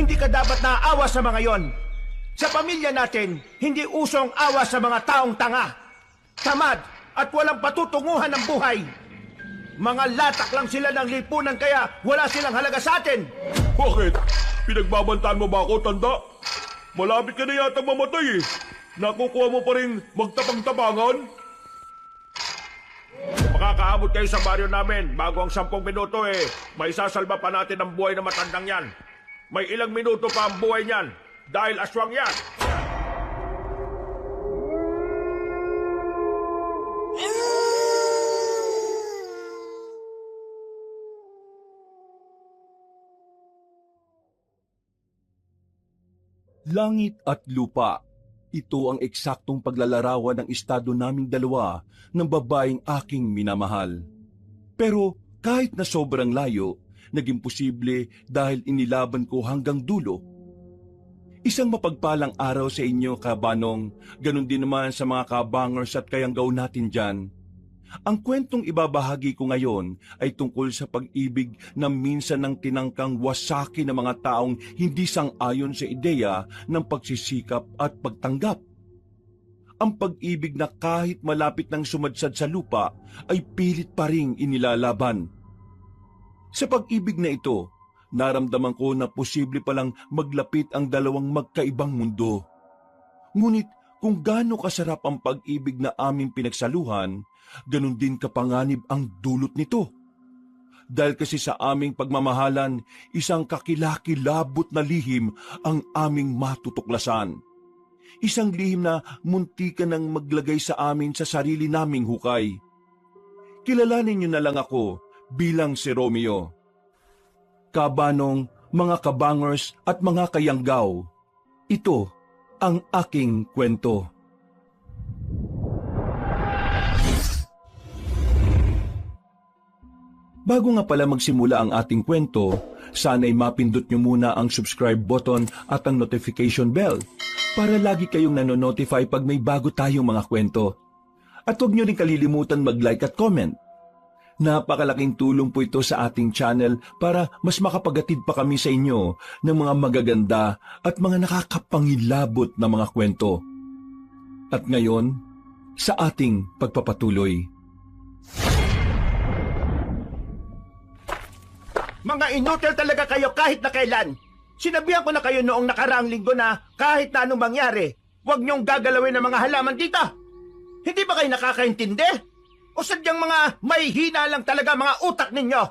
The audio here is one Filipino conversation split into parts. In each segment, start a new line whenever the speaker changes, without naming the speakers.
hindi ka dapat naaawa sa mga yon. Sa pamilya natin, hindi usong awa sa mga taong tanga, tamad at walang patutunguhan ng buhay. Mga latak lang sila ng lipunan kaya wala silang halaga sa atin.
Bakit? Pinagbabantaan mo ba ako, tanda? Malapit ka na yata mamatay eh. Nakukuha mo pa rin magtapang-tapangan? Makakaabot kayo sa baryo namin bago ang 10 minuto eh. May sasalba pa natin ang buhay na matandang yan. May ilang minuto pa ang buhay niyan dahil aswang yan.
Langit at lupa, ito ang eksaktong paglalarawan ng estado naming dalawa ng babaeng aking minamahal. Pero kahit na sobrang layo, naging posible dahil inilaban ko hanggang dulo. Isang mapagpalang araw sa inyo, kabanong, ganun din naman sa mga kabangers at kayanggaw natin dyan. Ang kwentong ibabahagi ko ngayon ay tungkol sa pag-ibig na minsan nang tinangkang wasaki ng mga taong hindi sang-ayon sa ideya ng pagsisikap at pagtanggap. Ang pag-ibig na kahit malapit nang sumadsad sa lupa ay pilit pa ring inilalaban. Sa pag-ibig na ito, naramdaman ko na posible palang maglapit ang dalawang magkaibang mundo. Ngunit kung gaano kasarap ang pag-ibig na aming pinagsaluhan, ganun din kapanganib ang dulot nito. Dahil kasi sa aming pagmamahalan, isang kakilakilabot na lihim ang aming matutuklasan. Isang lihim na muntikan nang maglagay sa amin sa sarili naming hukay. Kilalanin niyo na lang ako bilang si Romeo. Kabanong, mga kabangers at mga kayanggaw, ito ang aking kwento. Bago nga pala magsimula ang ating kwento, sana'y mapindot nyo muna ang subscribe button at ang notification bell para lagi kayong nanonotify pag may bago tayong mga kwento. At huwag nyo rin kalilimutan mag-like at comment. Napakalaking tulong po ito sa ating channel para mas makapagatid pa kami sa inyo ng mga magaganda at mga nakakapangilabot na mga kwento. At ngayon, sa ating pagpapatuloy.
Mga inutil talaga kayo kahit na kailan. Sinabihan ko na kayo noong nakaraang linggo na kahit na anong mangyari, huwag niyong gagalawin ang mga halaman dito. Hindi ba kayo nakakaintindi? O sadyang mga may hina lang talaga mga utak ninyo?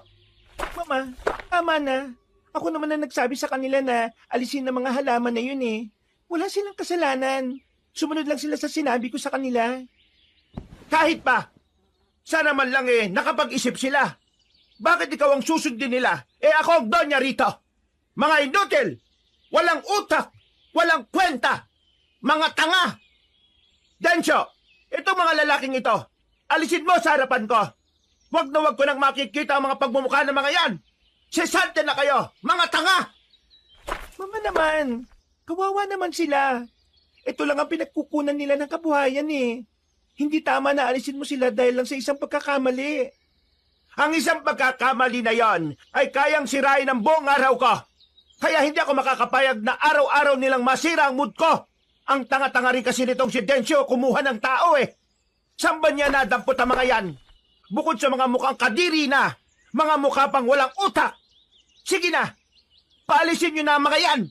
Mama, tama na. Ako naman na nagsabi sa kanila na alisin ang mga halaman na yun eh. Wala silang kasalanan. Sumunod lang sila sa sinabi ko sa kanila. Kahit pa, sana man lang nakapag-isip sila. Bakit ikaw ang susundin nila? Ako ang donya rito. Mga inutil, walang utak, walang kwenta, mga tanga. Densyo, itong mga lalaking ito, alisin mo sa harapan ko. Wag na wag ko nang makikita ang mga pagmumukha ng mga yan. Sisalte na kayo, mga tanga! Mama naman, kawawa naman sila. Ito lang ang pinagkukunan nila ng kabuhayan eh. Hindi tama na alisin mo sila dahil lang sa isang pagkakamali. Ang isang pagkakamali na yon ay kayang sirain ang buong araw ko. Kaya hindi ako makakapayag na araw-araw nilang masira ang mood ko. Ang tanga-tanga rin kasi nitong si Densyo kumuha ng tao eh. Saan ba niya nadampot ang mga yan? Bukod sa mga mukhang kadiri na, mga mukha pang walang utak. Sige na, paalisin niyo na ang mga yan.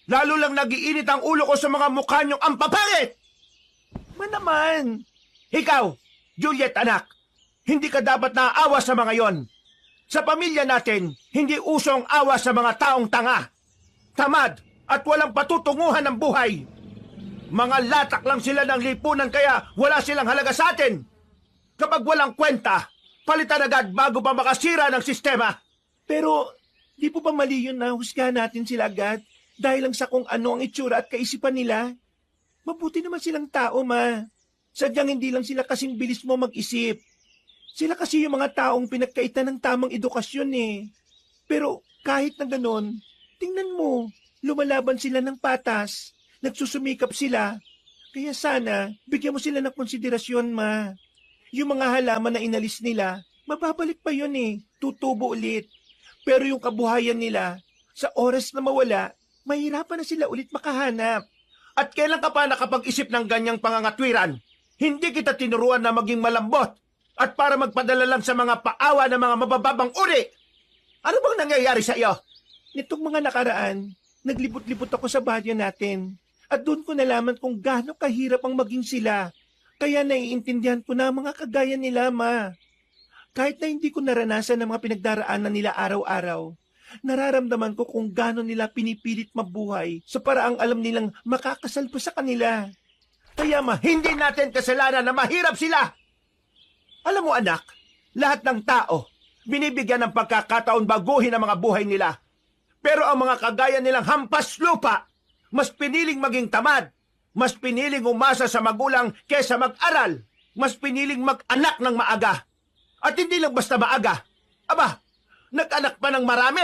Lalo lang nagiinit ang ulo ko sa mga mukha niyong ampapangit. Naman. Ikaw, Juliet anak, hindi ka dapat naaawa sa mga yon. Sa pamilya natin, hindi usong awa sa mga taong tanga, tamad at walang patutunguhan ng buhay. Mga latak lang sila ng lipunan kaya wala silang halaga sa atin. Kapag walang kwenta, palitan agad bago pa makasira ng sistema. Pero, di po ba mali yun na husgahan natin sila agad dahil lang sa kung ano ang itsura at kaisipan nila? Mabuti naman silang tao, ma. Sadyang hindi lang sila kasing bilis mo mag-isip. Sila kasi yung mga taong pinagkaitan ng tamang edukasyon eh. Pero kahit na ganon, tingnan mo, lumalaban sila ng patas, nagsusumikap sila. Kaya sana, bigyan mo sila ng konsiderasyon, ma. Yung mga halaman na inalis nila, mababalik pa yun eh, tutubo ulit. Pero yung kabuhayan nila, sa oras na mawala, mahirapan na sila ulit makahanap. At kailan ka pa nakapag-isip ng ganyang pangangatwiran? Hindi kita tinuruan na maging malambot at para magpadala lang sa mga paawa ng mga mabababang uri. Ano bang nangyayari sa iyo? Nitong mga nakaraan, naglibot-libot ako sa baryo natin. At doon ko nalaman kung gaano kahirap ang maging sila. Kaya naiintindihan ko na ang mga kagaya nila, Ma. Kahit na hindi ko naranasan ang mga pinagdaraanan nila araw-araw, nararamdaman ko kung gaano nila pinipilit mabuhay sa paraang alam nilang makakasalpo sa kanila. Kaya hindi natin kasalanan na mahirap sila. Alam mo anak, lahat ng tao, binibigyan ng pagkakataon baguhin ang mga buhay nila. Pero ang mga kagaya nilang hampas lupa, mas piniling maging tamad, mas piniling umasa sa magulang kesa mag-aral, mas piniling mag-anak ng maaga. At hindi lang basta maaga. Aba, nag-anak pa ng marami.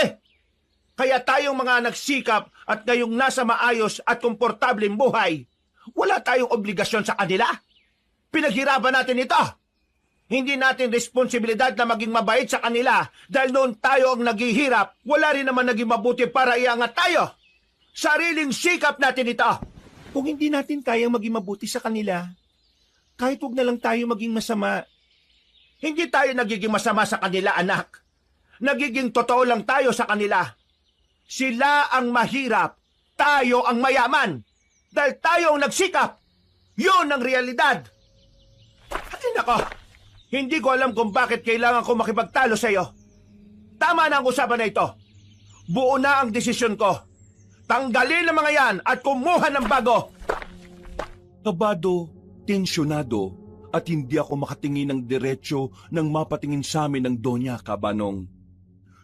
Kaya tayong mga nagsikap at ngayong nasa maayos at komportableng buhay, wala tayong obligasyon sa kanila. Pinaghirapan natin ito. Hindi natin responsibilidad na maging mabait sa kanila dahil noon tayo ang naghihirap, wala rin naman naging mabuti para iangat tayo. Sariling sikap natin ito. Kung hindi natin kayang maging mabuti sa kanila, kahit huwag na lang tayo maging masama. Hindi tayo nagiging masama sa kanila, anak. Nagiging totoo lang tayo sa kanila. Sila ang mahirap, tayo ang mayaman. Dahil tayo ang nagsikap. Yun ang realidad. Ay nako, hindi ko alam kung bakit kailangan ko makipagtalo sa iyo. Tama na ang usapan na ito. Buo na ang desisyon ko. Tanggalin ang mga yan at kumuha ng bago.
Kabado, tensyonado, at hindi ako makatingin ng diretsyo nang mapatingin sa amin ng Doña Cabanong.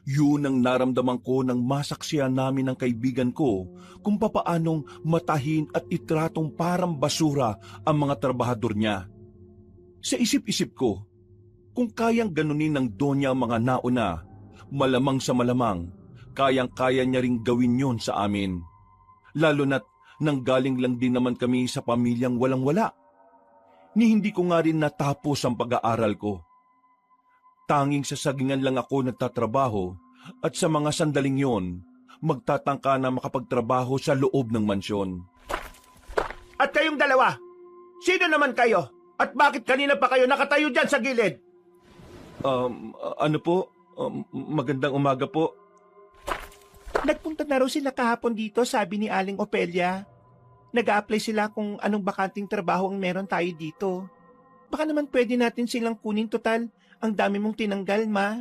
Yun ang naramdaman ko nang masaksiyan namin ng kaibigan ko kung papaanong matahin at itratong parang basura ang mga trabahador niya. Sa isip-isip ko, kung kayang ganunin ng Donya ang mga nauna, malamang sa malamang, kayang-kaya niya ring gawin yon sa amin. Lalo na't nanggaling lang din naman kami sa pamilyang walang-wala. Ni hindi ko nga rin natapos ang pag-aaral ko. Tanging sa sagingan lang ako nagtatrabaho at sa mga sandaling yon, magtatangka na makapagtrabaho sa loob ng mansyon.
At kayong dalawa, sino naman kayo? At bakit kanina pa kayo nakatayo dyan sa gilid?
Ano po? Magandang umaga po.
Nagpunta na raw sila kahapon dito, sabi ni Aling Opelia. Nag-a-apply sila kung anong bakanting trabaho ang meron tayo dito. Baka naman pwede natin silang kunin total. Ang dami mong tinanggal, Ma.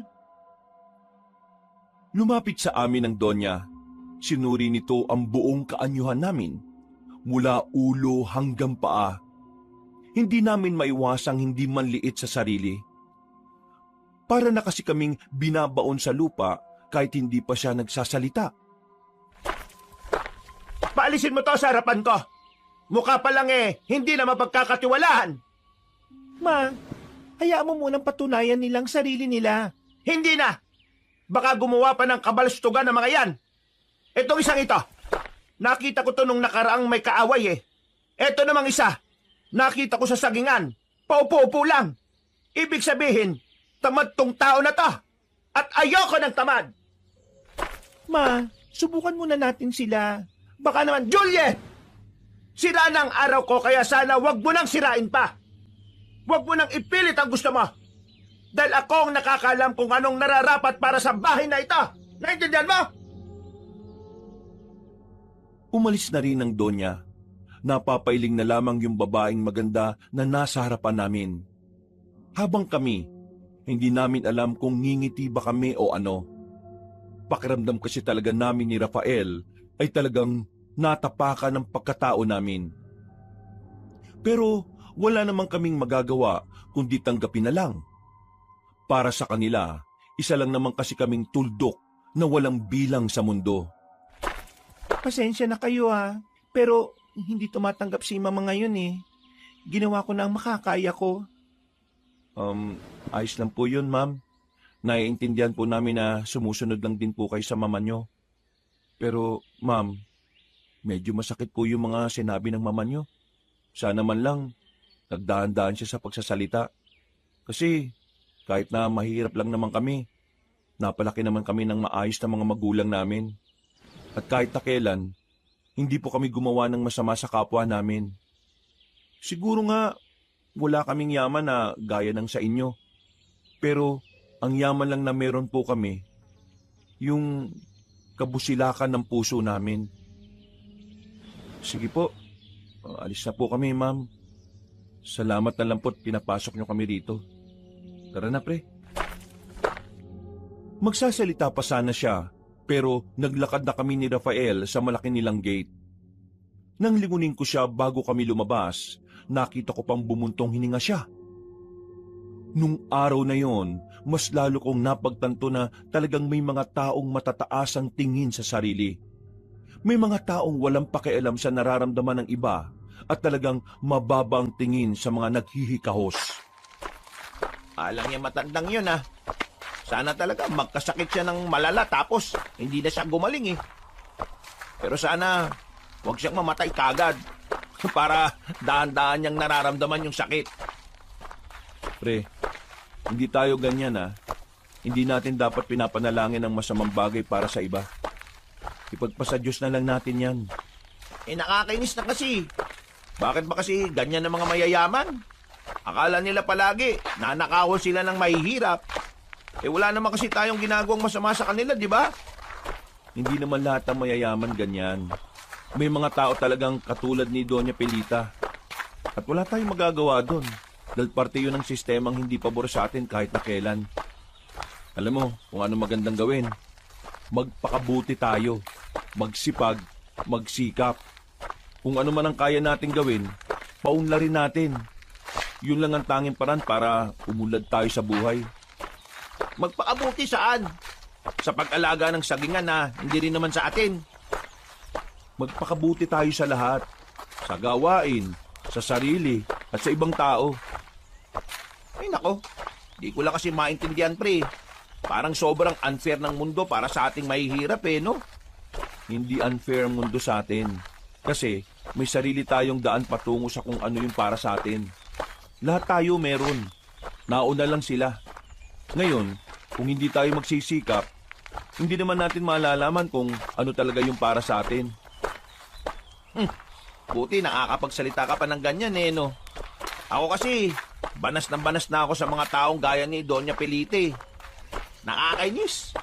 Lumapit sa amin ang Donya. Sinuri nito ang buong kaanyuhan namin, mula ulo hanggang paa. Hindi namin maiwasang hindi manliit sa sarili. Para na kasi kaming binabaon sa lupa kahit hindi pa siya nagsasalita.
Paalisin mo to sa harapan ko. Mukha pa lang hindi na mapagkakatiwalaan. Ma, hayaan mo munang patunayan nilang sarili nila. Hindi na! Baka gumawa pa ng kabalstugan ng mga yan. Etong isang ito, nakita ko to nung nakaraang may kaaway Eto namang isa, nakita ko sa sagingan. Paupo-upo lang. Ibig sabihin, tamad tong tao na to. At ayoko ng tamad. Ma, subukan muna natin sila. Baka naman, Juliet! Sira na ang araw ko kaya sana wag mo nang sirain pa. Wag mo nang ipilit ang gusto mo. Dahil ako ang nakakalam kung anong nararapat para sa bahay na ito. Naintindihan mo?
Umalis na rin ang Donya. Napapailing na lamang yung babaeng maganda na nasa harapan namin. Habang kami, hindi namin alam kung ngingiti ba kami o ano. Pakiramdam kasi talaga namin ni Rafael ay talagang natapakan ng pagkatao namin. Pero wala namang kaming magagawa kundi tanggapin na lang. Para sa kanila, isa lang naman kasi kaming tuldok na walang bilang sa mundo.
Pasensya na kayo pero hindi tumatanggap si Mama ngayon Ginawa ko na ang makakaya ko.
Ayos lang po yun, ma'am. Naiintindihan po namin na sumusunod lang din po kayo sa mama nyo. Pero, ma'am, medyo masakit po yung mga sinabi ng mama nyo. Sana man lang, nagdaan-daan siya sa pagsasalita. Kasi, kahit na mahirap lang naman kami, napalaki naman kami ng maayos na mga magulang namin. At kahit na kailan, hindi po kami gumawa ng masama sa kapwa namin. Siguro nga, wala kaming yaman na gaya ng sa inyo. Pero, ang yaman lang na meron po kami, yung kabusilakan ng puso namin. Sige po, alis na po kami, ma'am. Salamat na lang po't pinapasok nyo kami rito. Tara na, pre. Magsasalita pa sana siya, pero naglakad na kami ni Rafael sa malaki nilang gate. Nang lingunin ko siya bago kami lumabas, nakita ko pang bumuntong hininga siya. Nung araw na yon, mas lalo kong napagtanto na talagang may mga taong matataas ang tingin sa sarili. May mga taong walang pakialam sa nararamdaman ng iba at talagang mababang tingin sa mga naghihikahos.
Alang niya matandang yun ah. Sana talaga magkasakit siya ng malala tapos hindi na siya gumaling eh. Pero sana huwag siyang mamatay kagad para dahan-dahan niyang nararamdaman yung sakit.
Pre, hindi tayo ganyan ah. Hindi natin dapat pinapanalangin ang masamang bagay para sa iba. Ipagpasa Diyos na lang natin yan.
Nakakainis na kasi. Bakit ba kasi ganyan ang mga mayayaman? Akala nila palagi nanakawan sila ng mahihirap. Wala naman kasi tayong ginagawang masama sa kanila, di ba?
Hindi naman lahat ng mayayaman ganyan. May mga tao talagang katulad ni Doña Pelita. At wala tayong magagawa doon. Dahil parte yun ng sistemang hindi pabor sa atin kahit na kailan. Alam mo kung ano magandang gawin. Magpakabuti tayo. Magsipag, magsikap. Kung ano man ang kaya nating gawin, paunlarin natin. Yun lang ang tanging paraan para umulad tayo sa buhay.
Magpakabuti saan? Sa pag-alaga ng sagingan na hindi rin naman sa atin.
Magpakabuti tayo sa lahat. Sa gawain, sa sarili, at sa ibang tao.
Ay nako, di ko lang kasi maintindihan pre. Parang sobrang unfair ng mundo para sa ating mahihirap no?
Hindi unfair ang mundo sa atin. Kasi may sarili tayong daan patungo sa kung ano yung para sa atin. Lahat tayo meron. Nauna lang sila. Ngayon, kung hindi tayo magsisikap, hindi naman natin malalaman kung ano talaga yung para sa atin.
Buti nakakapagsalita ka pa ng ganyan no? Ako kasi, banas na ako sa mga taong gaya ni Doña Pelite. Nakakainis.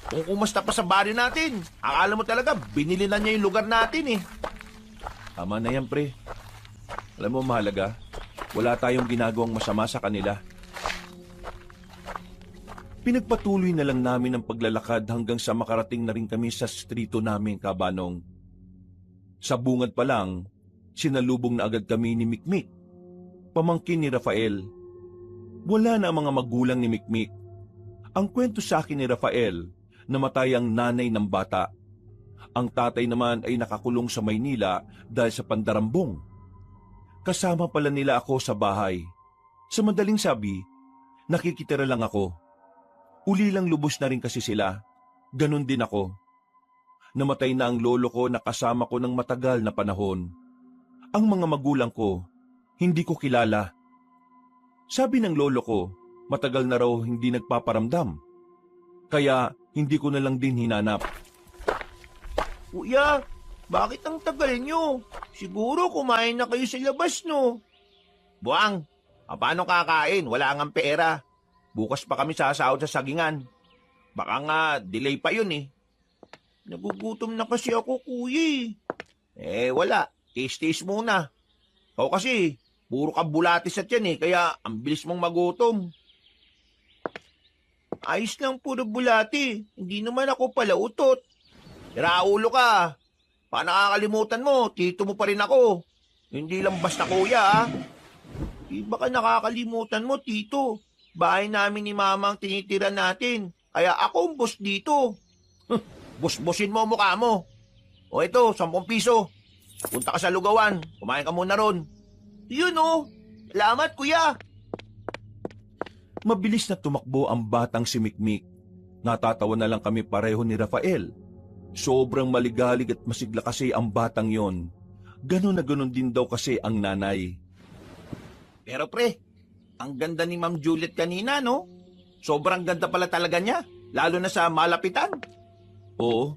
Kung kumusta pa sa baryo natin, akala mo talaga binili na niya yung lugar natin
Tama na yan, pre. Alam mo, mahalaga, wala tayong ginagawang masama sa kanila. Pinagpatuloy na lang namin ang paglalakad hanggang sa makarating na rin kami sa strito namin, Kabanong. Sa bungad pa lang, sinalubong na agad kami ni Mikmik, pamangkin ni Rafael. Wala na ang mga magulang ni Mikmik. Ang kwento sa akin ni Rafael, namatay ang nanay ng bata. Ang tatay naman ay nakakulong sa Maynila dahil sa pandarambong. Kasama pala nila ako sa bahay. Sa madaling sabi, nakikitira lang ako. Uli lang lubos na rin kasi sila. Ganon din ako. Namatay na ang lolo ko na kasama ko ng matagal na panahon. Ang mga magulang ko, hindi ko kilala. Sabi ng lolo ko, matagal na raw hindi nagpaparamdam. Kaya hindi ko na lang din hinanap.
Kuya, bakit ang tagal nyo? Siguro kumain na kayo sa labas no? Buwang, paano kakain? Wala ngang pera. Bukas pa kami sasahod sa sagingan. Baka nga delay pa yun Nagugutom na kasi ako, kuya wala. Tis-tis muna. Ikaw kasi, puro ka bulatis at yan kaya ang bilis mong magutom. Ayos lang puro bulati. Hindi naman ako pala utot. Iraulo ka. Paano nakakalimutan mo? Tito mo pa rin ako. Hindi lang basta kuya Di ba ka nakakalimutan mo, tito? Bahay namin ni mama ang tinitira natin. Kaya ako ang boss dito. Bus-busin mo ang mukha mo. O ito, 10 piso. Punta ka sa lugawan. Kumain ka muna ron. Yun Salamat, kuya.
Mabilis na tumakbo ang batang si Mikmik. Natatawa na lang kami pareho ni Rafael. Sobrang maligalig at masigla kasi ang batang yon. Ganon na ganon din daw kasi ang nanay.
Pero pre, ang ganda ni Ma'am Juliet kanina, no? Sobrang ganda pala talaga niya, lalo na sa malapitan.
Oo,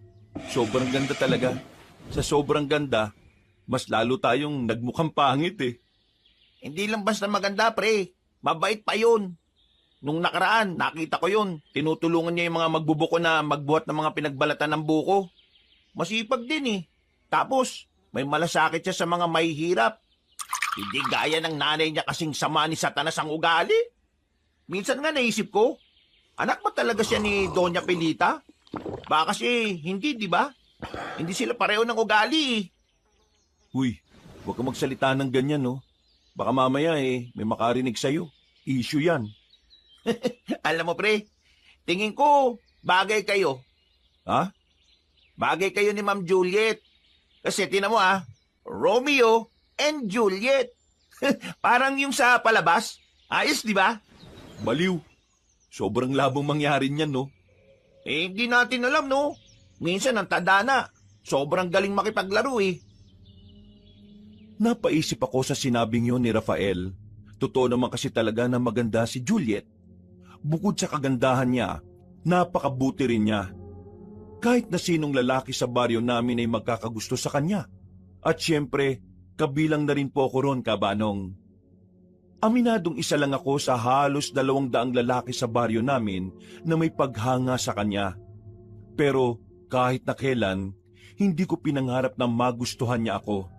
sobrang ganda talaga. Sa sobrang ganda, mas lalo tayong nagmukhang pangit eh.
Hindi lang basta maganda, pre. Mabait pa yun. Nung nakaraan, nakita ko yun. Tinutulungan niya yung mga magbubuko na magbuhat ng mga pinagbalatan ng buko. Masipag din eh. Tapos, may malasakit siya sa mga mahihirap. Hindi gaya ng nanay niya kasing sama ni Satanas ang ugali. Minsan nga naisip ko, anak ba talaga siya ni Doña Pelita? Baka kasi hindi, di ba? Hindi sila pareho ng ugali eh.
Uy, huwag ka magsalita ng ganyan, no? Baka mamaya may makarinig sa'yo. Issue yan.
Alam mo pre, tingin ko bagay kayo.
Ha?
Bagay kayo ni Ma'am Juliet. Kasi tinan mo Romeo and Juliet. Parang yung sa palabas. Ayos, di ba?
Baliw. Sobrang labong mangyari niyan, no?
Hindi natin alam, no? Minsan ang tanda na. Sobrang galing makipaglaro eh.
Napaisip ako sa sinabing yon ni Rafael. Totoo naman kasi talaga na maganda si Juliet. Bukod sa kagandahan niya, napakabuti rin niya. Kahit na sinong lalaki sa baryo namin ay magkakagusto sa kanya. At siyempre, kabilang na rin po ako ron, Kabanong. Aminadong isa lang ako sa halos 200 lalaki sa baryo namin na may paghanga sa kanya. Pero kahit na kailan, hindi ko pinangarap na magustuhan niya ako.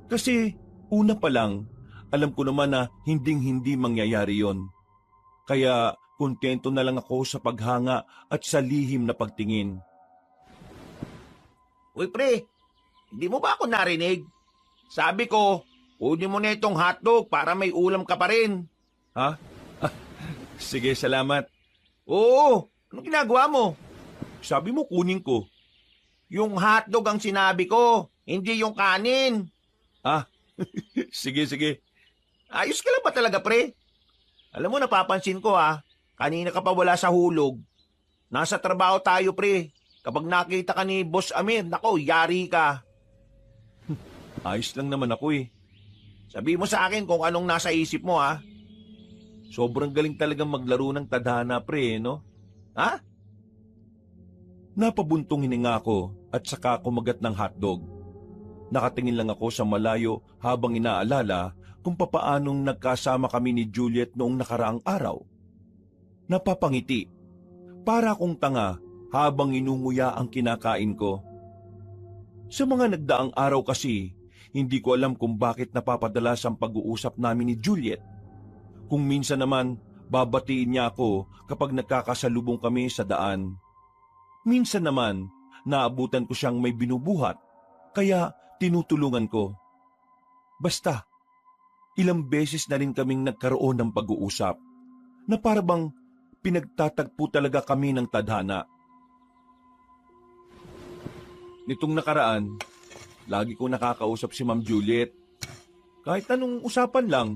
Kasi una pa lang, alam ko naman na hinding-hindi mangyayari yon. Kaya kontento na lang ako sa paghanga at sa lihim na pagtingin.
Uy pre, hindi mo ba ako narinig? Sabi ko, kunin mo na itong hotdog para may ulam ka pa rin.
Ha? Sige, salamat.
Oo, anong ginagawa mo?
Sabi mo kunin ko.
Yung hotdog ang sinabi ko, hindi yung kanin.
Sige, sige.
Ayos ka lang ba talaga, pre? Alam mo, napapansin ko kanina ka pa wala sa hulog. Nasa trabaho tayo, pre. Kapag nakita ka ni Boss Amir, nako, yari ka.
Ayos lang naman ako eh.
Sabi mo sa akin kung anong nasa isip mo,
Sobrang galing talagang maglaro ng tadhana, pre, no?
Ha?
Napabuntong hininga ako at saka kumagat ng hotdog. Nakatingin lang ako sa malayo habang inaalala kung papaanong nagkasama kami ni Juliet noong nakaraang araw. Napapangiti. Para akong tanga habang inunguya ang kinakain ko. Sa mga nagdaang araw kasi, hindi ko alam kung bakit napapadalas ang pag-uusap namin ni Juliet. Kung minsan naman, babatiin niya ako kapag nagkakasalubong kami sa daan. Minsan naman, naabutan ko siyang may binubuhat, kaya tinutulungan ko. Basta, ilang beses na rin kaming nagkaroon ng pag-uusap, na parabang pinagtatagpo talaga kami ng tadhana. Nitong nakaraan, lagi ko nakakausap si Ma'am Juliet. Kahit anong usapan lang.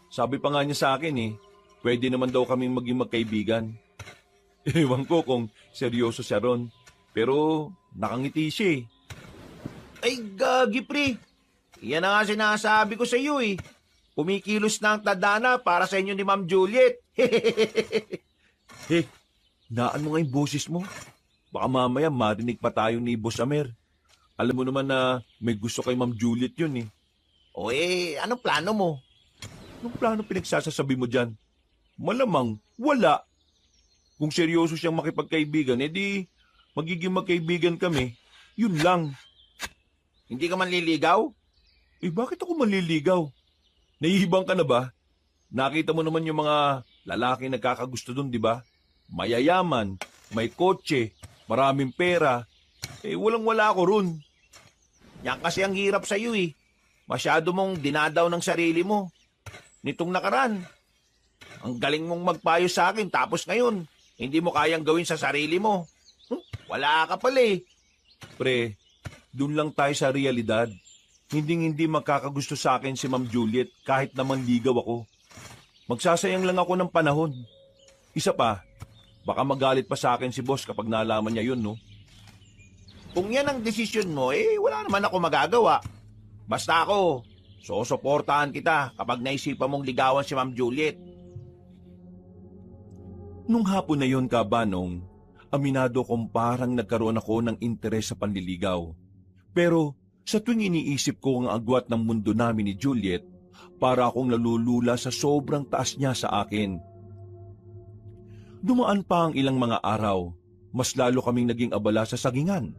Sabi pa nga niya sa akin pwede naman daw kaming maging magkaibigan. Ewan ko kung seryoso siya ron, pero nakangiti siya
Ay, gagi, pre. Yan na nga sinasabi ko sa iyo Pumikilos na ang tadhana para sa inyo ni Ma'am Juliet.
Naan mo nga yung boses mo. Baka mamaya marinig pa tayo ni Boss Amer. Alam mo naman na may gusto kay Ma'am Juliet yun
O anong plano mo?
Anong plano pinagsasasabi mo dyan? Malamang, wala. Kung seryoso siyang makipagkaibigan, edi magiging magkaibigan kami. Yun lang.
Hindi ka man liligaw?
Bakit ako manliligaw? Nahihibang ka na ba? Nakita mo naman yung mga lalaki nagkakagusto dun, di ba? Mayayaman, may kotse, maraming pera. Walang-wala ako run.
Yan kasi ang hirap sa iyo Masyado mong dinadaw ng sarili mo. Nitong nakaraan, ang galing mong magpayo sa akin tapos ngayon, hindi mo kayang gawin sa sarili mo. Wala ka pala
Pre, dun lang tayo sa realidad. Hindi magkakagusto sa akin si Ma'am Juliet kahit naman ligaw ako. Magsasayang lang ako ng panahon. Isa pa, baka magalit pa sa akin si boss kapag nalaman niya yun, no?
Kung yan ang desisyon mo, wala naman ako magagawa. Basta ako, susuportahan kita kapag naisipan mong ligawan si Ma'am Juliet.
Nung hapon na yon, Kabanong, aminado kong parang nagkaroon ako ng interes sa panliligaw. Pero sa tuwing iniisip ko ang agwat ng mundo namin ni Juliet, para akong nalulula sa sobrang taas niya sa akin. Dumaan pa ang ilang mga araw, mas lalo kaming naging abala sa sagingan.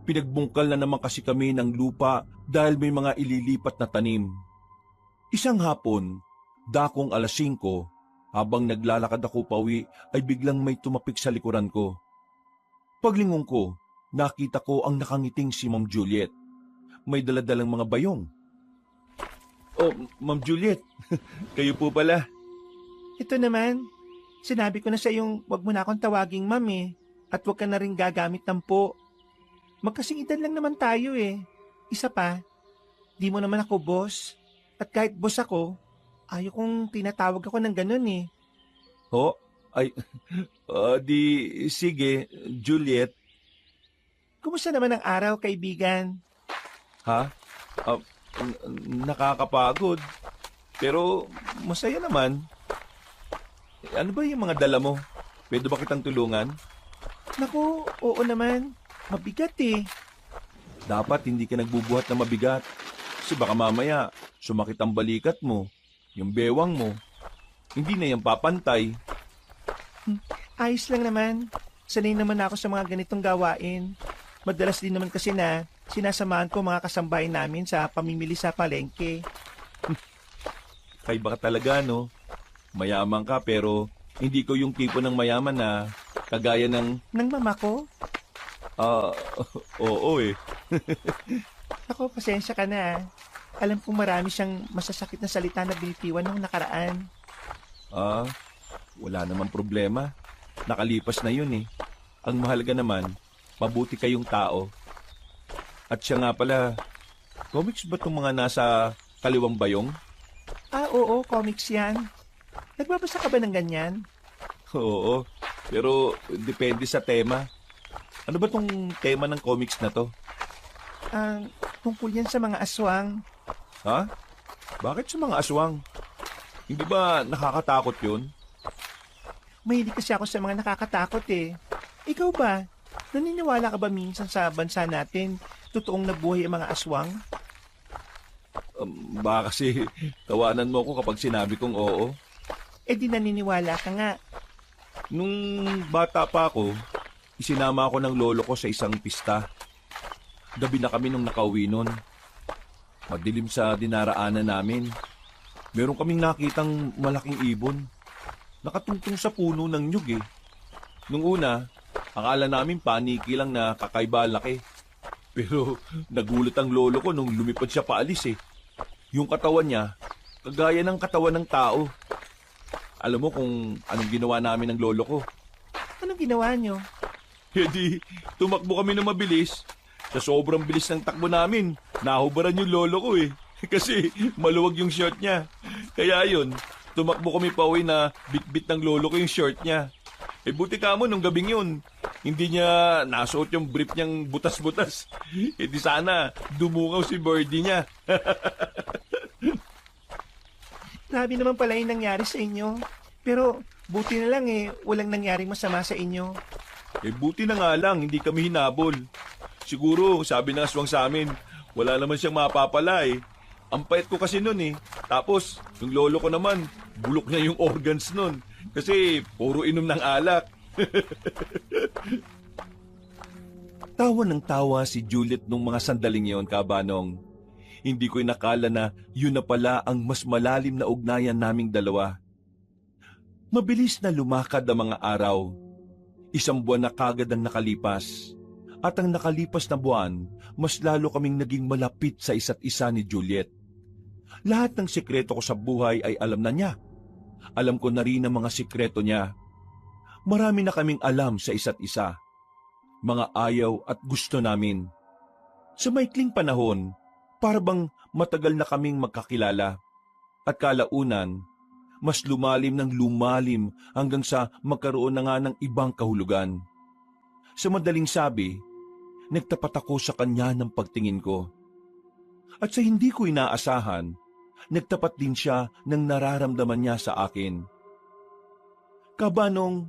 Pinagbungkal na naman kasi kami ng lupa dahil may mga ililipat na tanim. Isang hapon, dakong 5:00, habang naglalakad ako pauwi ay biglang may tumapik sa likuran ko. Paglingon ko, nakita ko ang nakangiting si Ma'am Juliet. May daladalang mga bayong. Oh, Ma'am Juliet, kayo po pala.
Ito naman, sinabi ko na sa yung wag mo na akong tawaging ma'am at wag ka na rin gagamit ng po. Magkasing edad lang naman tayo Isa pa, di mo naman ako boss. At kahit boss ako, ayaw kong tinatawag ako ng ganun
Oh, ay, di sige, Juliet.
Kumusta naman ang araw, kaibigan?
Ha? Nakakapagod. Pero masaya naman. Ano ba yung mga dala mo? Pwede ba kitang tulungan?
Naku, oo naman. Mabigat
Dapat hindi ka nagbubuhat na mabigat. Kasi baka mamaya, sumakit ang balikat mo, yung bewang mo. Hindi na yan papantay.
Ayos lang naman. Sanay naman ako sa mga ganitong gawain. Madalas din naman kasi na sinasamahan ko mga kasambahay namin sa pamimili sa palengke.
Kaiba ka talaga, no? Mayaman ka pero hindi ko yung tipo ng mayaman na kagaya ng...
Nang mama ko?
Oo
Ako, pasensya ka na. Alam kong marami siyang masasakit na salita na binitiwan nung nakaraan.
Wala namang problema. Nakalipas na yun Ang mahalaga naman, mabuti kayong tao. At siya nga pala, comics ba itong mga nasa kaliwang bayong?
Oo, comics yan. Nagbabasa ka ba ng ganyan?
Oo, pero depende sa tema. Ano ba tong tema ng comics na to?
Tungkol yan sa mga aswang.
Ha? Bakit sa mga aswang? Hindi ba nakakatakot yun?
Mahilig kasi ako sa mga nakakatakot Ikaw ba? Naniniwala ka ba minsan sa bansa natin totoong nabuhay ang mga aswang?
Baka kasi tawanan mo ako kapag sinabi kong oo.
Di naniniwala ka nga.
Nung bata pa ako, isinama ako ng lolo ko sa isang pista. Gabi na kami nung nakauwi nun. Madilim sa dinaraanan namin. Meron kaming nakitang malaking ibon. Nakatungtong sa puno ng nyug Nung una, akala namin paniki lang na kakaiba laki. Pero nagulat ang lolo ko nung lumipad siya paalis Yung katawan niya, kagaya ng katawan ng tao. Alam mo kung anong ginawa namin ng lolo ko?
Anong ginawa nyo?
Di, tumakbo kami na mabilis. Sa sobrang bilis ng takbo namin, nahubaran yung lolo ko Kasi maluwag yung short niya. Kaya yun, tumakbo kami pa uwi na bit-bit ng lolo ko yung short niya. Buti ka mo nung gabing yun. Hindi niya nasuot yung brief niyang butas-butas. Di sana dumungaw si birdie niya.
Grabe naman pala yung nangyari sa inyo. Pero buti na lang walang nangyaring masama sa inyo.
Buti na nga lang, hindi kami hinabol. Siguro, sabi ng aswang sa amin, wala naman siyang mapapala Ang pait ko kasi nun Tapos, yung lolo ko naman, bulok niya yung organs nun. Kasi, puro inom ng alak. Tawa ng tawa si Juliet nung mga sandaling yon, Kabanong. Hindi ko inakala na yun na pala ang mas malalim na ugnayan naming dalawa. Mabilis na lumakad ang mga araw. 1 buwan na kagad ang nakalipas. At ang nakalipas na buwan, mas lalo kaming naging malapit sa isa't isa ni Juliet. Lahat ng sikreto ko sa buhay ay alam na niya. Alam ko na rin ang mga sikreto niya. Marami na kaming alam sa isa't isa. Mga ayaw at gusto namin. Sa maikling panahon, para bang matagal na kaming magkakilala. At kalaunan, mas lumalim ng lumalim hanggang sa magkaroon na nga ng ibang kahulugan. Sa madaling sabi, nagtapat ako sa kanya ng pagtingin ko. At sa hindi ko inaasahan, nagtapat din siya ng nararamdaman niya sa akin. Kabanong,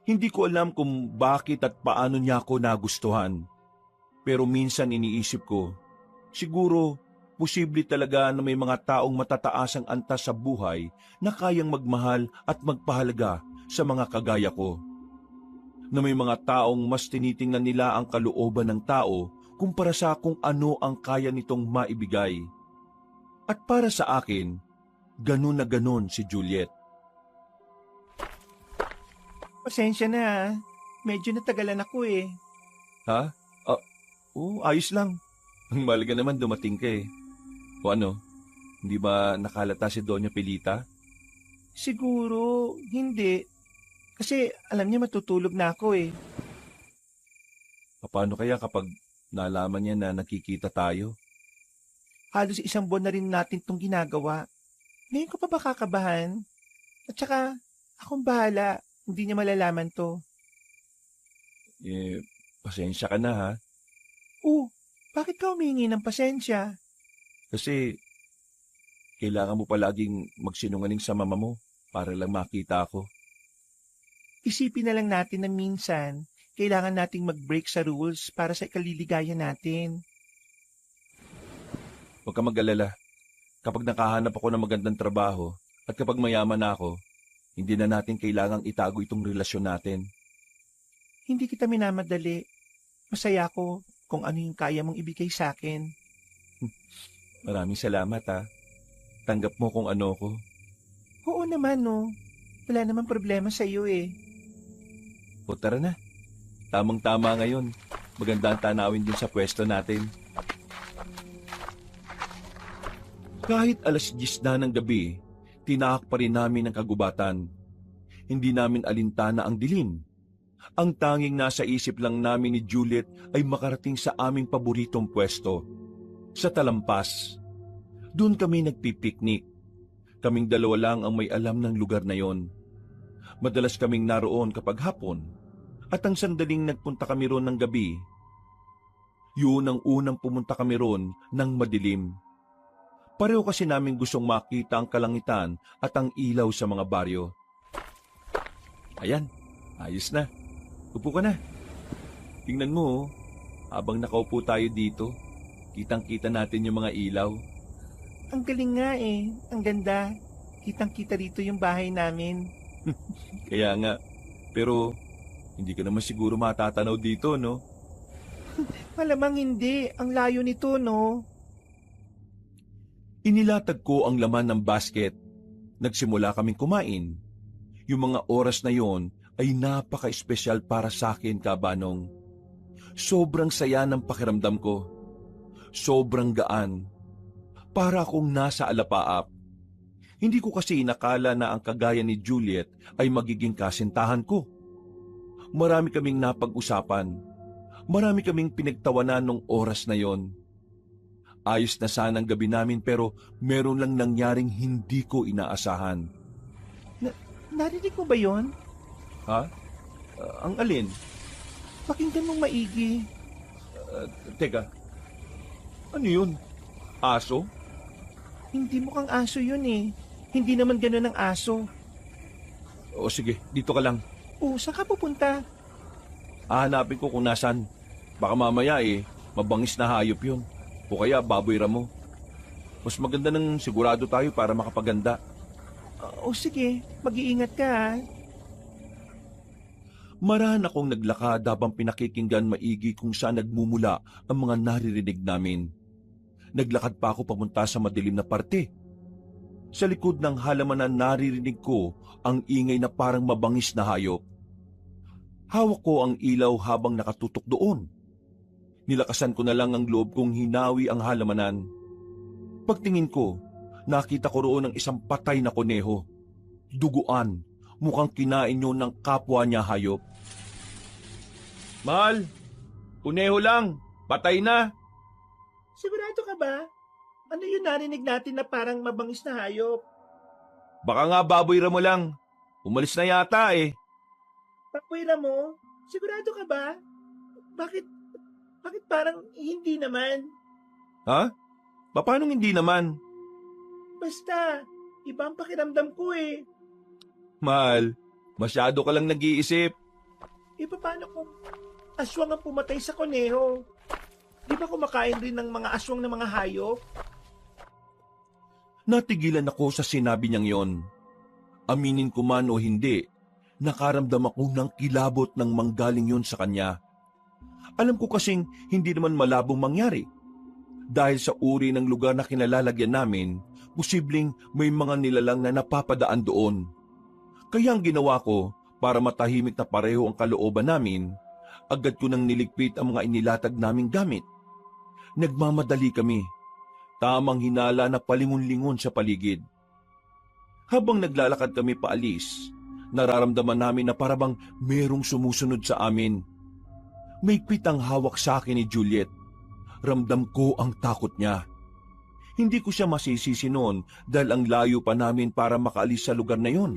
hindi ko alam kung bakit at paano niya ako nagustuhan. Pero minsan iniisip ko, siguro posible talaga na may mga taong matataas ang antas sa buhay na kayang magmahal at magpahalaga sa mga kagaya ko. Na may mga taong mas tinitingnan nila ang kalooban ng tao kumpara sa kung ano ang kaya nitong maibigay. At para sa akin, ganun na ganun si Juliet.
Pasensya na ha. Medyo natagalan ako eh.
Ha? Ayos lang. Ang mahalaga naman dumating ka eh. O ano, hindi ba nakalata si Doña Pilita?
Siguro, hindi. Kasi alam niya matutulog na ako eh.
Paano kaya kapag nalaman niya na nakikita tayo?
Halos 1 buwan na rin natin itong ginagawa. Ngayon ko pa ba kakabahan? At saka, akong bahala. Hindi niya malalaman to.
Pasensya ka na ha.
Bakit ka humingi ng pasensya?
Kasi kailangan mo palaging magsinungaling sa mama mo para lang makita ako.
Isipin na lang natin na minsan, kailangan nating mag-break sa rules para sa ikaliligaya natin.
Huwag ka mag-alala. Kapag nakahanap ako ng magandang trabaho at kapag mayaman na ako, hindi na natin kailangang itago itong relasyon natin.
Hindi kita minamadali. Masaya ako kung ano yung kaya mong ibigay sa akin.
Maraming salamat ha. Tanggap mo kung ano ko.
Oo naman no. Wala namang problema sa iyo eh.
O tara na. Tamang-tama ngayon. Maganda ang tanawin din sa pwesto natin. Kahit 10:00 na ng gabi, tinahak pa rin namin ang kagubatan. Hindi namin alintana ang dilim. Ang tanging nasa isip lang namin ni Juliet ay makarating sa aming paboritong pwesto, sa Talampas. Doon kami nagpipiknik. Kaming dalawa lang ang may alam ng lugar na yon. Madalas kaming naroon kapag hapon, at ang sandaling nagpunta kami roon ng gabi, yun ang unang pumunta kami roon ng madilim. Pareho kasi namin gustong makita ang kalangitan at ang ilaw sa mga baryo. Ayan, ayos na. Upo ka na. Tingnan mo, habang nakaupo tayo dito, kitang-kita natin yung mga ilaw.
Ang galing nga eh. Ang ganda. Kitang-kita dito yung bahay namin.
Kaya nga, pero hindi ka naman siguro matatanaw dito, no?
Malamang hindi. Ang layo nito, no?
Inilatag ko ang laman ng basket. Nagsimula kaming kumain. Yung mga oras na yon ay napaka-espesyal para sa akin, Kabanong. Sobrang saya ng pakiramdam ko. Sobrang gaan. Para akong nasa alapaap. Hindi ko kasi inakala na ang kagaya ni Juliet ay magiging kasintahan ko. Marami kaming napag-usapan. Marami kaming pinagtawanan nung oras na yon. Ayos na sana ang gabi namin pero meron lang nangyaring hindi ko inaasahan.
Narinig mo ba yon?
Ha? Ang alin?
Pakinggan mong maigi.
Teka, ano yun? Aso?
Hindi mukhang aso yun eh. Hindi naman ganun ang aso.
O sige, dito ka lang.
Saan ka pupunta?
Hahanapin ko kung nasan. Baka mamaya mabangis na hayop yun. O kaya baboy ramo. Mas maganda nang sigurado tayo para makapaganda.
Sige, mag-iingat ka ha.
Marahan akong naglakad habang pinakikinggan maigi kung saan nagmumula ang mga naririnig namin. Naglakad pa ako papunta sa madilim na parte. Sa likod ng halamanan naririnig ko ang ingay na parang mabangis na hayop. Hawak ko ang ilaw habang nakatutok doon. Nilakasan ko na lang ang loob kong hinawi ang halamanan. Pagtingin ko, nakita ko roon ang isang patay na kuneho. Duguan, mukhang kinain yun ng kapwa niya hayop. Mahal, kuneho lang, patay na.
Sigurado ka ba? Ano yung narinig natin na parang mabangis na hayop?
Baka nga baboy ramo lang. Umalis na yata
Pakwira mo? Sigurado ka ba? Bakit parang hindi naman?
Ha? Paano hindi naman?
Basta, iba ang pakiramdam ko eh.
Mahal, masyado ka lang nag-iisip.
Paano kung aswang ang pumatay sa kuneho? Di ba kumakain rin ng mga aswang ng mga hayop?
Natigilan ako sa sinabi niyang yon. Aminin ko man o hindi, nakaramdam ako ng kilabot ng manggaling yon sa kanya. Alam ko kasing hindi naman malabong mangyari. Dahil sa uri ng lugar na kinalalagyan namin, posibleng may mga nilalang na napapadaan doon. Kaya ang ginawa ko, para matahimik na pareho ang kalooban namin, agad ko nang niligpit ang mga inilatag naming gamit. Nagmamadali kami. Tamang hinala na palingon-lingon sa paligid. Habang naglalakad kami paalis, nararamdaman namin na parabang merong sumusunod sa amin. Maigpit ang hawak sa akin ni Juliet. Ramdam ko ang takot niya. Hindi ko siya masisisi noon dahil ang layo pa namin para makaalis sa lugar na yon.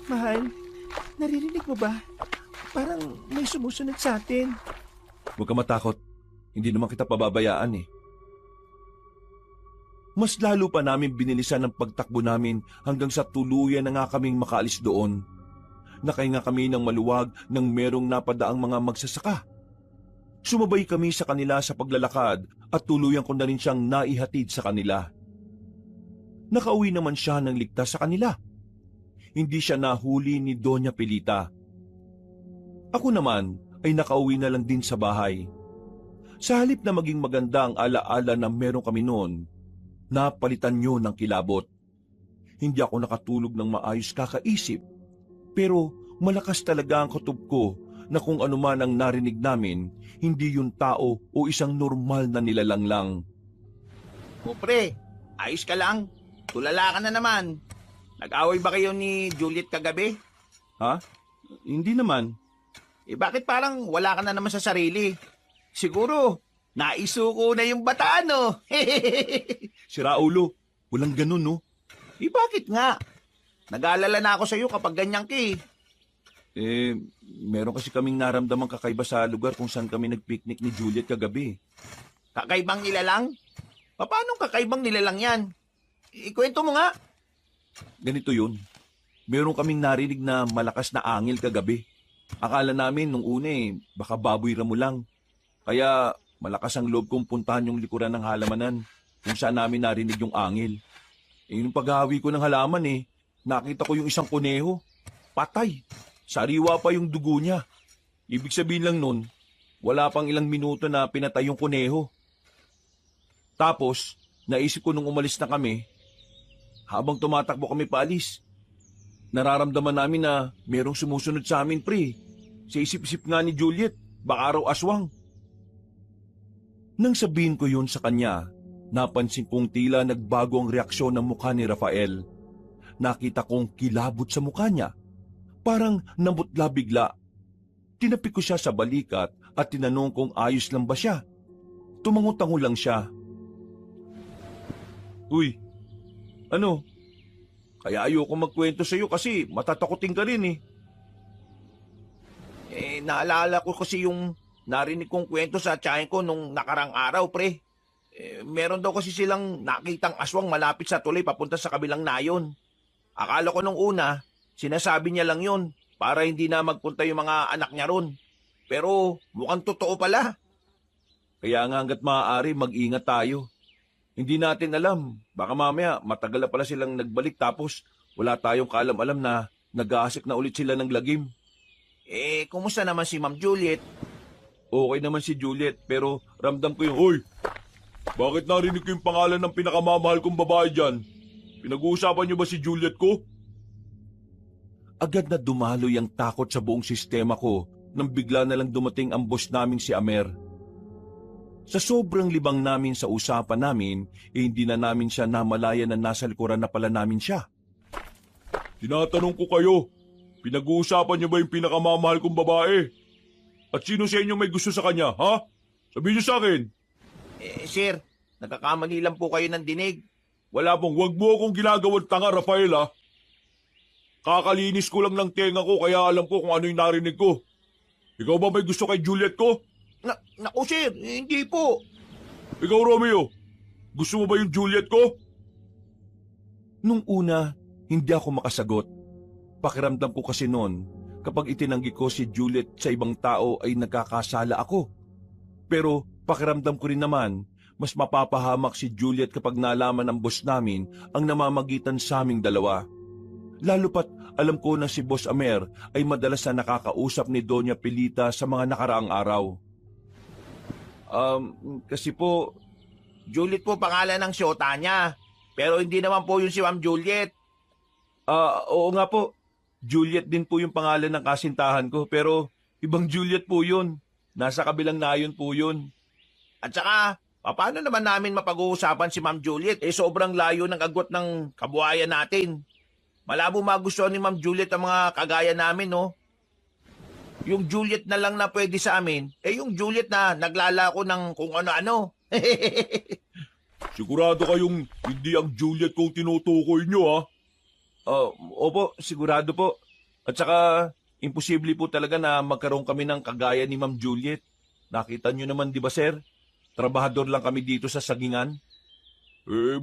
Mahal, naririnig mo ba? Parang may sumusunod sa atin.
Huwag ka matakot. Hindi naman kita pababayaan eh. Mas lalo pa namin binilisan ang pagtakbo namin hanggang sa tuluyan na nga kaming makaalis doon. Nakahinga kami ng maluwag nang merong napadaang mga magsasaka. Sumabay kami sa kanila sa paglalakad at tuluyan ko na rin siyang naihatid sa kanila. Nakauwi naman siya ng ligtas sa kanila. Hindi siya nahuli ni Doña Pilita. Ako naman ay nakauwi na lang din sa bahay. Sa halip na maging maganda ang alaala na meron kami noon, napalitan niyo ng kilabot. Hindi ako nakatulog ng maayos kakaisip, pero malakas talaga ang kutob ko na kung ano man ang narinig namin, hindi yun tao o isang normal na nilalang lang.
O pre, ayos ka lang. Tulala ka na naman. Nag-away ba kayo ni Juliet kagabi?
Ha? Hindi naman.
Bakit parang wala ka na naman sa sarili? Siguro, naisuko na yung bataan, no?
Sira ulo, walang ganun no?
Bakit nga? Nag-aalala na ako sa'yo kapag ganyan ki.
Meron kasi kaming naramdamang kakaiba sa lugar kung saan kami nagpiknik ni Juliet kagabi.
Kakaibang nilalang? Paano kakaibang nilalang yan? Ikwento mo nga.
Ganito yun. Meron kaming narinig na malakas na angil kagabi. Akala namin nung una baka baboy ramo lang. Kaya malakas ang loob kong puntahan yung likuran ng halamanan kung saan namin narinig yung angil. Yung paghahawi ko ng halaman nakita ko yung isang kuneho. Patay. Sariwa pa yung dugo niya. Ibig sabihin lang nun, wala pang ilang minuto na pinatay yung kuneho. Tapos, naisip ko nung umalis na kami, habang tumatakbo kami paalis, nararamdaman namin na merong sumusunod sa amin, pre. Sa isip-isip nga ni Juliet, baka raw aswang. Nang sabihin ko yun sa kanya, napansin kong tila nagbago ang reaksyon ng mukha ni Rafael. Nakita kong kilabot sa mukha niya. Parang namutla bigla. Tinapik ko siya sa balikat at tinanong kung ayos lang ba siya. Tumango-tango lang siya. Uy, ano? Kaya ayoko magkwento sa iyo kasi matatakotin ka rin
Naalala ko kasi yung narinig kong kwento sa tiyahin ko nung nakarang araw, pre. Meron daw kasi silang nakitang aswang malapit sa tulay papunta sa kabilang nayon. Akala ko nung una, sinasabi niya lang yun para hindi na magpunta yung mga anak niya ron. Pero mukhang totoo pala.
Kaya nga hanggat maaari mag-ingat tayo. Hindi natin alam, baka mamaya matagal na pala silang nagbalik tapos wala tayong kaalam-alam na nag-aasik na ulit sila ng lagim.
Kumusta naman si Ma'am Juliet?
Okay naman si Juliet pero ramdam ko yung, Hoy! Bakit narinig ko yung pangalan ng pinakamamahal kong babae dyan? Pinag-uusapan niyo ba si Juliet ko? Agad na dumaloy ang takot sa buong sistema ko nang bigla na lang dumating ang boss naming si Amer. Sa sobrang libang namin sa usapan namin, hindi na namin siya namalaya na nasa likuran na pala namin siya. Tinatanong ko kayo, pinag-uusapan niyo ba yung pinakamamahal kong babae? At sino sa inyo may gusto sa kanya, ha? Sabihin niyo sa akin.
Sir, nagkakamali lang po kayo ng dinig.
Wala pong, wag mo akong ginagawang tanga, Rafael, ha? Kakalinis ko lang ng tenga ko kaya alam ko kung ano yung narinig ko. Ikaw ba may gusto kay Juliet ko?
Naku sir, hindi po.
Ikaw, Romeo, gusto mo ba yung Juliet ko? Nung una, hindi ako makasagot. Pakiramdam ko kasi noon, kapag itinanggi ko si Juliet sa ibang tao ay nagkakasala ako. Pero Pakiramdam ko rin naman, mas mapapahamak si Juliet kapag nalaman ng boss namin ang namamagitan sa aming dalawa. Lalo pat alam ko na si Boss Amer ay madalas na nakakausap ni Doña Pilita sa mga nakaraang araw. Kasi po,
Juliet po pangalan ng siyota niya. Pero hindi naman po yun si Ma'am Juliet.
oo nga po, Juliet din po yung pangalan ng kasintahan ko, pero ibang Juliet po yun. Nasa kabilang nayon po yun.
At saka, paano naman namin mapag-uusapan si Ma'am Juliet? Sobrang layo ng agwat ng kabuhayan natin. Malabo magustuhan ni Ma'am Juliet ang mga kagaya namin, no? Yung Juliet na lang na pwede sa amin, yung Juliet na naglalako ng kung ano-ano.
Sigurado kayong hindi ang Juliet kong tinutukoy nyo, ha?
Opo, sigurado po. At saka, imposible po talaga na magkaroon kami ng kagaya ni Ma'am Juliet. Nakita nyo naman, di ba, sir? Trabahador lang kami dito sa Sagingan.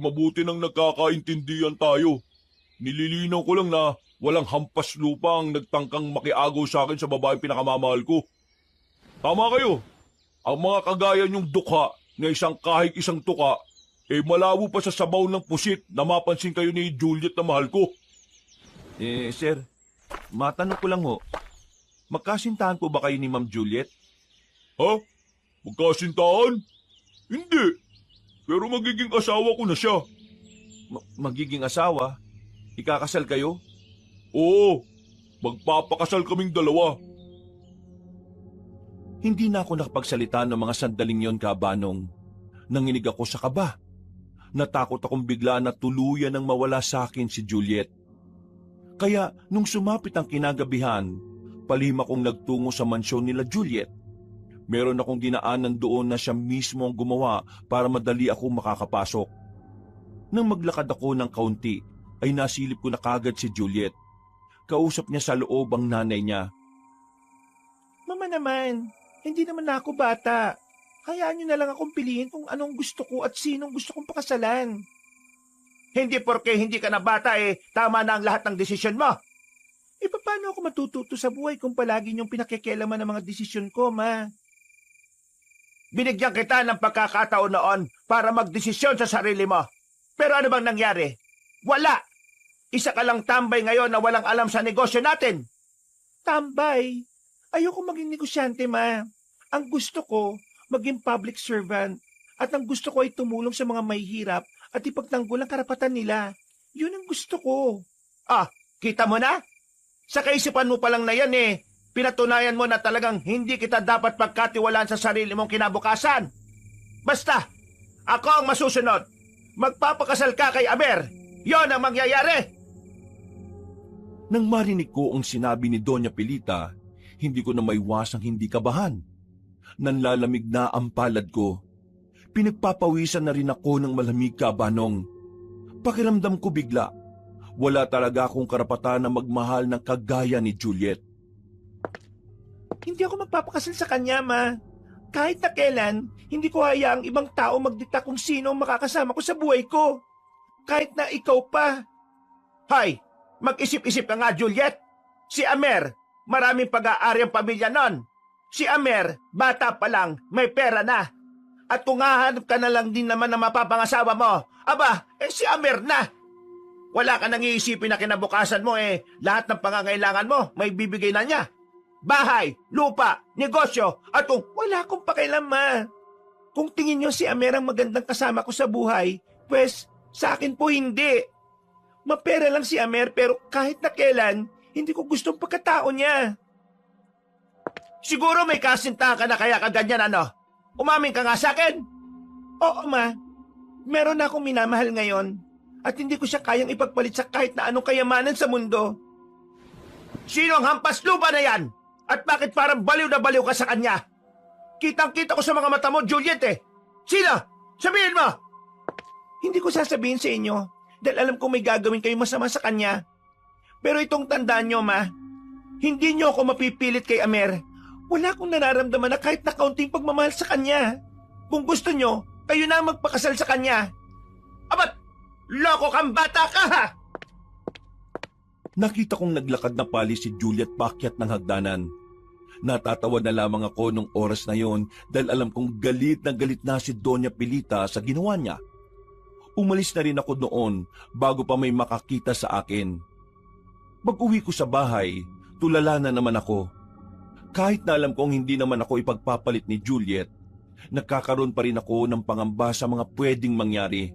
Mabuti nang nagkakaintindihan tayo. Nililinaw ko lang na walang hampas lupa ang nagtangkang makiagaw sa akin sa babaeng pinakamamahal ko. Tama kayo. Ang mga kagaya niyong dukha na isang kahig isang tuka, malabo pa sa sabaw ng pusit na mapansin kayo ni Juliet na mahal ko.
Sir, matanong ko lang ho, magkasintahan po ba kayo ni Ma'am Juliet?
Ha? Magkasintahan? Hindi. Pero magiging asawa ko na siya.
Magiging asawa? Ikakasal kayo?
Oo, magpapakasal kaming dalawa.
Hindi na ako nakapagsalita ng mga sandaling yon, Kabanong. Nanginig ako sa kaba. Natakot akong bigla na tuluyan ng mawala sa akin si Juliet. Kaya nung sumapit ang kinagabihan, palihim akong nagtungo sa mansyon nila Juliet. Meron akong dinaanan doon na siya mismo ang gumawa para madali ako makakapasok. Nang maglakad ako ng kaunti, ay nasilip ko na kagad si Juliet. Kausap niya sa loob ang nanay niya.
Mama naman, hindi naman na ako bata. Hayaan niyo na lang akong piliin kung anong gusto ko at sinong gusto kong pakasalan.
Hindi porke hindi ka na bata, tama na ang lahat ng desisyon mo.
Paano ako matututo sa buhay kung palagi niyong pinakikialaman ng mga desisyon ko, ma?
Binigyan kita ng pagkakataon noon para magdesisyon sa sarili mo. Pero ano bang nangyari? Wala! Isa ka lang tambay ngayon na walang alam sa negosyo natin.
Tambay? Ayoko maging negosyante, ma. Ang gusto ko, maging public servant. At ang gusto ko ay tumulong sa mga mahihirap at ipagtanggol ang karapatan nila. Yun ang gusto ko.
Kita mo na? Sa kaisipan mo pa lang na yan pinatunayan mo na talagang hindi kita dapat pagkatiwalaan sa sarili mong kinabukasan. Basta, ako ang masusunod. Magpapakasal ka kay Aber. Yon ang mangyayari.
Nang marinig ko ang sinabi ni Doña Pilita, hindi ko na maiwasang hindi kabahan. Nanlalamig na ang palad ko. Pinagpapawisan na rin ako ng malamig, Kabanong. Pakiramdam ko bigla, wala talaga akong karapatan na magmahal ng kagaya ni Juliet.
Hindi ako magpapakasal sa kanya, ma. Kahit na kailan, hindi ko hayaang ibang tao magdikta kung sino ang makakasama ko sa buhay ko. Kahit na ikaw pa.
Hay, mag-isip-isip ka nga, Juliet. Si Amer, maraming pag-aari ang pamilya nun. Si Amer, bata pa lang, may pera na. At kung hahanap ka na lang din naman na mapapangasawa mo, si Amer na. Wala ka nang iisipin na kinabukasan mo lahat ng pangangailangan mo, may bibigay na niya. Bahay, lupa, negosyo, at kung
wala akong pakialam, ma. Kung tingin niyo si Amer ang magandang kasama ko sa buhay, pues sa akin po hindi. Mapera lang si Amer pero kahit na kailan, hindi ko gustong pagkatao niya.
Siguro may kasintahan ka na kaya kaganyan Umamin ka nga sa akin.
Oo, ma. Meron na akong minamahal ngayon at hindi ko siya kayang ipagpalit sa kahit na anong kayamanan sa mundo.
Sino ang hampas lupa na yan? At bakit parang baliw na baliw ka sa kanya? Kitang-kita ko sa mga mata mo, Juliet Sino? Sabihin mo!
Hindi ko sasabihin sa inyo dahil alam kong may gagawin kayo masama sa kanya. Pero itong tandaan nyo, ma, hindi nyo ako mapipilit kay Amer. Wala akong nararamdaman na kahit na kaunting pagmamahal sa kanya. Kung gusto nyo, kayo na ang magpakasal sa kanya.
Abat! Loko kang bata ka, ha?
Nakita kong naglakad na pali si Juliet paakyat ng hagdanan. Natatawa na lamang ako nung oras na yon dahil alam kong galit na si Doña Pilita sa ginawa niya. Umalis na rin ako noon bago pa may makakita sa akin. Pag-uwi ko sa bahay, tulala na naman ako. Kahit na alam kong hindi naman ako ipagpapalit ni Juliet, nagkakaroon pa rin ako ng pangamba sa mga pwedeng mangyari.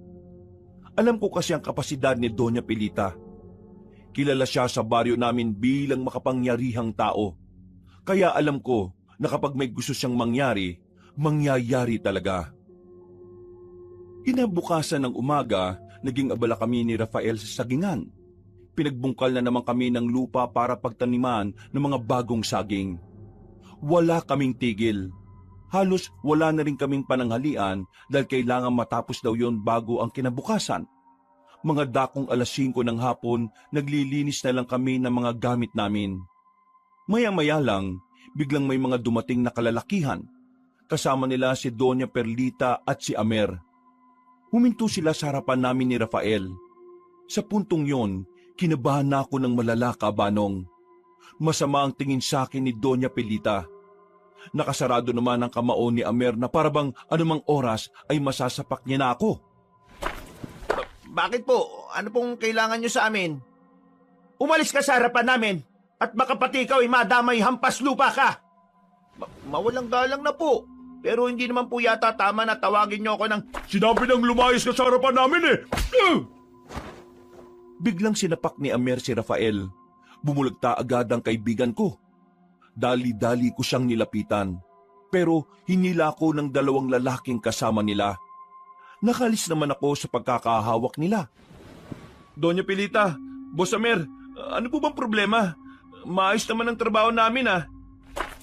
Alam ko kasi ang kapasidad ni Doña Pilita. Kilala siya sa baryo namin bilang makapangyarihang tao. Kaya alam ko na kapag may gusto siyang mangyari, mangyayari talaga. Kinabukasan ng umaga, naging abala kami ni Rafael sa sagingan. Pinagbungkal na naman kami ng lupa para pagtaniman ng mga bagong saging. Wala kaming tigil. Halos wala na rin kaming pananghalian dahil kailangan matapos daw yon bago ang kinabukasan. Mga dakong 5:00 ng hapon, naglilinis na lang kami ng mga gamit namin. Maya-maya lang, biglang may mga dumating na kalalakihan. Kasama nila si Doña Perlita at si Amer. Huminto sila sa harapan namin ni Rafael. Sa puntong yon, kinabahan na ako ng malala, Kabanong. Masama ang tingin sa akin ni Doña Perlita. Nakasarado naman ang kamao ni Amer na parabang anumang oras ay masasapak niya na ako.
Bakit po? Ano pong kailangan nyo sa amin? Umalis ka sa harapan namin at baka pati ikaw ay madamay hampas lupa ka. Mawalang galang na po. Pero hindi naman po yata tama na tawagin nyo ako ng...
Sinabi nang lumayas ka sa harapan namin eh!
Biglang sinapak ni Amer si Rafael. Bumulagta agad ang kaibigan ko. Dali-dali ko siyang nilapitan. Pero hinila ko ng 2 lalaking kasama nila. Nakalis naman ako sa pagkakahawak nila.
Doña Pilita, Boss Amer, ano po bang problema? Maayos naman ang trabaho namin ah.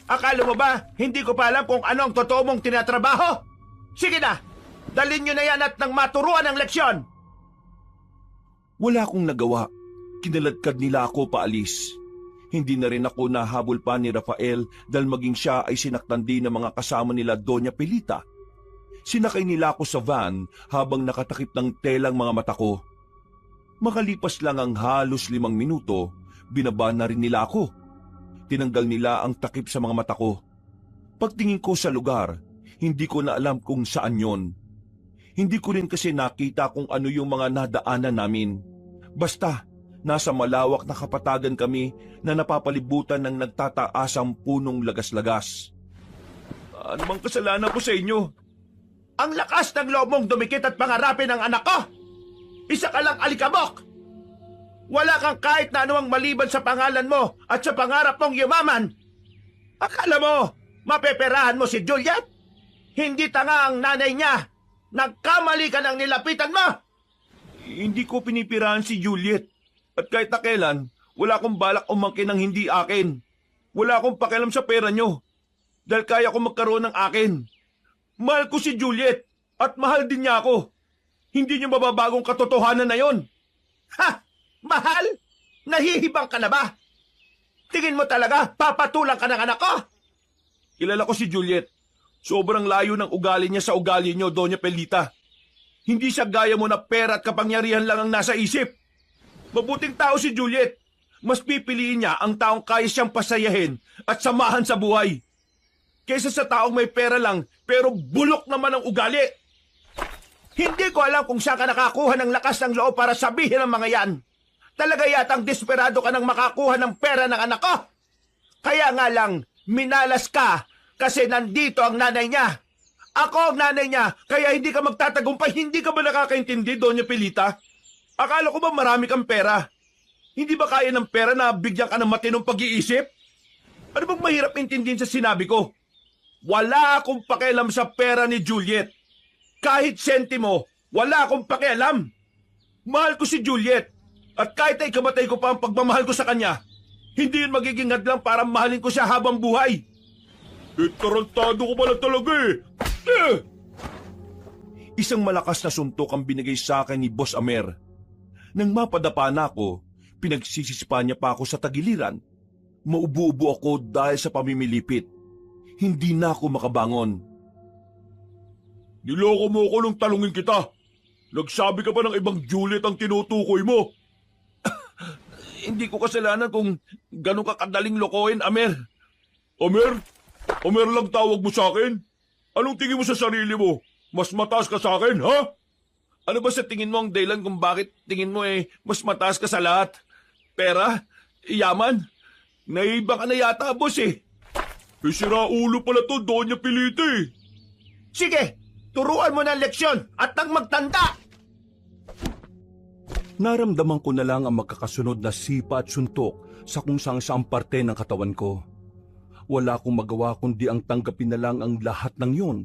Akala mo ba, hindi ko pa alam kung ano ang totoo mong tinatrabaho? Sige na, dalhin nyo na yan at nang maturuan ng leksyon.
Wala akong nagawa. Kinaladkad nila ako paalis. Hindi na rin ako nahabol pa ni Rafael dahil maging siya ay sinaktan din ng mga kasama nila Doña Pilita. Sinakay nila ako sa van habang nakatakip ng telang mga mata ko. Makalipas lang ang halos 5 minuto, binaba na rin nila ako. Tinanggal nila ang takip sa mga mata ko. Pagtingin ko sa lugar, hindi ko na alam kung saan yon. Hindi ko rin kasi nakita kung ano yung mga nadaanan namin. Basta, nasa malawak na kapatagan kami na napapalibutan ng nagtataasang punong lagas-lagas.
Ano bang kasalanan ko sa inyo?
Ang lakas ng loob mong dumikit at pangarapin ang anak ko! Isa ka lang alikabok! Wala kang kahit na anumang maliban sa pangalan mo at sa pangarap mong yumaman! Akala mo, mapeperahan mo si Juliet? Hindi tanga ang nanay niya! Nagkamali ka ng nilapitan mo!
Hindi ko pinipirahan si Juliet. At kahit na kailan, wala akong balak umangkin ng hindi akin. Wala akong pakialam sa pera nyo. Dahil kaya ko magkaroon ng akin. Mahal ko si Juliet at mahal din niya ako. Hindi niyo mababagong katotohanan na yon.
Ha! Mahal? Nahihibang ka na ba? Tingin mo talaga papatulang ka ng anak ko?
Kilala ko si Juliet. Sobrang layo ng ugali niya sa ugali niyo, Doña Pelita. Hindi siya gaya mo na pera at kapangyarihan lang ang nasa isip. Mabuting tao si Juliet. Mas pipiliin niya ang taong kaya siyang pasayahin at samahan sa buhay. Kaysa sa taong may pera lang pero bulok naman ang ugali.
Hindi ko alam kung saan ka nakakuha ng lakas ng loob para sabihin ang mga yan. Talaga yatang desperado ka ng makakuha ng pera ng anak ko. Kaya nga lang, minalas ka kasi nandito ang nanay niya. Ako ang nanay niya, kaya hindi ka magtatagumpay.
Hindi ka ba nakakaintindi, Doña Pelita? Akala ko ba marami kang pera? Hindi ba kaya ng pera na bigyan ka ng matinong pag-iisip? Ano bang mahirap intindihin sa sinabi ko? Wala akong pakialam sa pera ni Juliet. Kahit sentimo, wala akong pakialam. Mahal ko si Juliet. At kahit ay kamatay ko pa ang pagmamahal ko sa kanya, hindi yun magiging hadlang para mahalin ko siya habang buhay. Tarantado ko pala talaga eh.
Isang malakas na suntok ang binigay sa akin ni Boss Amer. Nang mapadapa na ako, pinagsisispa niya pa ako sa tagiliran. Maubo-ubo ako dahil sa pamimilipit. Hindi na ako makabangon.
Niloko mo ako nung talungin kita. Nagsabi ka pa ng ibang Juliet ang tinutukoy mo. Hindi ko kasalanan kung ganun ka kadaling lokohin, Amer. Omer? Omer lang tawag mo sa akin? Anong tingin mo sa sarili mo? Mas mataas ka sa akin, ha? Ano ba sa tingin mo ang dahilan kung bakit tingin mo mas mataas ka sa lahat? Pera? Yaman? Naiba ka na yata, boss eh. Sira ulo pala to, Doña Pilita eh.
Sige, turuan mo ng leksyon at nang magtanda!
Naramdaman ko na lang ang magkakasunod na sipa at suntok sa kung saang parte ng katawan ko. Wala akong magawa kundi ang tanggapin na lang ang lahat ng yun.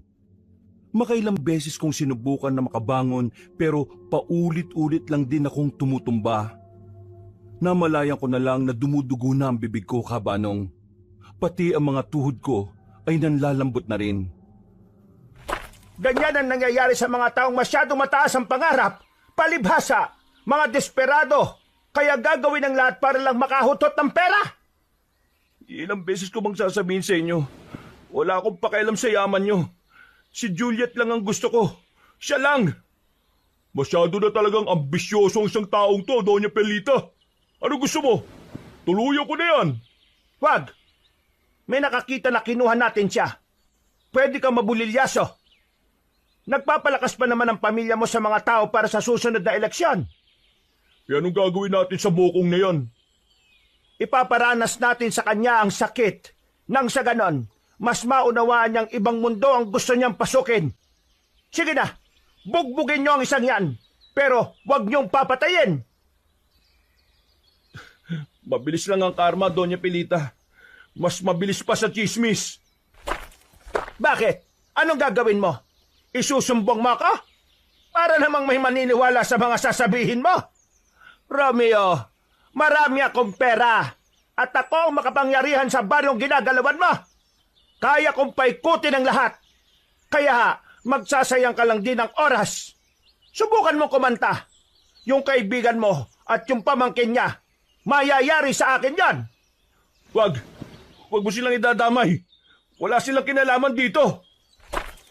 Makailang beses kong sinubukan na makabangon pero paulit-ulit lang din akong tumutumba. Namalayan ko na lang na dumudugo na ang bibig ko, Kabanong. Pati ang mga tuhod ko ay nanlalambot na rin.
Ganyan ang nangyayari sa mga taong masyadong mataas ang pangarap, palibhasa, mga desperado, kaya gagawin ang lahat para lang makahutot ng pera.
Ilang beses ko bang sasabihin sa inyo? Wala akong pakialam sa yaman nyo. Si Juliet lang ang gusto ko. Siya lang. Masyado na talagang ambisyoso ang isang taong to, Doña Pelita. Ano gusto mo? Tuluyan ko na yan.
Wag! May nakakita na kinuha natin siya. Pwede kang mabulilyaso. Nagpapalakas pa naman ang pamilya mo sa mga tao para sa susunod na eleksyon.
E anong gagawin natin sa bokong na yan?
Ipaparanas natin sa kanya ang sakit. Nang sa ganon, mas maunawaan niyang ibang mundo ang gusto niyang pasukin. Sige na, bugbugin niyo ang isang yan. Pero wag niyong papatayin.
Mabilis lang ang karma, Doña Pelita. Mas mabilis pa sa chismis.
Bakit? Anong gagawin mo? Isusumbong mo ako? Para namang may maniniwala sa mga sasabihin mo. Romeo, marami akong pera. At ako ang makapangyarihan sa baryong ginagalawan mo. Kaya kong paikutin ang lahat. Kaya magsasayang ka lang din ng oras. Subukan mo kumanta. Yung kaibigan mo at yung pamangkin niya, mayayari sa akin yan.
Wag mo silang idadamay. Wala silang kinalaman dito.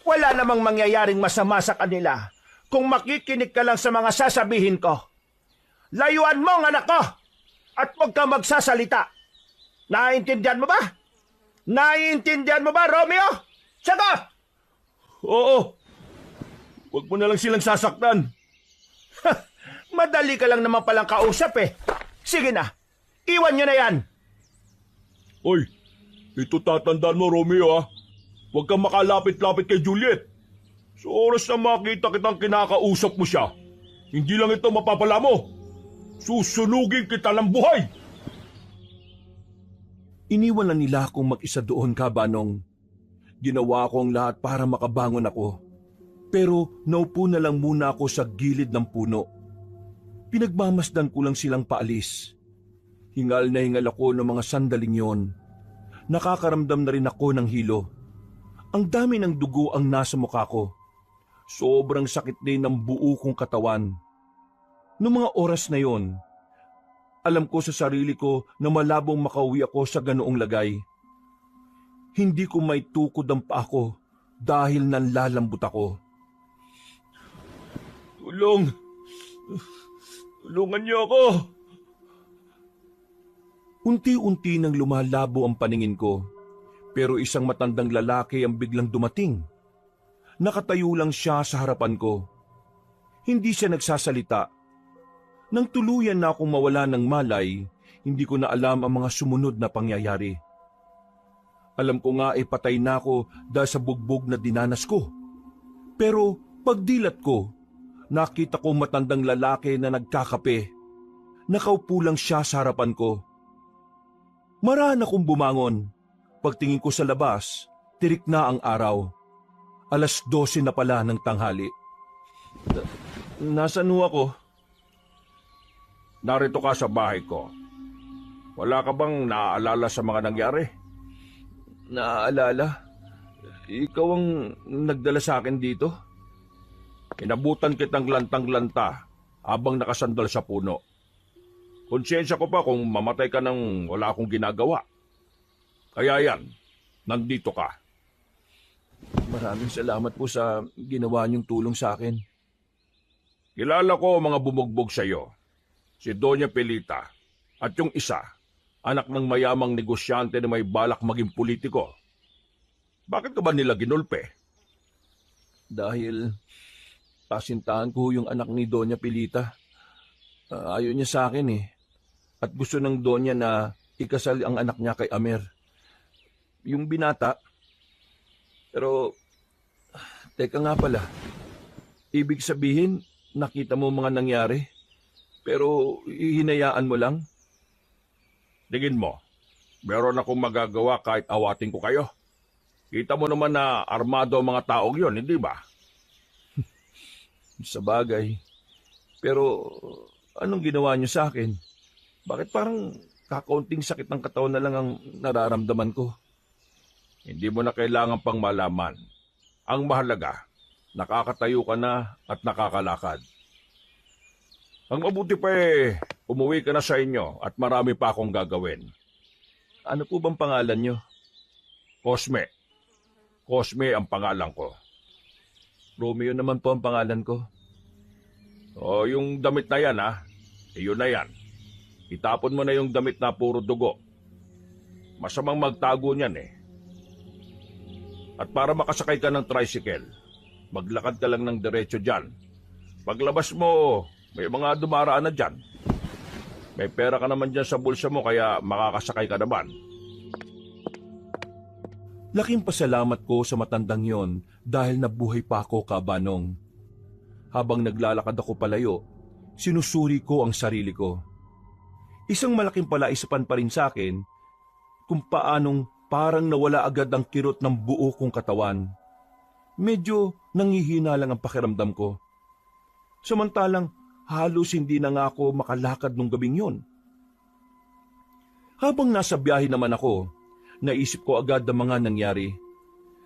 Wala namang mangyayaring masama sa kanila kung makikinig ka lang sa mga sasabihin ko. Layuan mo ang anak ko at huwag kang magsasalita. Naiintindihan mo ba? Naiintindihan mo ba, Romeo? Sagot!
Oo. Wag mo na lang silang sasaktan.
Madali ka lang naman palang kausap eh. Sige na, iwan nyo na yan.
Hoy, ito tatandaan mo, Romeo, ha? Huwag kang makalapit-lapit kay Juliet. Sa oras na makita kitang kinakausap mo siya, hindi lang ito mapapala mo. Susunugin kita ng buhay.
Iniwan na nila akong mag-isa doon, Kabanong. Ginawa ko ang lahat para makabangon ako. Pero naupo na lang muna ako sa gilid ng puno. Pinagmamasdan ko lang silang paalis. Hingal na hingal ako ng mga sandaling yon. Nakakaramdam na rin ako ng hilo. Ang dami ng dugo ang nasa mukha ko. Sobrang sakit din ng buo kong katawan. Noong mga oras na yon, alam ko sa sarili ko na malabong makauwi ako sa ganoong lagay. Hindi ko may tukod ang paa ko dahil nanlalambot ako.
Tulungan niyo ako.
Unti-unti nang lumalabo ang paningin ko, pero isang matandang lalaki ang biglang dumating. Nakatayo lang siya sa harapan ko. Hindi siya nagsasalita. Nang tuluyan na akong mawala ng malay, hindi ko na alam ang mga sumunod na pangyayari. Alam ko nga patay na ako dahil sa bugbog na dinanas ko. Pero pagdilat ko, nakita ko matandang lalaki na nagkakape. Nakaupo lang siya sa harapan ko. Maraan akong bumangon. Pagtingin ko sa labas, tirik na ang araw. 12:00 na pala ng tanghali. Nasaan ho ako?
Narito ka sa bahay ko. Wala ka bang naaalala sa mga nangyari?
Naaalala? Ikaw ang nagdala sa akin dito?
Inabutan kitang lantang-lanta habang nakasandal sa puno. Konsensya ko pa kung mamatay ka nang wala akong ginagawa. Kaya yan, nandito ka.
Maraming salamat po sa ginawa niyong tulong sa akin.
Kilala ko ang mga bumugbog sa iyo. Si Doña Pelita at yung isa, Anak ng mayamang negosyante na may balak maging politiko. Bakit ka ba nila ginulpe?
Dahil kasintahan ko yung anak ni Doña Pilita. Ayaw niya sa akin eh. At gusto ng Doña na ikasal ang anak niya kay Amer. Yung binata. Pero, teka nga pala. Ibig sabihin, nakita mo mga nangyari. Pero hinayaan mo lang.
Tingin mo, meron akong magagawa kahit awatin ko kayo. Kita mo naman na armado ang mga taong yon, hindi ba?
Sa bagay. Pero, anong ginawa niyo sa akin? Bakit parang kakaunting sakit ng katawan na lang ang nararamdaman ko?
Hindi mo na kailangan pang malaman. Ang mahalaga, nakakatayo ka na at nakakalakad. Ang mabuti pa umuwi ka na sa inyo at marami pa akong gagawin.
Ano po bang pangalan niyo?
Cosme. Cosme ang pangalan ko.
Romeo naman po ang pangalan ko.
O, yung damit na yan, yun na yan. Itapon mo na yung damit na puro dugo. Masamang magtago niyan eh. At para makasakay ka ng tricycle, maglakad ka lang ng diretso dyan. Paglabas mo, may mga dumaraan na dyan. May pera ka naman dyan sa bulsa mo kaya makakasakay ka naman.
Laking pasalamat ko sa matandang yon dahil nabuhay pa ako, Kabanong. Habang naglalakad ako palayo, sinusuri ko ang sarili ko. Isang malaking palaisapan pa rin sa akin kung paanong parang nawala agad ang kirot ng buo kong katawan. Medyo nangihina lang ang pakiramdam ko. Samantalang halos hindi na nga ako makalakad nung gabing yon. Habang nasa biyahe naman ako, naisip ko agad ang mga nangyari.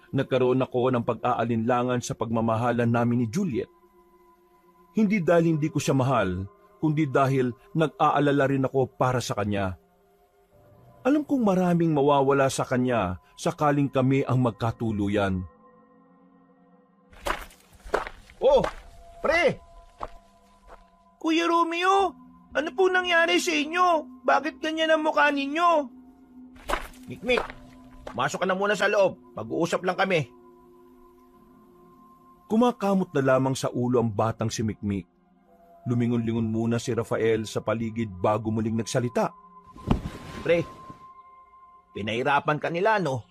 Nagkaroon ako ng pag-aalinlangan sa pagmamahalan namin ni Juliet. Hindi dahil hindi ko siya mahal, kundi dahil nag-aalala rin ako para sa kanya. Alam kong maraming mawawala sa kanya sakaling kami ang magkatuluyan.
Oh, pre! Kuya Romeo, ano po nangyari sa inyo? Bakit ganyan ang mukha ninyo? Mikmik, masok ka na muna sa loob. Mag-uusap lang kami.
Kumakamot na lamang sa ulo ang batang si Mikmik. Lumingon-lingon muna si Rafael sa paligid bago muling nagsalita.
Pre, pinahirapan ka nila, no?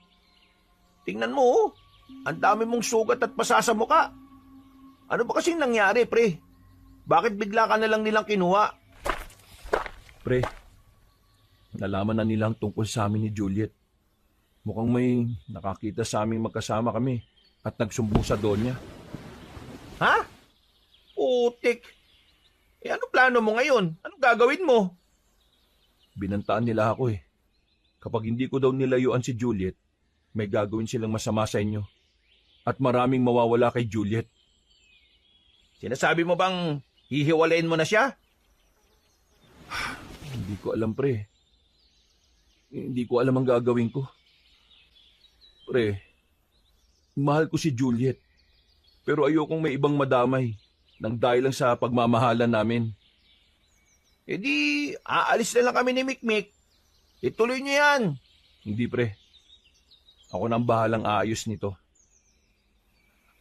Tingnan mo, ang dami mong sugat at pasa sa mukha. Ano ba kasing nangyari, pre? Bakit bigla ka na lang nilang kinuha?
Pre, nalaman na nilang tungkol sa amin ni Juliet. Mukhang may nakakita sa aming magkasama kami at nagsumbong sa Donya.
Ha? Putik. Ano plano mo ngayon? Anong gagawin mo?
Binantaan nila ako eh. Kapag hindi ko daw nilayuan si Juliet, may gagawin silang masama sa inyo. At maraming mawawala kay Juliet.
Sinasabi mo bang hihiwalayin mo na siya?
Hindi ko alam, pre. Hindi ko alam ang gagawin ko. Pre, mahal ko si Juliet. Pero ayokong may ibang madamay nang dahil lang sa pagmamahalan namin.
E di, aalis na lang kami ni Mikmik. Ituloy niyo yan.
Hindi, pre. Ako nang bahalang aayos nito.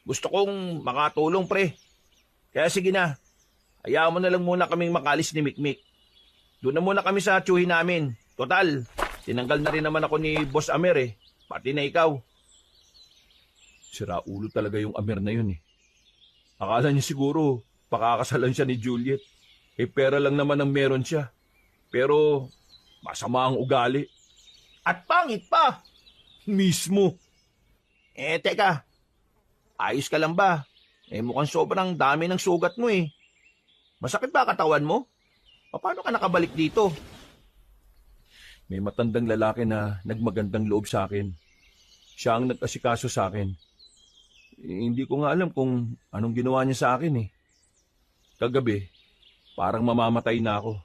Gusto kong makatulong, pre. Kaya sige na. Hayaan mo na lang muna kaming makalis ni Mikmik. Doon na muna kami sa tsuhin namin. Total, tinanggal na rin naman ako ni Boss Amer eh. Pati na ikaw.
Sira ulo talaga yung Amer na yun eh. Akala niya siguro pakakasalan siya ni Juliet. Eh pera lang naman ang meron siya. Pero masama ang ugali.
At pangit pa.
Mismo.
Teka. Ayos ka lang ba? Mukhang sobrang dami ng sugat mo eh. Masakit ba katawan mo? Paano ka nakabalik dito?
May matandang lalaki na nagmagandang loob sa akin. Siya ang nag-asikaso sa akin. Hindi ko nga alam kung anong ginawa niya sa akin eh. Kagabi, parang mamamatay na ako.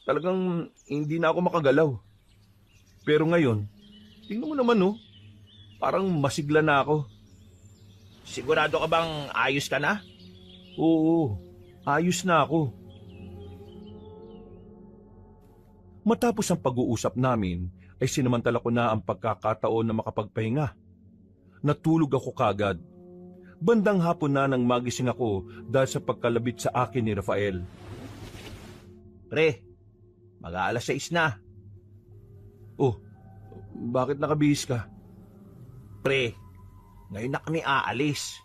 Talagang hindi na ako makagalaw. Pero ngayon, tingnan mo naman oh, parang masigla na ako.
Sigurado ka bang ayos ka na?
Oo, ayos na ako. Matapos ang pag-uusap namin, ay sinamantala ko na ang pagkakataon na makapagpahinga. Natulog ako kagad. Bandang hapon na nang magising ako dahil sa pagkalabit sa akin ni Rafael.
Pre, mag-aalas 6 na.
Oh, bakit nakabihis ka?
Pre, ngayon na kami aalis.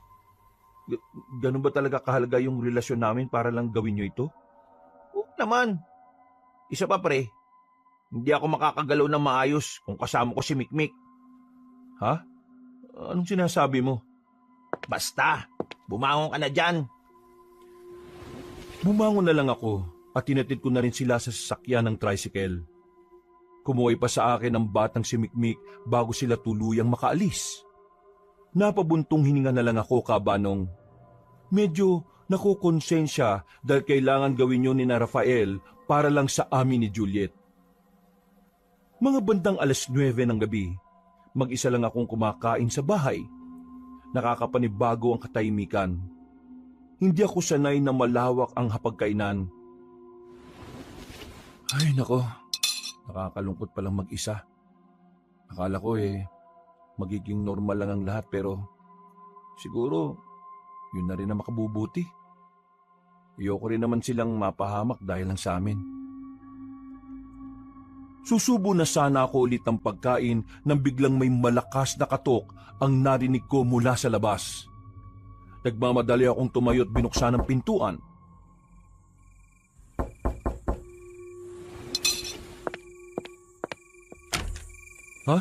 Ganun ba talaga kahalaga yung relasyon namin para lang gawin nyo ito?
Oo naman. Isa pa pre, hindi ako makakagalaw ng maayos kung kasama ko si Mikmik.
Ha? Anong sinasabi mo?
Basta, bumangon ka na dyan.
Bumangon na lang ako at tinatid ko na rin sila sa sasakyan ng tricycle. Kumuhay pa sa akin ang batang si Mikmik bago sila tuluyang makaalis. Napabuntong hininga na lang ako, Kabanong. Medyo nakukonsensya dahil kailangan gawin yun ni na Rafael para lang sa amin ni Juliet. Mga bandang 9:00 ng gabi, mag-isa lang akong kumakain sa bahay. Nakakapanibago ang katahimikan. Hindi ako sanay na malawak ang hapagkainan. Ay nako, nakakalungkot palang mag-isa. Akala ko magiging normal lang ang lahat pero siguro yun na rin ang makabubuti. Ayoko rin naman silang mapahamak dahil lang sa amin. Susubo na sana ako ulit ng pagkain nang biglang may malakas na katok ang narinig ko mula sa labas. Nagmamadali akong tumayo at binuksan ang pintuan. Ha?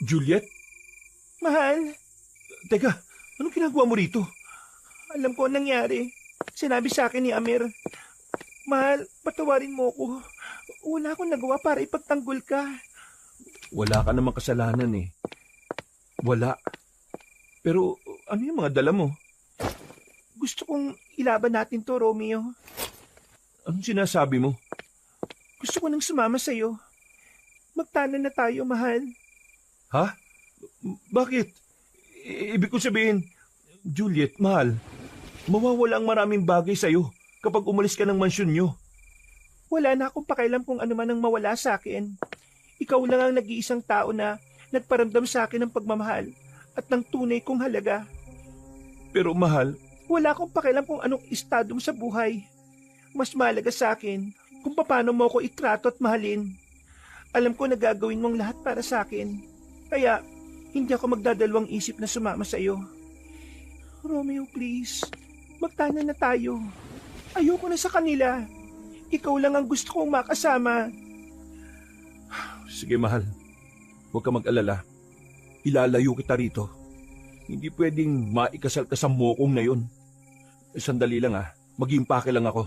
Juliet?
Mahal,
Teka, anong ginagawa mo rito?
alam ko ang nangyari. Sinabi sa akin ni Amir. Mahal, patawarin mo ko. Wala akong nagawa para ipagtanggol ka.
Wala ka namang kasalanan Wala. Pero ano yung mga dala mo?
Gusto kong ilaban natin to, Romeo.
Anong sinasabi mo?
Gusto ko nang sumama sa'yo. Magtanan na tayo, mahal.
Ha? Bakit? Ibig ko sabihin, Juliet, mahal, mawawala ang maraming bagay sa'yo kapag umalis ka ng mansyon nyo.
Wala na akong pakialam kung ano man ang mawala sa akin. Ikaw lang ang nag-iisang tao na nagparamdam sa akin ng pagmamahal at ng tunay kong halaga.
Pero mahal,
Wala akong pakialam kung anong estado mo sa buhay. Mas mahalaga sa akin kung paano mo ako itrato at mahalin. Alam ko na gagawin mong lahat para sa akin. Kaya, hindi ako magdadalawang isip na sumama sa iyo. Romeo, please. Magtanan na tayo. Ayoko na sa kanila. Ikaw lang ang gusto kong makasama.
sige mahal, huwag ka mag-alala. Ilalayo kita rito. Hindi pwedeng maikasal ka sa mokong na yun. Sandali lang mag-impake lang ako.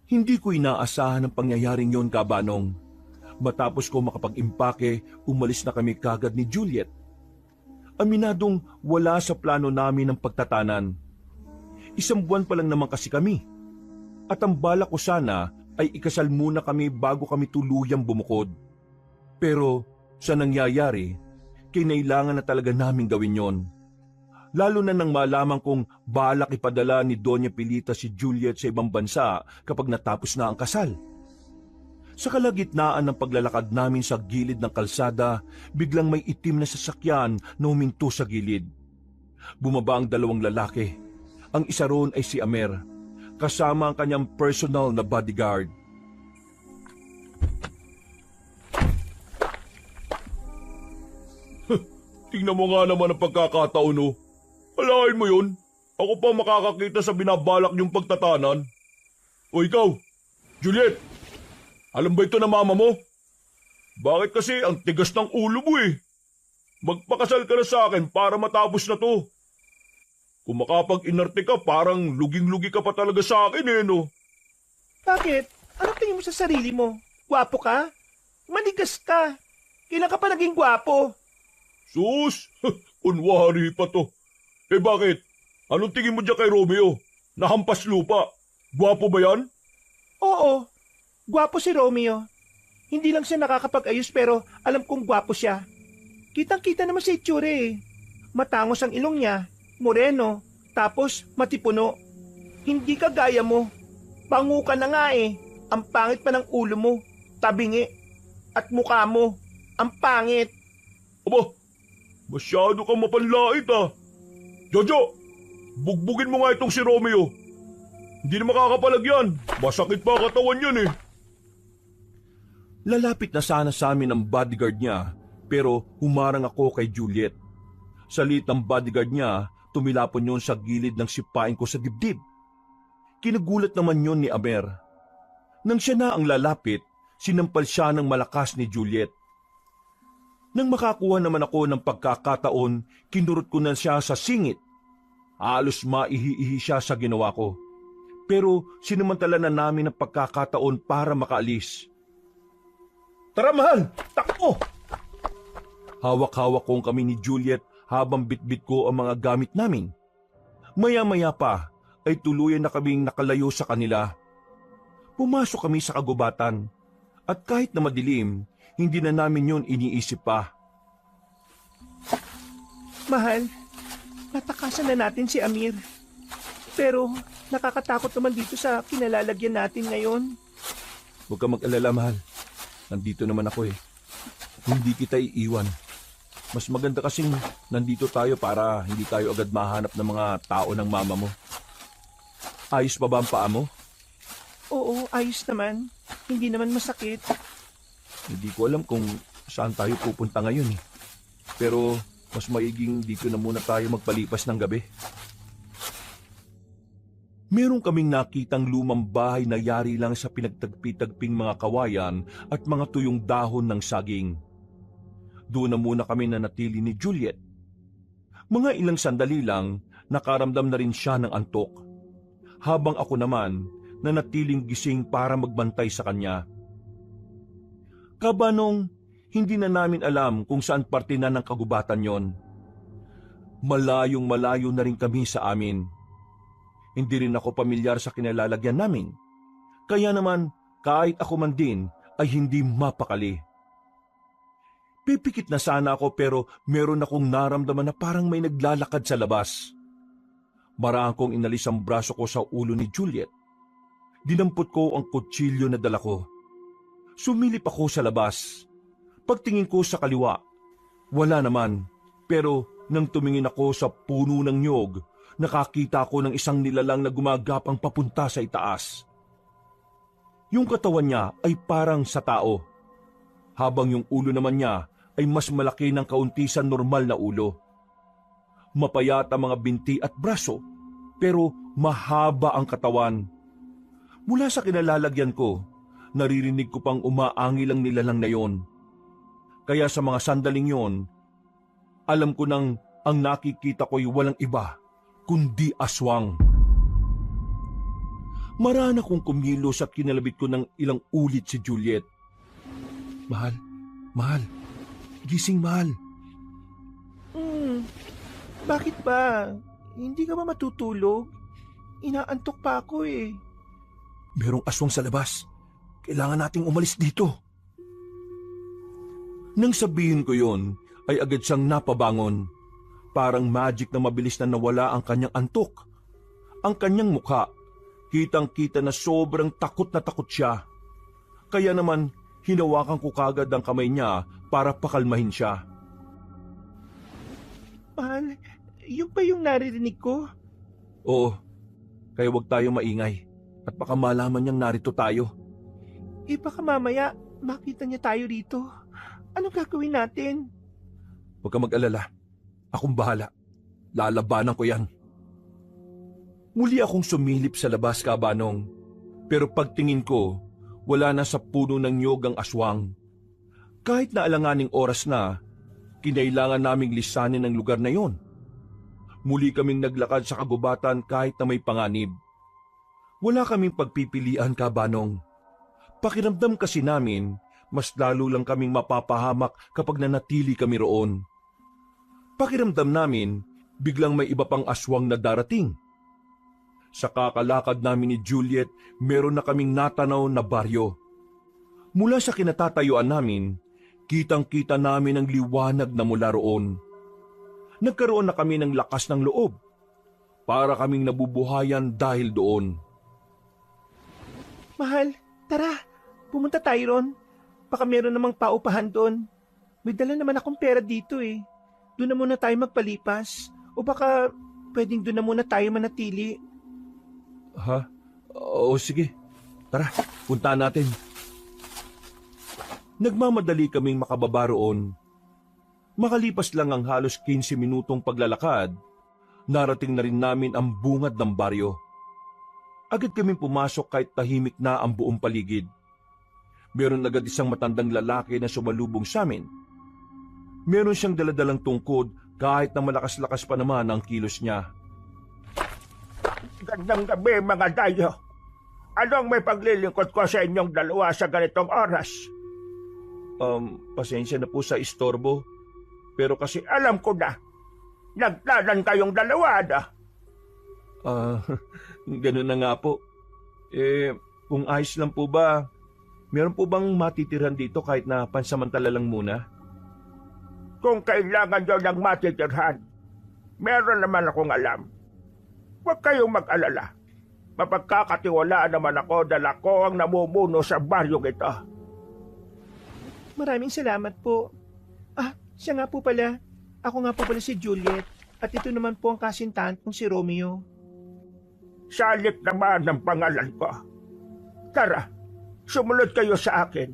Hindi ko inaasahan ang pangyayaring yon, Kabanong. Matapos ko makapag-impake, umalis na kami kagad ni Juliet. Aminadong wala sa plano namin ang pagtatanan. 1 buwan pa lang naman kasi kami. At ang balak ko sana ay ikasal muna kami bago kami tuluyang bumukod. Pero sa nangyayari, kinailangan na talaga namin gawin yon. Lalo na nang malaman kong balak ipadala ni Doña Pilita si Juliet sa ibang bansa kapag natapos na ang kasal. Sa kalagitnaan ng paglalakad namin sa gilid ng kalsada, biglang may itim na sasakyan na huminto sa gilid. Bumaba ang 2 lalaki. Ang isa roon ay si Amer, kasama ang kanyang personal na bodyguard.
Tingnan mo nga naman ang pagkakataon. Alain mo yun? Ako pa makakakita sa binabalak niyong pagtatanan. O ikaw, Juliet, alam ba ito na mama mo? Bakit kasi ang tigas ng ulo mo Magpakasal ka na sa akin para matapos na to. Kung makapag-inarte ka, parang luging-lugi ka pa talaga sa akin no?
Bakit? Anong tingin mo sa sarili mo? Gwapo ka? Manigas ka. Kailan ka pa naging gwapo?
Sus, kunwari pa to. Bakit? Anong tingin mo dyan kay Romeo? Nahampas lupa. Gwapo ba yan?
Oo, gwapo si Romeo. Hindi lang siya nakakapag-ayos pero alam kong gwapo siya. Kitang-kita naman sa itsura Matangos ang ilong niya, moreno, tapos matipuno. Hindi ka gaya mo. Bango ka na nga Ang pangit pa ng ulo mo, tabingi, at mukha mo. Ang pangit.
Aba, masyado kang mapanlait ah. Jojo, bugbugin mo nga itong si Romeo. Hindi na makakapalag yan. Masakit pa katawan yan eh.
Lalapit na sana sa amin ang bodyguard niya, pero humarang ako kay Juliet. Sa liit ng bodyguard niya, tumilapon yun sa gilid ng sipain ko sa dibdib. Kinagulat naman yun ni Amer. Nang siya na ang lalapit, sinampal siya ng malakas ni Juliet. Nang makakuha naman ako ng pagkakataon, kinurot ko na siya sa singit. Halos maihi-ihi siya sa ginawa ko. Pero sinamantala na namin ang pagkakataon para makaalis.
Tara mahal, takbo!
Hawak-hawak kong kami ni Juliet habang bitbit ko ang mga gamit namin. Maya-maya pa ay tuluyan na kaming nakalayo sa kanila. Pumasok kami sa kagubatan at kahit na madilim, hindi na namin yon iniisip pa.
Mahal, natakasan na natin si Amir. Pero nakakatakot naman dito sa kinalalagyan natin ngayon.
Huwag ka mag-alala, mahal. Nandito naman ako eh. Hindi kita iiwan. Mas maganda kasing nandito tayo para hindi tayo agad mahanap ng mga tao ng mama mo. Ayos pa ba ang paa mo?
Oo, ayos naman. Hindi naman masakit.
Hindi ko alam kung saan tayo pupunta ngayon eh. Pero mas maiging dito na muna tayo magpalipas ng gabi. Meron kaming nakitang lumang bahay na yari lang sa pinagtagpi-tagping mga kawayan at mga tuyong dahon ng saging. Doon na muna kami nanatili ni Juliet. Mga ilang sandali lang, nakaramdam na rin siya ng antok. Habang ako naman, nanatiling gising para magbantay sa kanya. Kabanong, hindi na namin alam kung saan parte na ng kagubatan yon. Malayong malayo na rin kami sa amin. Hindi rin ako pamilyar sa kinalalagyan namin. Kaya naman, kahit ako man din, ay hindi mapakali. Pipikit na sana ako pero meron akong naramdaman na parang may naglalakad sa labas. Maraan kong inalis ang braso ko sa ulo ni Juliet. Dinampot ko ang kutsilyo na dala ko. Sumilip ako sa labas. Pagtingin ko sa kaliwa, wala naman. Pero nang tumingin ako sa puno ng nyog, nakakita ko ng isang nilalang na gumagapang papunta sa itaas. Yung katawan niya ay parang sa tao, habang yung ulo naman niya ay mas malaki ng kaunti sa normal na ulo. Mapayat ang mga binti at braso, pero mahaba ang katawan. Mula sa kinalalagyan ko, naririnig ko pang umaangil ang nilalang na yon. Kaya sa mga sandaling yon, alam ko nang ang nakikita ko'y walang iba, kundi aswang. Marana kong kumilos at kinalabit ko ng ilang ulit si Juliet. Mahal, gising mahal.
Bakit ba? Hindi ka ba matutulog? Inaantok pa ako eh.
Merong aswang sa labas. Kailangan nating umalis dito. Nang sabihin ko yon, ay agad siyang napabangon. Parang magic na mabilis na nawala ang kanyang antok. Ang kanyang mukha, kitang-kita na sobrang takot na takot siya. Kaya naman, hinawakan ko kagad ang kamay niya para pakalmahin siya.
Mahal, yun pa yung naririnig ko?
Oo, kaya huwag tayo maingay at baka malaman niyang narito tayo.
Baka mamaya makita niya tayo rito. Anong gagawin natin?
Huwag ka mag-alala. Akong bahala. Lalabanan ko yan. Muli akong sumilip sa labas, Kabanong. Pero pagtingin ko, wala na sa puno ng nyog ang aswang. Kahit na alanganing oras na, kinailangan naming lisanin ang lugar na yon. Muli kaming naglakad sa kagubatan kahit na may panganib. Wala kaming pagpipilian, Kabanong. Pakiramdam kasi namin, mas lalo lang kaming mapapahamak kapag nanatili kami roon. Pakiramdam namin, biglang may iba pang aswang na darating. Sa kakalakad namin ni Juliet, meron na kaming natanaw na baryo. Mula sa kinatatayuan namin, kitang-kita namin ang liwanag na mula roon. Nagkaroon na kami ng lakas ng loob. Para kaming nabubuhayan dahil doon.
Mahal, Tara, pumunta tayo ron. Baka meron namang paupahan doon. May dala naman akong pera dito eh. Doon na muna tayo magpalipas. O baka pwedeng doon na muna tayo manatili.
Ha? Oo, sige. Tara, puntahan natin. Nagmamadali kaming makababa roon. Makalipas lang ang halos 15 minutong paglalakad, narating na rin namin ang bungad ng baryo. Agad kaming pumasok kahit tahimik na ang buong paligid. Meron agad isang matandang lalaki na sumalubong sa amin. Meron siyang daladalang tungkod kahit na malakas-lakas pa naman ang kilos niya.
Gandang gabi, mga dayo. Anong may paglilingkod ko sa inyong dalawa sa ganitong oras?
Pasensya na po sa istorbo. Pero kasi
Alam ko na. Nagtanan kayong dalawa na.
ganun na nga po. Kung ayos lang po ba, meron po bang matitiran dito kahit na pansamantala lang muna?
Kung kailangan nyo ng matitirhan, meron naman akong alam. Huwag kayong mag-alala. Mapagkakatiwalaan naman ako dahil ako ang namumuno sa baryong ito.
Maraming salamat po. Siya nga po pala. Ako nga po pala si Juliet. At ito naman po ang kasintahan kong si Romeo.
Salit naman ang pangalan ko. Tara, sumunod kayo sa akin.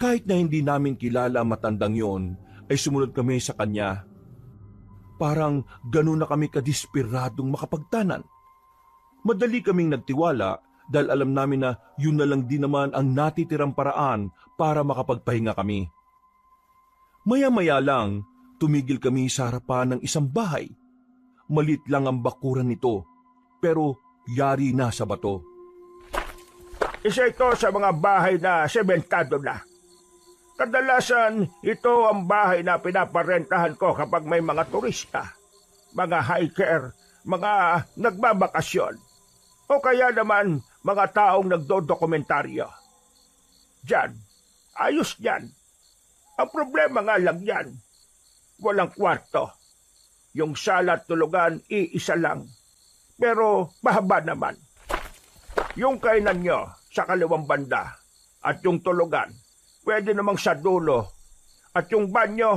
Kahit na hindi namin kilala ang matandang yon, ay sumunod kami sa kanya. Parang ganun na kami kadesperadong makapagtanan. Madali kaming nagtiwala dahil alam namin na yun na lang din naman ang natitirang paraan para makapagpahinga kami. Maya-maya lang, tumigil kami sa harapan ng isang bahay. Malit lang ang bakuran nito, pero yari na sa bato.
Isa ito sa mga bahay na sementado na. Kadalasan, ito ang bahay na pinaparentahan ko kapag may mga turista, mga hiker, mga nagbabakasyon, o kaya naman mga taong nagdodokumentaryo. Diyan, ayos yan. Ang problema nga lang yan, walang kwarto. Yung sala at tulugan, iisa lang. Pero mahaba naman. Yung kainan nyo sa kaliwang banda at yung tulugan, pwede namang sa dulo. At yung banyo,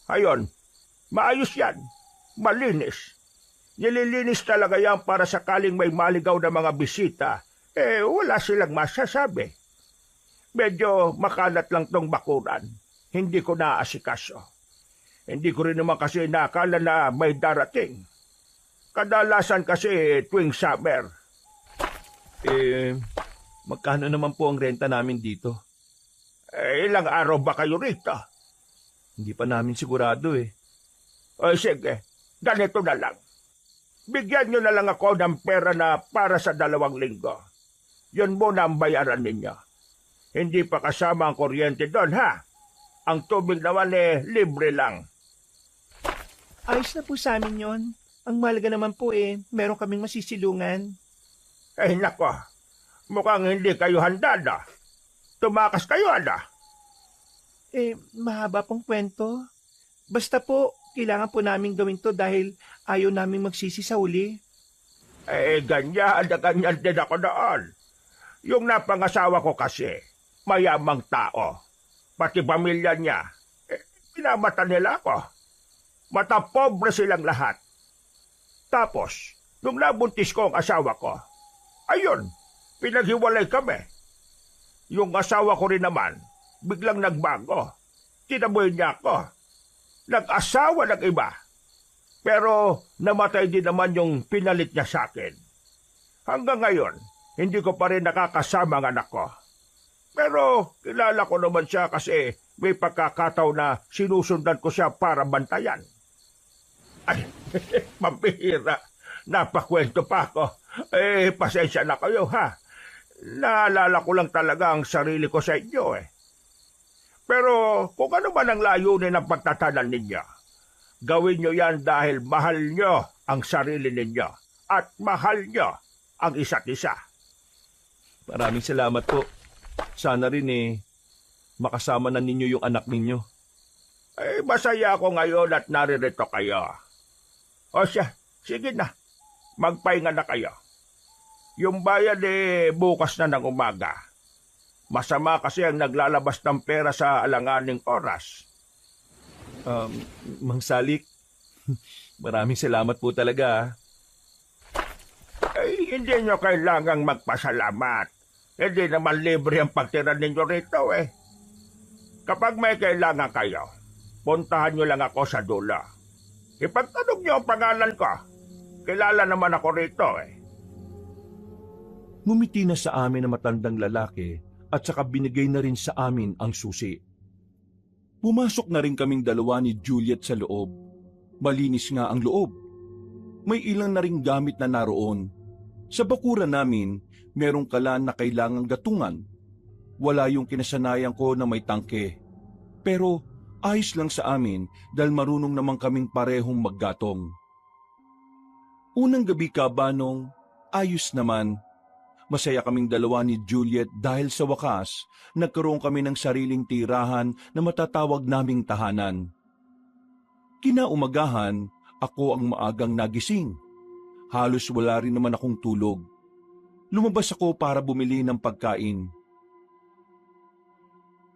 ayon, maayos yan, malinis. Nililinis talaga yan para sakaling may maligaw na mga bisita, wala silang masasabi. Medyo makalat lang tong bakuran. Hindi ko naasikaso. Hindi ko rin naman kasi nakala na may darating. Kadalasan kasi tuwing summer.
Magkano naman po ang renta namin dito?
Ilang araw ba kayo rito?
Hindi pa namin sigurado eh.
Sige, ganito na lang. Bigyan nyo na lang ako ng pera na para sa 2 linggo. Yun muna ang bayaran ninyo. Hindi pa kasama ang kuryente doon, ha? Ang tubig naman libre lang.
Ayos na po sa amin yon. Ang mahalaga naman po meron kaming masisilungan.
Nako, mukhang hindi kayo handa na. Tumakas kayo, ana.
Mahaba pong kwento. Basta po, kailangan po namin gawin to dahil ayaw namin magsisi sa uli.
Ganyan na ganyan din ako noon. Yung napangasawa ko kasi, mayamang tao. Pati pamilya niya, pinamata nila ako. Matapobre silang lahat. Tapos, nung nabuntis ko ang asawa ko, ayun, pinaghiwalay kami. Yung asawa ko rin naman, biglang nagbago. Tinaboy niya ako. Nag-asawa ng iba. Pero namatay din naman yung pinalit niya sa akin. Hanggang ngayon, hindi ko pa rin nakakasama ang anak ko. Pero kilala ko naman siya kasi may pagkakataon na sinusundan ko siya para bantayan. Ay, mambihira. Napakwento pa ako. Pasensya na kayo, ha? Naalala ko lang talaga ang sarili ko sa inyo, Pero kung ano man ang layunin ng pagtatanan ninyo, gawin nyo yan dahil mahal nyo ang sarili ninyo at mahal nyo ang isa't isa.
Maraming salamat po. Sana rin makasama na ninyo yung anak ninyo.
Masaya ako ngayon at naririto kayo. O siya, sige na. Magpahinga na kayo. Yung bayad bukas na ng umaga. Masama kasi ang naglalabas ng pera sa alanganing oras.
Mang Salik, maraming salamat po talaga.
Ay, hindi nyo kailangang magpasalamat. Hindi naman libre ang pagtira ninyo rito eh. Kapag may kailangan kayo, puntahan nyo lang ako sa dulo. Ipagtanong nyo ang pangalan ko. Kilala naman ako rito eh.
Ngumiti na sa amin ang matandang lalaki at saka binigay na rin sa amin ang susi. Pumasok na rin kaming dalawa ni Juliet sa loob. Malinis nga ang loob. May ilang na ring gamit na naroon. Sa bakuran namin, merong kalan na kailangang gatungan. Wala yung kinasanayan ko na may tangke. Pero ayos lang sa amin dahil marunong naman kaming parehong maggatong. Unang gabi Kabanong, ayos naman. Masaya kaming dalawa ni Juliet dahil sa wakas, nagkaroon kami ng sariling tirahan na matatawag naming tahanan. Kinaumagahan, ako ang maagang nagising. Halos wala rin naman akong tulog. Lumabas ako para bumili ng pagkain.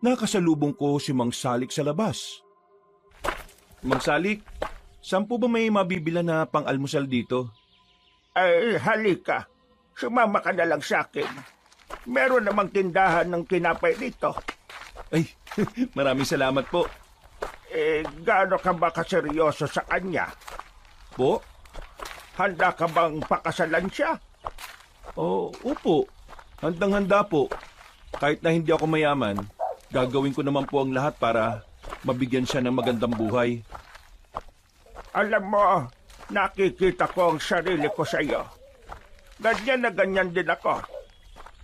Nakasalubong ko si Mang Salik sa labas. Mang Salik, saan po ba may mabibila na pang-almusal dito?
Ay, halika. Sumama ka na lang sa akin. Meron namang tindahan ng kinapay dito.
Ay, maraming salamat po.
Gaano ka ba kaseryoso sa kanya?
Po?
Handa ka bang pakasalan siya?
Opo. Handang-handa po. Kahit na hindi ako mayaman, gagawin ko naman po ang lahat para mabigyan siya ng magandang buhay.
Alam mo, nakikita ko ang sarili ko sa iyo. Ganyan na ganyan din ako.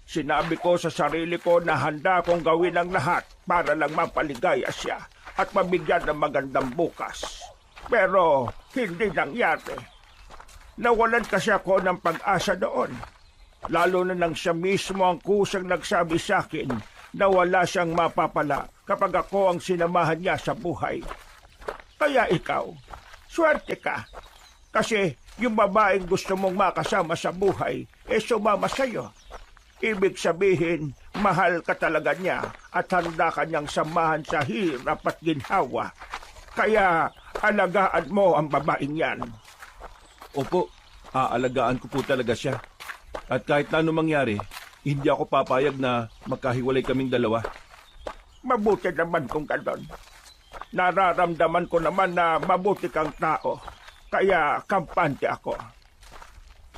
Sinabi ko sa sarili ko na handa akong gawin ang lahat para lang mapaligaya siya at mabigyan ng magandang bukas. Pero hindi nangyari. Nawalan kasi ako ng pag-asa doon. Lalo na nang siya mismo ang kusang nagsabi sa akin na wala siyang mapapala kapag ako ang sinamahan niya sa buhay. Kaya ikaw, swerte ka. Kasi yung babaeng gusto mong makasama sa buhay, sumama sa'yo. Ibig sabihin, mahal ka talaga niya at handa ka niyang samahan sa hirap at ginhawa. Kaya alagaan mo ang babaeng yan.
Opo, aalagaan ko po talaga siya. At kahit na anong mangyari, hindi ako papayag na magkahiwalay kaming dalawa.
Mabuti naman kung ganon. Nararamdaman ko naman na mabuti kang tao. Kaya kampante ako.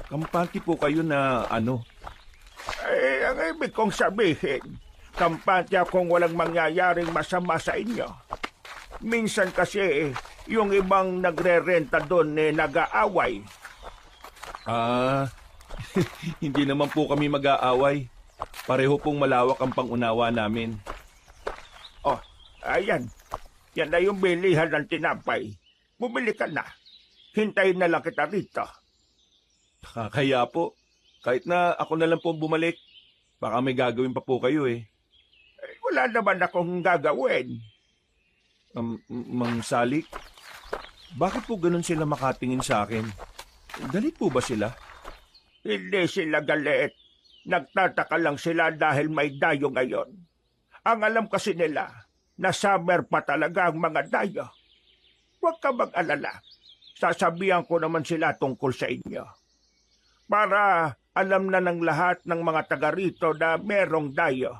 Kampante po kayo na ano?
Ang ibig kong sabihin, kampante akong walang mangyayaring masama sa inyo. Minsan kasi, yung ibang nagre-renta doon nag-aaway.
Hindi naman po kami mag-aaway. Pareho pong malawak ang pangunawa namin.
Oh, ayan. Yan na yung bilihan ng tinapay. Bumili ka na. Hintayin na lang kita rito.
Kaya po, kahit na ako na lang po bumalik, baka may gagawin pa po kayo eh.
Wala naman akong gagawin.
Mang Salik, bakit po ganun sila makatingin sa akin? Galit po ba sila?
Hindi sila galit. Nagtataka lang sila dahil may dayo ngayon. Ang alam kasi nila, na summer pa talaga ang mga dayo. Huwag ka mag-alala. Sasabihan ko naman sila tungkol sa inyo. Para alam na ng lahat ng mga taga rito na merong dayo.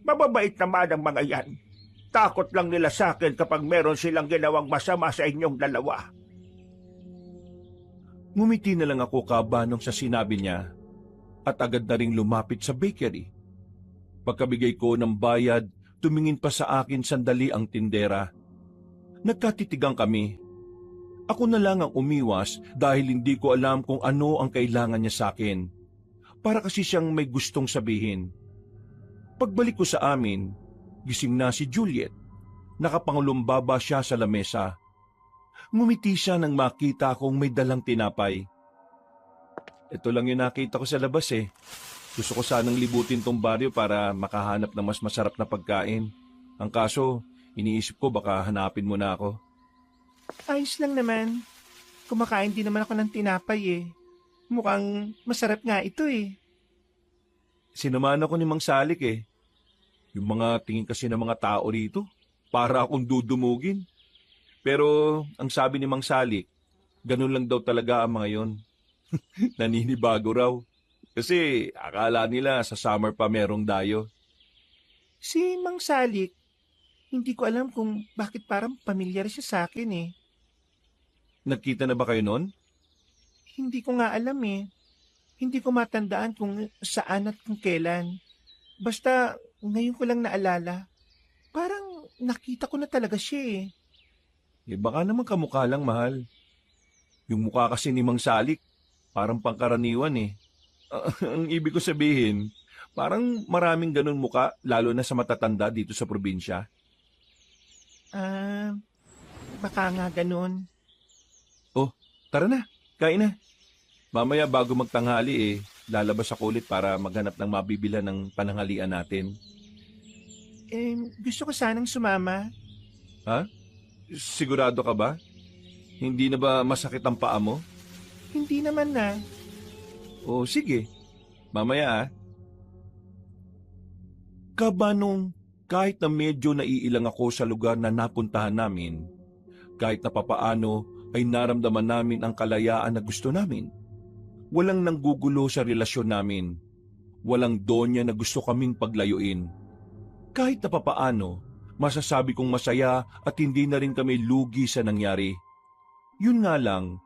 Mababait naman ang mga yan. Takot lang nila sa akin kapag meron silang ginawang masama sa inyong dalawa.
Ngumiti na lang ako Kabanong sa sinabi niya at agad na ring lumapit sa bakery. Pagkabigay ko ng bayad, tumingin pa sa akin sandali ang tindera. Nagkatitigang kami. Ako na lang ang umiwas dahil hindi ko alam kung ano ang kailangan niya sa akin. Para kasi siyang may gustong sabihin. Pagbalik ko sa amin, gising na si Juliet. Nakapangulumbaba siya sa lamesa. Ngumiti siya nang makita akong may dalang tinapay. Ito lang yung nakita ko sa labas eh. Gusto ko sanang libutin tong baryo para makahanap ng mas masarap na pagkain. Ang kaso, iniisip ko baka hanapin mo na ako.
Ayos lang naman. Kumakain din naman ako ng tinapay eh. Mukhang masarap nga ito eh.
Sinamahan ako ni Mang Salik eh. Yung mga tingin kasi ng mga tao rito, para akong dudumugin. Pero ang sabi ni Mang Salik, ganun lang daw talaga ang mga yon. Naninibago raw. Kasi akala nila sa summer pa merong dayo.
Si Mang Salik, hindi ko alam kung bakit parang pamilyar siya sa akin eh.
Nagkita na ba kayo noon?
Hindi ko nga alam eh. Hindi ko matandaan kung saan at kung kailan. Basta ngayon ko lang naalala. Parang nakita ko na talaga siya eh.
Eh baka naman kamukha lang, mahal. Yung mukha kasi ni Mang Salik, parang pangkaraniwan eh. Ang ibig ko sabihin, parang maraming ganun mukha, lalo na sa matatanda dito sa probinsya.
Baka nga ganun.
Tara na, kain na. Mamaya bago magtanghali lalabas ako ulit para maghanap ng mabibilan ng pananghalian natin.
Gusto ko sanang sumama.
Sigurado ka ba? Hindi na ba masakit ang paa mo?
Hindi naman na.
O sige, mamaya Kabanong, kahit na medyo naiilang ako sa lugar na napuntahan namin, kahit na papaano ay naramdaman namin ang kalayaan na gusto namin. Walang nanggugulo sa relasyon namin. Walang donya na gusto kaming paglayuin. Kahit na papaano, masasabi kong masaya at hindi na rin kami lugi sa nangyari. Yun nga lang,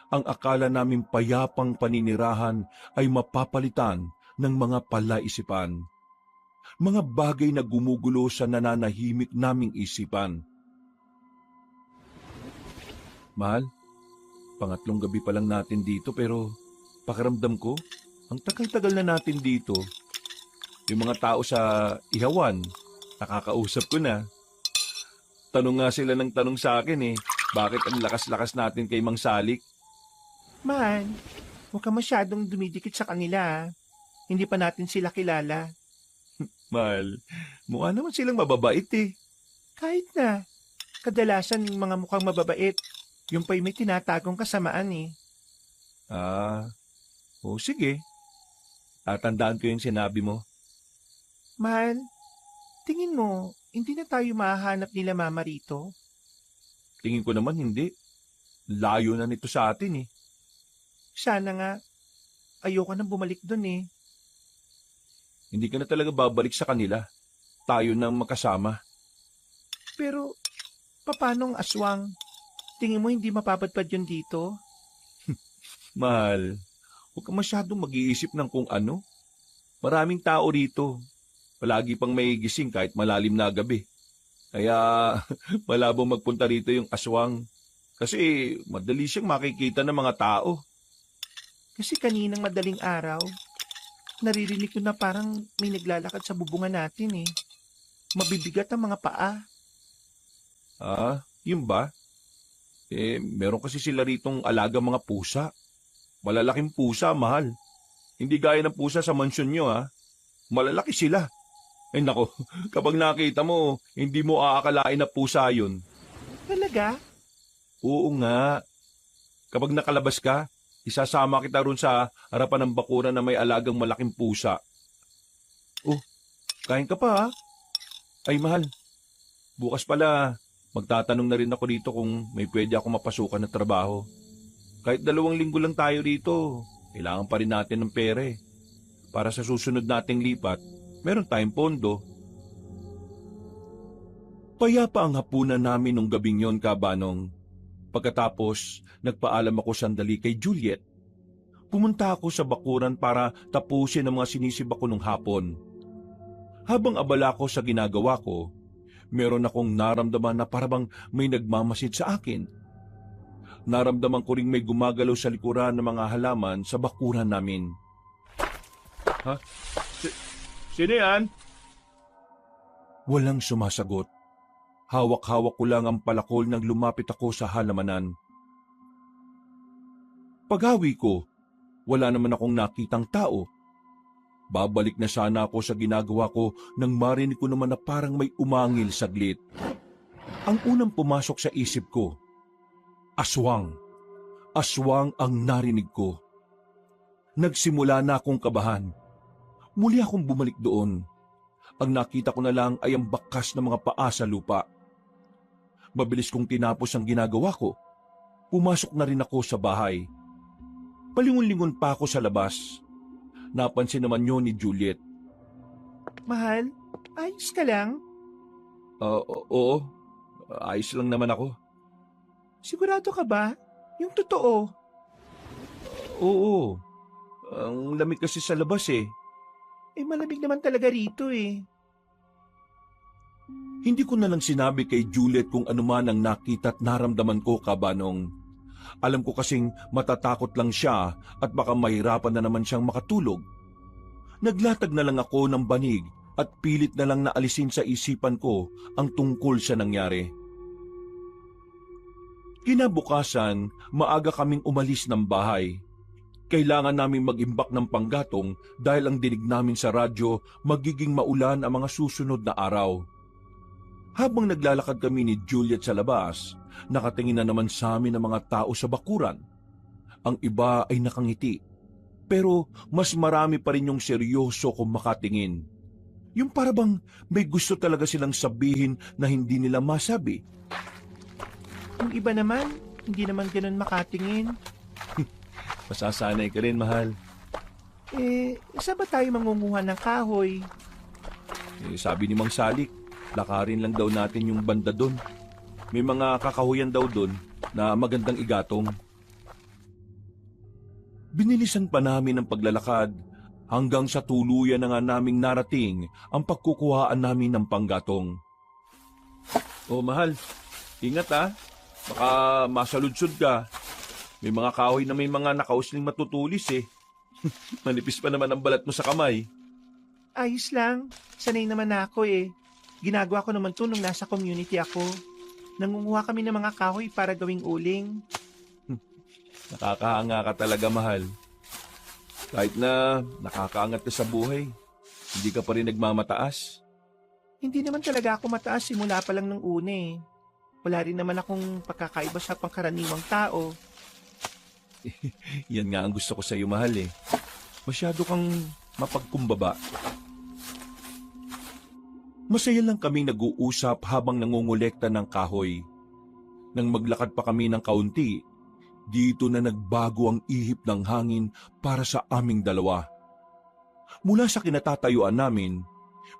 ang akala naming payapang paninirahan ay mapapalitan ng mga palaisipan. Mga bagay na gumugulo sa nananahimik naming isipan. Mahal, pangatlong gabi pa lang natin dito pero pakiramdam ko, ang tagal-tagal na natin dito. Yung mga tao sa Ihawan, nakakausap ko na. Tanong nga sila ng tanong sa akin bakit ang lakas-lakas natin kay Mang Salik?
Man, huwag ka masyadong dumidikit sa kanila ah. Hindi pa natin sila kilala.
Mahal, mukha naman silang mababait
Kahit na, kadalasan yung mga mukhang mababait, yung pa'y may tinatagong kasamaan eh.
Sige. Tatandaan ko yung sinabi mo.
Mahal, tingin mo, hindi na tayo mahahanap nila mama rito?
Tingin ko naman hindi. Layo na nito sa atin
Sana nga, ayoko nang bumalik dun
Hindi ka na talaga babalik sa kanila. Tayo nang makasama.
Pero, papanong aswang? Tingin mo hindi mapapadpad yun dito?
Mahal, huwag ka masyadong mag-iisip ng kung ano. Maraming tao rito. Palagi pang may gising kahit malalim na gabi. Kaya malabong magpunta rito yung aswang. Kasi madali siyang makikita ng mga tao.
Kasi kaninang madaling araw, naririnig ko na parang may naglalakad sa bubungan natin Mabibigat ang mga paa.
Yun ba? Meron kasi sila ritong alaga mga pusa. Malalaking pusa, mahal. Hindi gaya ng pusa sa mansyon nyo, Malalaki sila. Nako, kapag nakita mo, hindi mo aakalain na pusa yun.
Talaga?
Oo nga. Kapag nakalabas ka, isasama kita ron sa harapan ng bakuran na may alagang malaking pusa. Kain ka pa Ay mahal, bukas pala magtatanong na rin ako dito kung may pwede ako mapasukan na trabaho. Kahit 2 linggo lang tayo rito, kailangan pa rin natin ng pera Para sa susunod nating lipat, meron tayong pondo. Payapa ang hapunan namin nung gabing yon, Kabanong. Pagkatapos, nagpaalam ako sandali kay Juliet. Pumunta ako sa bakuran para tapusin ang mga sinisibak ko nung hapon. Habang abala ko sa ginagawa ko, meron akong naramdaman na parabang may nagmamasid sa akin. Naramdaman ko ring may gumagalaw sa likuran ng mga halaman sa bakuran namin. Sino yan? Walang sumasagot. Hawak-hawak ko lang ang palakol nang lumapit ako sa halamanan. Paghawi ko, wala naman akong nakitang tao. Babalik na sana ako sa ginagawa ko nang marinig ko naman na parang may umangil saglit. Ang unang pumasok sa isip ko, aswang. Aswang ang narinig ko. nagsimula na akong kabahan. Muli akong bumalik doon. Ang nakita ko na lang ay ang bakas ng mga paa sa lupa. Mabilis kong tinapos ang ginagawa ko. Pumasok na rin ako sa bahay. Palingon-lingon pa ako sa labas. Napansin naman yun ni Juliet.
Mahal, ayos ka lang?
Oo, ayos lang naman ako.
Sigurado ka ba? Yung totoo.
Oo, ang lamig kasi sa labas eh.
Malamig naman talaga rito eh.
Hindi ko na lang sinabi kay Juliet kung ano man ang nakita at naramdaman ko, Kabanong. Alam ko kasing matatakot lang siya at baka mahirapan na naman siyang makatulog. Naglatag na lang ako ng banig at pilit na lang naalisin sa isipan ko ang tungkol sa nangyari. Kinabukasan, maaga kaming umalis ng bahay. Kailangan naming mag-imbak ng panggatong dahil ang dinig namin sa radyo magiging maulan ang mga susunod na araw. Habang naglalakad kami ni Juliet sa labas, nakatingin na naman sa amin ang mga tao sa bakuran. Ang iba ay nakangiti, pero mas marami pa rin yung seryoso kung makatingin. Yung parabang may gusto talaga silang sabihin na hindi nila masabi.
Yung iba naman, hindi naman ganun makatingin.
Masasanay ka rin, mahal.
Saan ba tayo mangunguha ng kahoy?
Sabi ni Mang Salik, lakarin lang daw natin yung banda doon. May mga kakahuyan daw doon na magandang igatong. Binilisan pa namin ang paglalakad hanggang sa tuluyan na nga naming narating ang pagkukuhaan namin ng panggatong. Oh, mahal, ingat ha. Baka masaludsod ka. May mga kahoy na may mga nakausling matutulis eh. Manipis pa naman ang balat mo sa kamay.
Ayos lang. Sanay naman ako eh. Ginagawa ko naman to nung nasa community ako. Nangunguha kami ng mga kahoy para gawing uling.
Nakakaanga ka talaga, mahal. Kahit na nakakaangat ka sa buhay, hindi ka pa rin nagmamataas.
Hindi naman talaga ako mataas simula pa lang nung una eh. Wala rin naman akong pagkakaiba sa pangkaraniwang tao.
Yan nga ang gusto ko sa iyo, mahal eh. Masyado kang mapagkumbaba. Masaya lang kaming nag-uusap habang nangungulekta ng kahoy. Nang maglakad pa kami ng kaunti, dito na nagbago ang ihip ng hangin para sa aming dalawa. Mula sa kinatatayuan namin,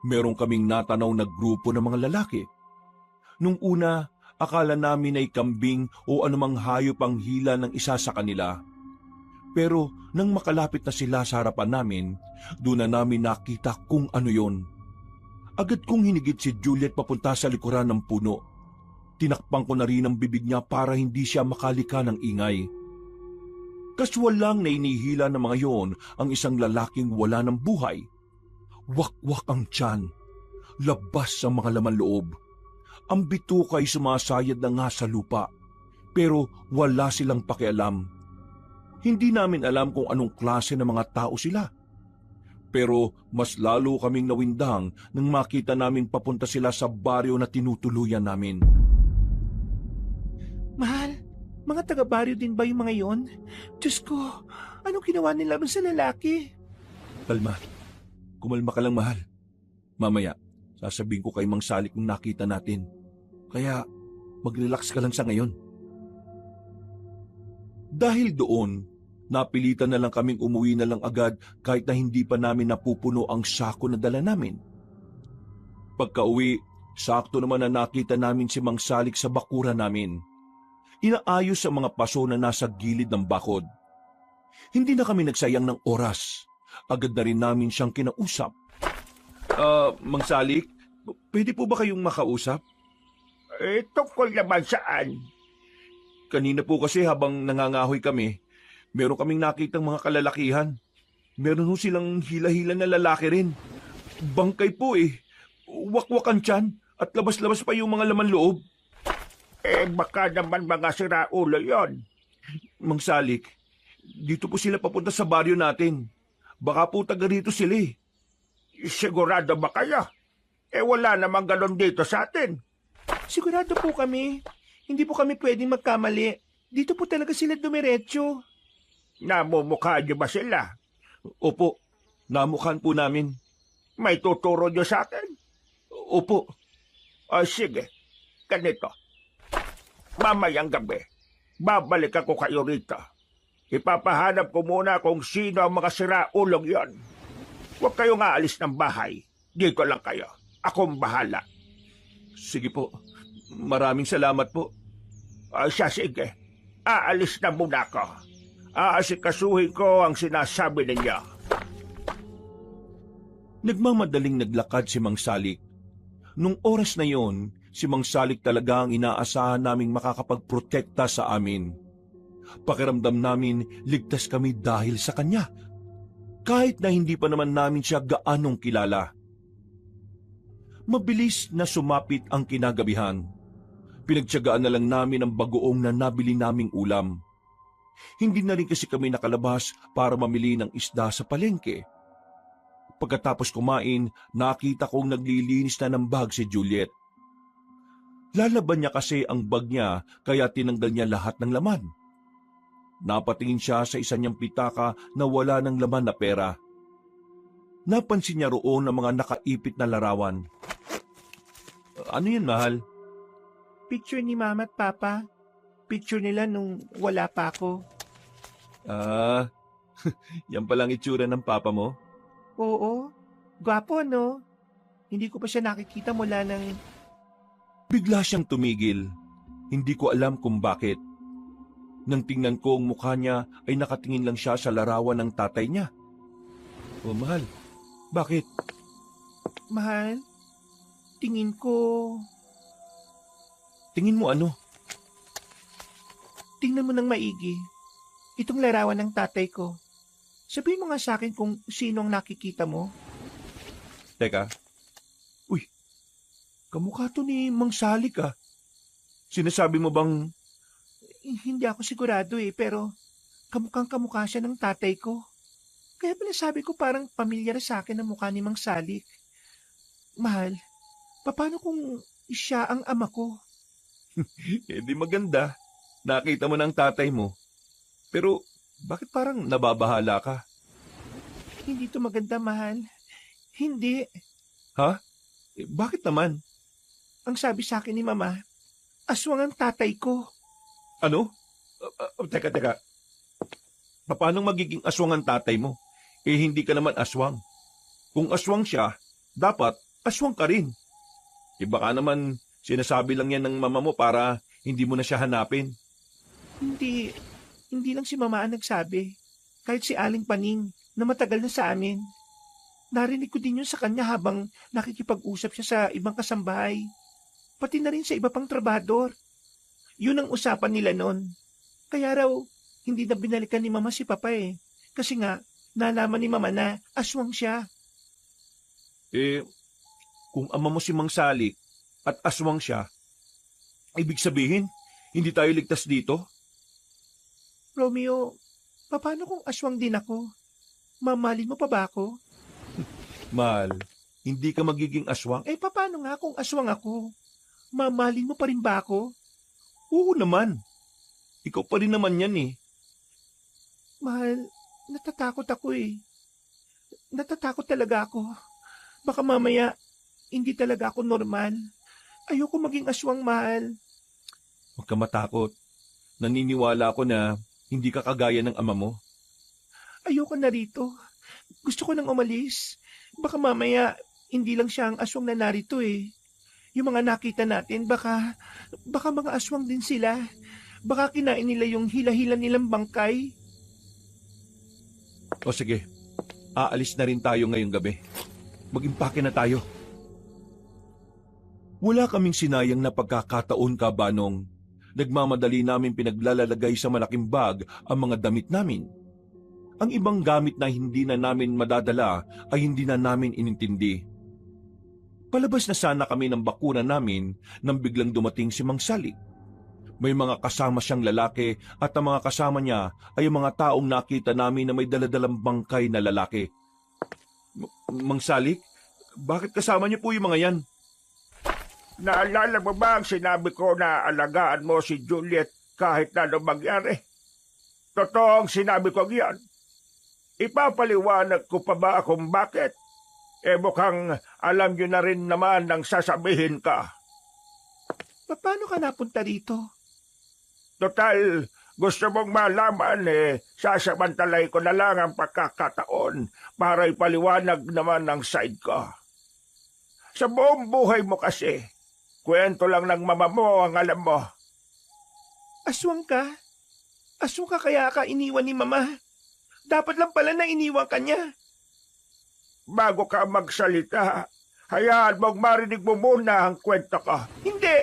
meron kaming natanaw na grupo ng mga lalaki. Nung una, akala namin ay kambing o anumang hayop ang hila ng isa sa kanila. Pero nang makalapit na sila sa harapan namin, doon na namin nakita kung ano yon. Agad kong hinigit si Juliet papunta sa likuran ng puno. Tinakpan ko na rin ang bibig niya para hindi siya makalika ng ingay. Kaswal lang na inihila ng mga yon ang isang lalaking wala ng buhay. Wakwak ang tiyan, labas ang mga laman loob. Ang bituka ay sumasayad na nga sa lupa, pero wala silang pakialam. Hindi namin alam kung anong klase ng mga tao sila. Pero mas lalo kaming nawindang nang makita namin papunta sila sa baryo na tinutuluyan namin.
Mahal, mga taga-baryo din ba yung mga yon? Diyos ko, anong ginawa nila sa lalaki?
Kalma. Kumalma ka lang, mahal. Mamaya, sasabihin ko kay Mang Salik kung nakita natin. Kaya, mag-relax ka lang sa ngayon. Dahil doon, napilitan na lang kaming umuwi na lang agad kahit na hindi pa namin napupuno ang sako na dala namin. Pagka-uwi, sakto naman na nakita namin si Mang Salik sa bakura namin. Inaayos ang mga paso na nasa gilid ng bakod. Hindi na kami nagsayang ng oras. Agad na rin namin siyang kinausap. Mang Salik, pwede po ba kayong makausap?
Tungkol naman saan?
Kanina po kasi habang nangangahoy kami, meron kaming nakitang mga kalalakihan. Meron ho silang hila-hila na lalaki rin. Bangkay po eh. Wakwak ang tiyan at labas-labas pa yung mga laman loob.
Baka naman mga siraulo yon.
Mang Salik, dito po sila papunta sa baryo natin. Baka po taga rito sila eh.
Sigurado ba kayo? Wala namang galon dito sa atin.
Sigurado po kami. Hindi po kami pwedeng magkamali. Dito po talaga sila dumiretso.
Namumukha niyo ba sila?
Opo, namukhaan po namin.
May tuturo niyo sa akin?
Opo.
O sige, ganito. Mamayang gabi, babalik ako kayo rito. Ipapahanap ko muna kung sino ang mga siraulong yon. Huwag kayong aalis ng bahay. Dito lang kayo. Akong bahala.
Sige po. Maraming salamat po.
O siya, sige. Aalis na muna ako. Aasikasuhin ko ang sinasabi ninyo.
Nagmamadaling naglakad si Mang Salik. Nung oras na yon, si Mang Salik talaga ang inaasahan naming makakapagprotekta sa amin. Pakiramdam namin ligtas kami dahil sa kanya. Kahit na hindi pa naman namin siya gaanong kilala. Mabilis na sumapit ang kinagabihan. Pinagtiyagaan na lang namin ang bagoong na nabili naming ulam. Hindi na rin kasi kami nakalabas para mamili ng isda sa palengke. Pagkatapos kumain, nakita kong naglilinis na ng bag si Juliet. Lalaban niya kasi ang bag niya kaya tinanggal niya lahat ng laman. Napatingin siya sa isa niyang pitaka na wala ng laman na pera. Napansin niya roon ang mga nakaipit na larawan. Ano yan, mahal?
Picture ni Mama at Papa. Picture nila nung wala pa ako.
Yan palang itsura ng papa mo?
Oo, gwapo no? Hindi ko pa siya nakikita mula ng...
Bigla siyang tumigil. Hindi ko alam kung bakit. Nang tingnan ko ang mukha niya ay nakatingin lang siya sa larawan ng tatay niya. Oh, mahal. Bakit?
Mahal, tingin ko...
Tingin mo ano?
Tingnan mo ng maigi. Itong larawan ng tatay ko. Sabihin mo nga sa akin kung sino ang nakikita mo.
Teka. Uy, kamukha to ni Mang Salik ah. Sinasabi mo bang...
Hindi ako sigurado pero kamukhang-kamukha siya ng tatay ko. Kaya pala sabi ko parang pamilyar sa akin ang mukha ni Mang Salik. Mahal, paano kung siya ang ama ko?
Di maganda. Nakita mo ng tatay mo. Pero bakit parang nababahala ka?
Hindi to maganda, mahal. Hindi.
Ha? Bakit naman?
Ang sabi sa akin ni Mama, aswang ang tatay ko.
Ano? Teka. Paano magiging aswang ang tatay mo? Hindi ka naman aswang. Kung aswang siya, dapat aswang ka rin. Baka naman sinasabi lang yan ng mama mo para hindi mo na siya hanapin.
Hindi lang si Mama ang nagsabi. Kahit si Aling Paning na matagal na sa amin. Narinig ko din yun sa kanya habang nakikipag-usap siya sa ibang kasambahay. Pati na rin sa iba pang trabador. Yun ang usapan nila noon. Kaya raw, hindi na binalikan ni Mama si Papa Kasi nga, nalaman ni Mama na aswang siya.
Kung ama mo si Mang Salik at aswang siya, ibig sabihin, hindi tayo ligtas dito?
Romeo, paano kung aswang din ako? Mamahalin mo pa ba ako?
Mahal, hindi ka magiging aswang?
Paano nga kung aswang ako? Mamahalin mo pa rin ba ako?
Oo naman. Ikaw pa rin naman yan
Mahal, natatakot ako Natatakot talaga ako. Baka mamaya, hindi talaga ako normal. Ayoko maging aswang, mahal.
Huwag ka matakot. Naniniwala ako na hindi ka kagaya ng ama mo.
Ayoko na rito. Gusto ko nang umalis. Baka mamaya, hindi lang siya ang aswang na narito Yung mga nakita natin, baka mga aswang din sila. Baka kinain nila yung hila-hila nilang bangkay.
O sige, aalis na rin tayo ngayong gabi. Mag-impake na tayo. Wala kaming sinayang na pagkakataon, Kabanong. Nagmamadali namin pinaglalalagay sa malaking bag ang mga damit namin. Ang ibang gamit na hindi na namin madadala ay hindi na namin inintindi. Palabas na sana kami ng bakuna namin nang biglang dumating si Mang Salik. May mga kasama siyang lalaki at ang mga kasama niya ay mga taong nakita namin na may daladalang bangkay na lalaki. Mang Salik, bakit kasama niyo po yung mga yan?
Naalala mo ba ang sinabi ko na alagaan mo si Juliet kahit na anong mangyari? Totoong sinabi ko yan. Ipapaliwanag ko pa ba kung bakit? Mukhang alam nyo na rin naman ang sasabihin ka.
Paano ka napunta rito?
Total, gusto mong malaman sasamantalay ko na lang ang pagkakataon para ipaliwanag naman ang side ko. Sa buong buhay mo kasi, kwento lang ng mama mo ang alam mo.
Aswang ka? Aswang ka kaya ka iniwan ni Mama? Dapat lang pala na iniwan ka niya.
Bago ka magsalita, hayaan mong marinig mo muna ang kwento ko.
Hindi!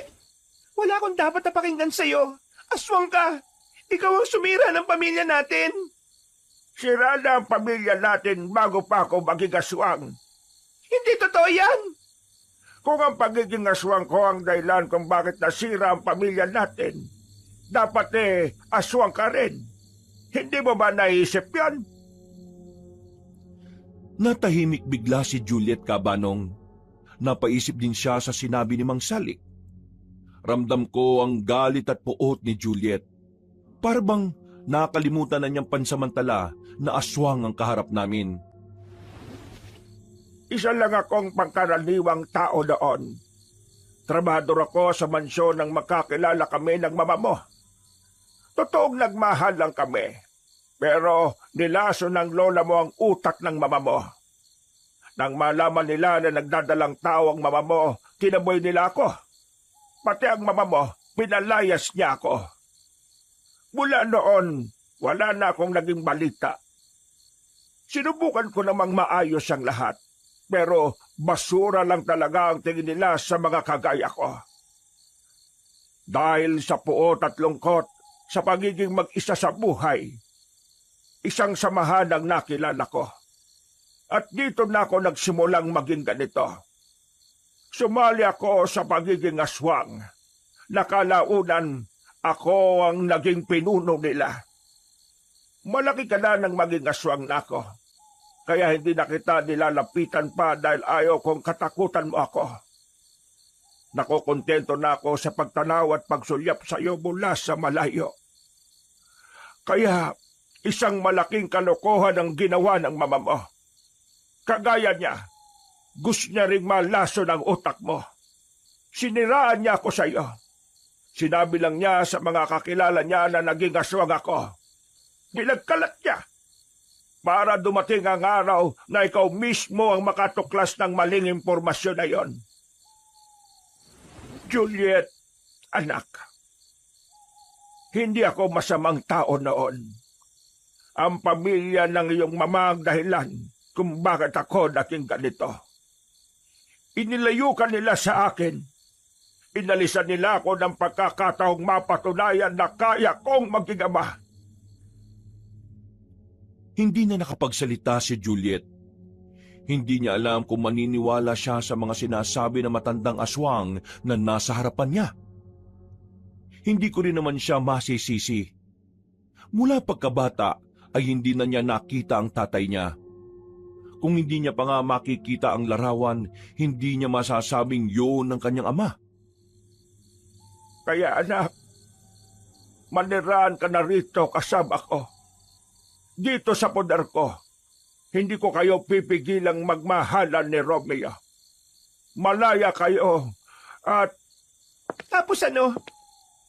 Wala akong dapat na pakinggan sa'yo. Aswang ka! Ikaw ang sumira ng pamilya natin.
Sira na ang pamilya natin bago pa ako maging aswang.
Hindi totoo yan!
Kung ang pagiging aswang ko ang dahilan kung bakit nasira ang pamilya natin, dapat aswang ka rin. Hindi mo ba naisip yan?
Natahimik bigla si Juliet Cabanong. Napaisip din siya sa sinabi ni Mang Salik. Ramdam ko ang galit at puot ni Juliet. Para bang nakalimutan na niyang pansamantala na aswang ang kaharap namin.
Isa lang akong pangkaraniwang tao doon. Trabahador ako sa mansyon nang makakilala kami ng mama mo. Totoong nagmahal lang kami. Pero nilaso ng lola mo ang utak ng mama mo. Nang malaman nila na nagdadalang tao ang mama mo, tinaboy nila ako. Pati ang mama mo, pinalayas niya ako. Mula noon, wala na akong naging balita. Sinubukan ko namang maayos ang lahat. Pero basura lang talaga ang tingin nila sa mga kagaya ko. Dahil sa puot at lungkot sa pagiging mag-isa sa buhay, isang samahan ang nakilala ko. At dito na ako nagsimulang maging ganito. Sumali ako sa pagiging aswang. Nakalaunan, ako ang naging pinuno nila. Malaki ka na nang maging aswang na ako. Kaya hindi na kita nilalapitan pa dahil ayaw kong katakutan mo ako. Nakukontento na ako sa pagtanaw at pagsulyap sa iyo mula sa malayo. Kaya isang malaking kalokohan ang ginawa ng mama mo. Kagaya niya, gusto niya ring malaso ng utak mo. Siniraan niya ako sa iyo. Sinabi lang niya sa mga kakilala niya na naging aswang ako. Pinagkalat niya. Para dumating ang araw na ikaw mismo ang makatuklas ng maling impormasyon na yon. Juliet, anak, hindi ako masamang tao noon. Ang pamilya ng iyong mama ang dahilan kung bakit ako naging ganito. Inilayukan nila sa akin. Inalisan nila ako ng pagkakataong mapatunayan na kaya kong maging ama.
Hindi na nakapagsalita si Juliet. Hindi niya alam kung maniniwala siya sa mga sinasabi ng matandang aswang na nasa harapan niya. Hindi ko rin naman siya masisisi. Mula pagkabata ay hindi na niya nakita ang tatay niya. Kung hindi niya pa nga makikita ang larawan, hindi niya masasabing yun ang kanyang ama.
Kaya anak, maniraan ka na rito kasama ko. Dito sa poder ko, hindi ko kayo pipigilang magmahalan ni Romeo. Malaya kayo at...
Tapos ano?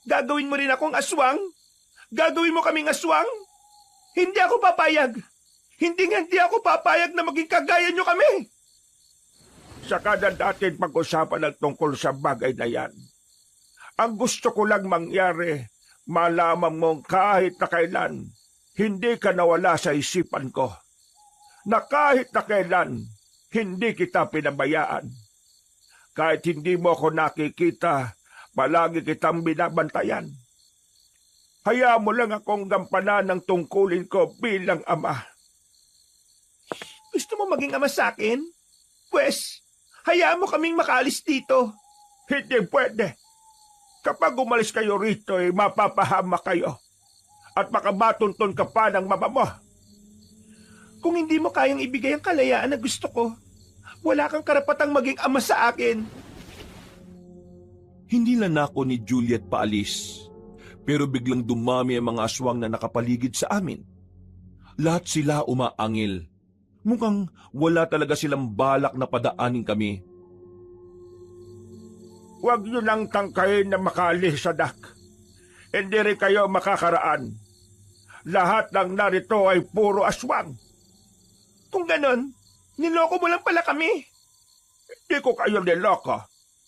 Gagawin mo rin akong aswang? Gagawin mo kaming aswang? Hindi ako papayag. Hindi ako papayag na maging kagaya nyo kami.
Saka na natin pag-usapan ng tungkol sa bagay na yan. Ang gusto ko lang mangyari, malaman mong kahit na kailan, hindi ka nawala sa isipan ko. Na kahit na kailan, hindi kita pinabayaan. Kahit hindi mo ako nakikita, palagi kitang binabantayan. Hayaan mo lang akong gampanan ng tungkulin ko bilang ama.
Gusto mo maging ama sa akin? Pwes, hayaan mo kaming makaalis dito.
Hindi pwede. Kapag umalis kayo rito, mapapahama kayo. At makabatunton ka pa ng mama mo.
Kung hindi mo kayang ibigay ang kalayaan na gusto ko, wala kang karapatang maging ama sa akin.
Hindi na nako ni Juliet paalis, pero biglang dumami ang mga aswang na nakapaligid sa amin. Lahat sila umaangil. Mukhang wala talaga silang balak na padaanin kami.
Huwag niyo nang tangkayin na makaalis sa dak. Hindi rin kayo makakaraan. Lahat ng narito ay puro aswang.
Kung ganon, niloko mo lang pala kami.
Hindi ko kayo niloko.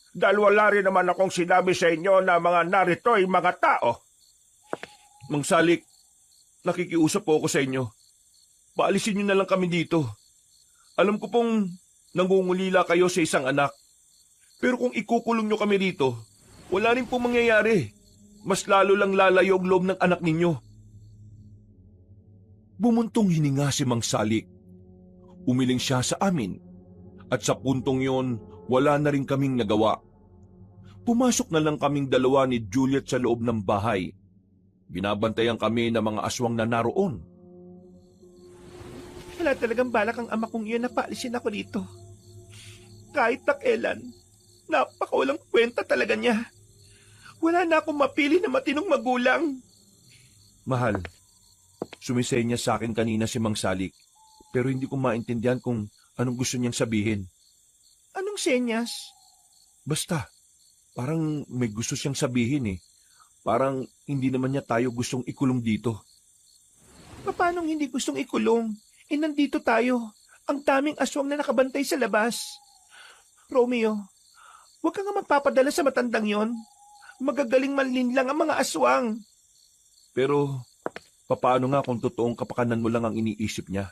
Dahil wala rin naman akong sinabi sa inyo na mga narito ay mga tao.
Mang Salik, nakikiusap po ako sa inyo. Paalisin niyo na lang kami dito. Alam ko pong nangungulila kayo sa isang anak. Pero kung ikukulong niyo kami rito, wala rin pong mangyayari. Mas lalo lang lalayo ang loob ng anak ninyo. Bumuntong hininga si Mang Salik. Umiling siya sa amin. At sa puntong yon, wala na rin kaming nagawa. Pumasok na lang kaming dalawa ni Juliet sa loob ng bahay. Binabantayan kami ng mga aswang na naroon.
Wala talagang balak ang ama kong iyon na paalisin ako dito. Kahit na kailan, napakawalang kwenta talaga niya. Wala na akong mapili na matinong magulang.
Mahal, sumisenya sa akin kanina si Mang Salik. Pero hindi ko maintindihan kung anong gusto niyang sabihin.
Anong senyas?
Basta, parang may gusto siyang sabihin eh. Parang hindi naman niya tayo gustong ikulong dito.
Paano hindi gustong ikulong? Nandito tayo. Ang daming aswang na nakabantay sa labas. Romeo, huwag ka nga magpapadala sa matandang yon. Magagaling manlinlang ang mga aswang.
Pero, papaano nga kung totoong kapakanan mo lang ang iniisip niya?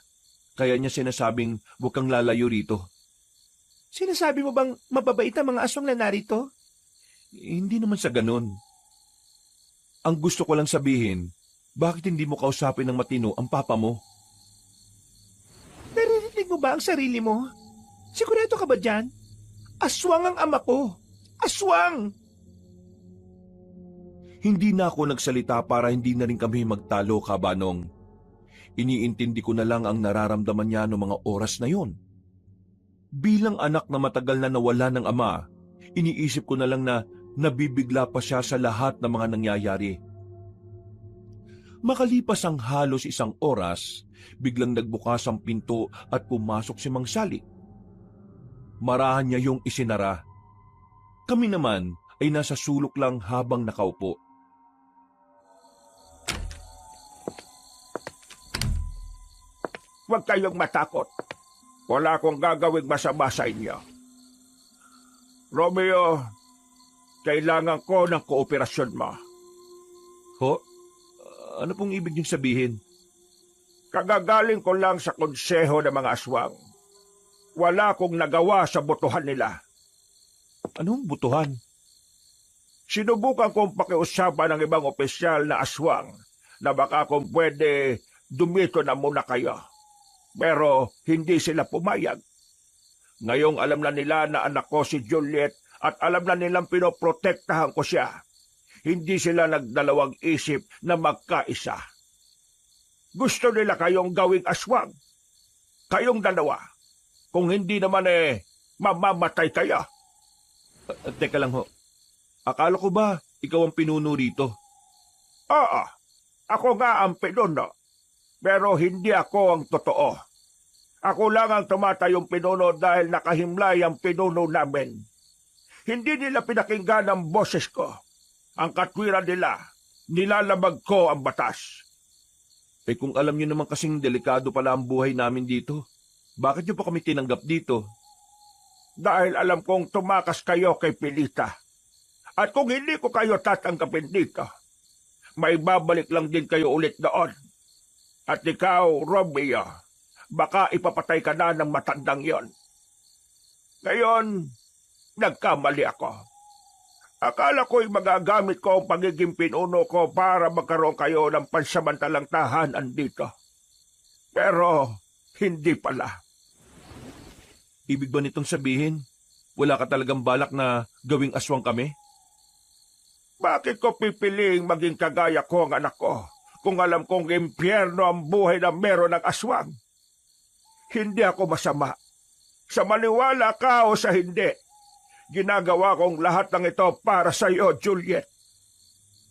Kaya niya sinasabing huwag kang lalayo rito.
Sinasabi mo bang mababait ang mga aswang na narito?
Hindi naman sa ganun. Ang gusto ko lang sabihin, bakit hindi mo kausapin ng matino ang papa mo?
Naririnig mo ba ang sarili mo? Sigurado ka ba dyan? Aswang ang ama ko. Aswang!
Hindi na ako nagsalita para hindi na rin kami magtalo, Kabanong. Iniintindi ko na lang ang nararamdaman niya noong mga oras na yon. Bilang anak na matagal na nawala ng ama, iniisip ko na lang na nabibigla pa siya sa lahat ng mga nangyayari. Makalipas ang halos 1 oras, biglang nagbukas ang pinto at pumasok si Mang Salik. Marahan niya yung isinara. Kami naman ay nasa sulok lang habang nakaupo.
Huwag kayong matakot. Wala akong gagawing masama sa inyo. Romeo, kailangan ko ng kooperasyon mo.
Ho? Ano pong ibig niyong sabihin?
Kagagaling ko lang sa konseho ng mga aswang. Wala akong nagawa sa botohan nila.
Anong butuhan?
Sinubukan kong pakiusapan ng ibang opisyal na aswang na baka kung pwede dumito na muna kayo. Pero hindi sila pumayag. Ngayong alam na nila na anak ko si Juliet at alam na nilang pinoprotektahan ko siya. Hindi sila nagdalawang isip na magkaisa. Gusto nila kayong gawing aswang. Kayong dalawa. Kung hindi naman mamamatay kayo.
Teka lang ho. Akala ko ba ikaw ang pinuno rito?
Oo, ako nga ang pinuno. Pero hindi ako ang totoo. Ako lang ang tumatayong pinuno dahil nakahimlay ang pinuno namin. Hindi nila pinakinggan ang boses ko. Ang katwiran nila, nilalabag ko ang batas.
Eh kung alam niyo naman kasing delikado pala ang buhay namin dito, bakit niyo pa kami tinanggap dito?
Dahil alam kong tumakas kayo kay Pilita. At kung hindi ko kayo tatanggapin dito, may babalik lang din kayo ulit doon. At ikaw, Romeo, baka ipapatay ka na ng matandang yon. Ngayon, nagkamali ako. Akala ko'y magagamit ko ang pagiging pinuno ko para magkaroon kayo ng pansamantalang tahanan dito. Pero, hindi pala.
Ibig ba nitong sabihin, wala ka talagang balak na gawing aswang kami?
Bakit ko pipiliing maging kagaya ko ang anak ko kung alam kong impyerno ang buhay na meron ng aswang? Hindi ako masama. Sa maniwala ka o sa hindi, ginagawa kong lahat ng ito para sa iyo, Juliet.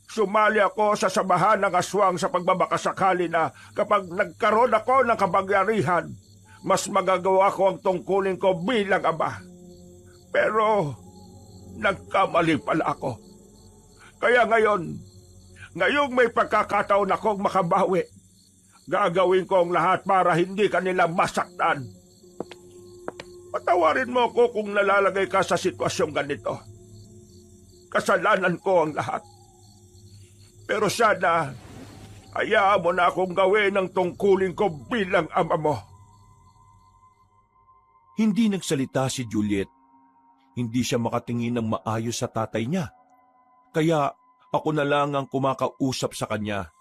Sumali ako sa samahan ng aswang sa pagbabakasakali na kapag nagkaroon ako ng kapangyarihan, mas magagawa ko ang tungkulin ko bilang ama. Pero nagkamali pala ako. Kaya ngayong may pagkakataon akong makabawi, gagawin ko ang lahat para hindi kanila masaktan. Patawarin mo ako kung nalalagay ka sa sitwasyong ganito. Kasalanan ko ang lahat. Pero sana, hayaan mo na akong gawin ang tungkulin ko bilang ama mo.
Hindi nagsalita si Juliet. Hindi siya makatingin ng maayos sa tatay niya. Kaya ako na lang ang kumakausap sa kanya.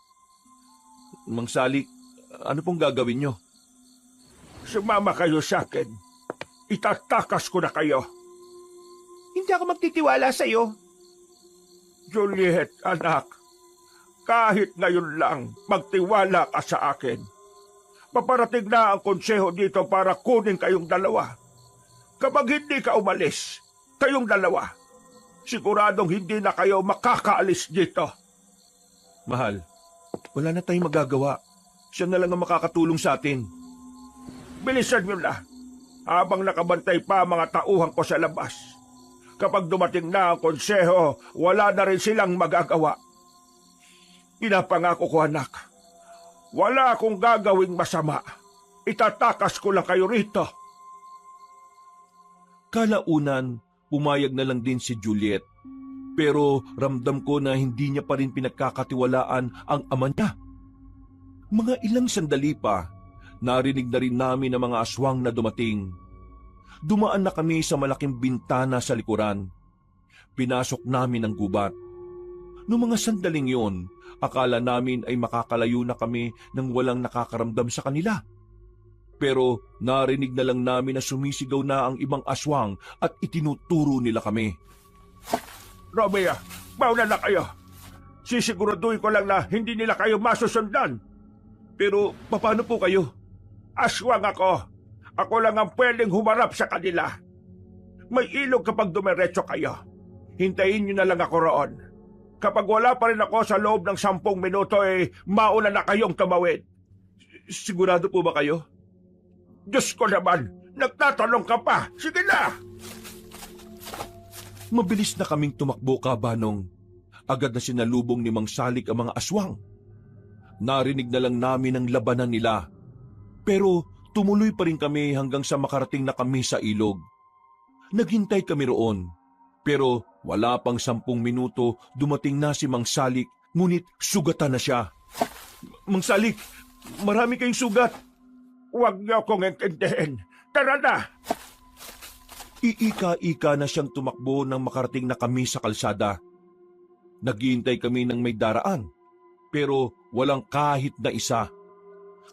Mang Salik, ano pong gagawin niyo?
Sumama kayo sa akin. Itatakas ko na kayo.
Hindi ako magtitiwala sa'yo.
Juliet, anak, kahit ngayon lang, magtiwala ka sa akin. Paparating na ang konseho dito para kunin kayong dalawa. Kapag hindi ka umalis, kayong dalawa, siguradong hindi na kayo makakaalis dito.
Mahal, wala na tayong magagawa. Siya na lang ang makakatulong sa atin.
Bilisan nyo na, habang nakabantay pa mga tauhan ko sa labas. Kapag dumating na ang konseho, wala na rin silang magagawa. Pinapangako ko, anak, wala akong gagawing masama. Itatakas ko lang kayo rito.
Kalaunan, pumayag na lang din si Juliet. Pero ramdam ko na hindi niya pa rin pinagkakatiwalaan ang ama niya. Mga ilang sandali pa, narinig na rin namin ang mga aswang na dumating. Dumaan na kami sa malaking bintana sa likuran. Pinasok namin ang gubat. Noong mga sandaling yon, akala namin ay makakalayo na kami nang walang nakakaramdam sa kanila. Pero narinig na lang namin na sumisigaw na ang ibang aswang at itinuturo nila kami.
Romeo, mauna na kayo. Sisiguraduhin ko lang na hindi nila kayo masusundan.
Pero paano po kayo?
Aswang ako. Ako lang ang pwedeng humarap sa kanila. May ilog kapag dumiretso kayo. Hintayin nyo na lang ako roon. Kapag wala pa rin ako sa loob ng 10 minuto, mauna na kayong tumawid.
Sigurado po ba kayo?
Diyos ko naman, nagtatanong ka pa. Sige na!
Mabilis na kaming tumakbo, Kabanong. Agad na sinalubong ni Mang Salik ang mga aswang. Narinig na lang namin ang labanan nila. Pero tumuloy pa rin kami hanggang sa makarating na kami sa ilog. Naghintay kami roon. Pero wala pang 10 minuto, dumating na si Mang Salik, ngunit sugatan na siya. Mang Salik, marami kayong sugat.
Huwag niyo akong intindihin. Tara na!
Iika-ika na siyang tumakbo nang makarating na kami sa kalsada. Naghihintay kami ng may daraan, pero walang kahit na isa.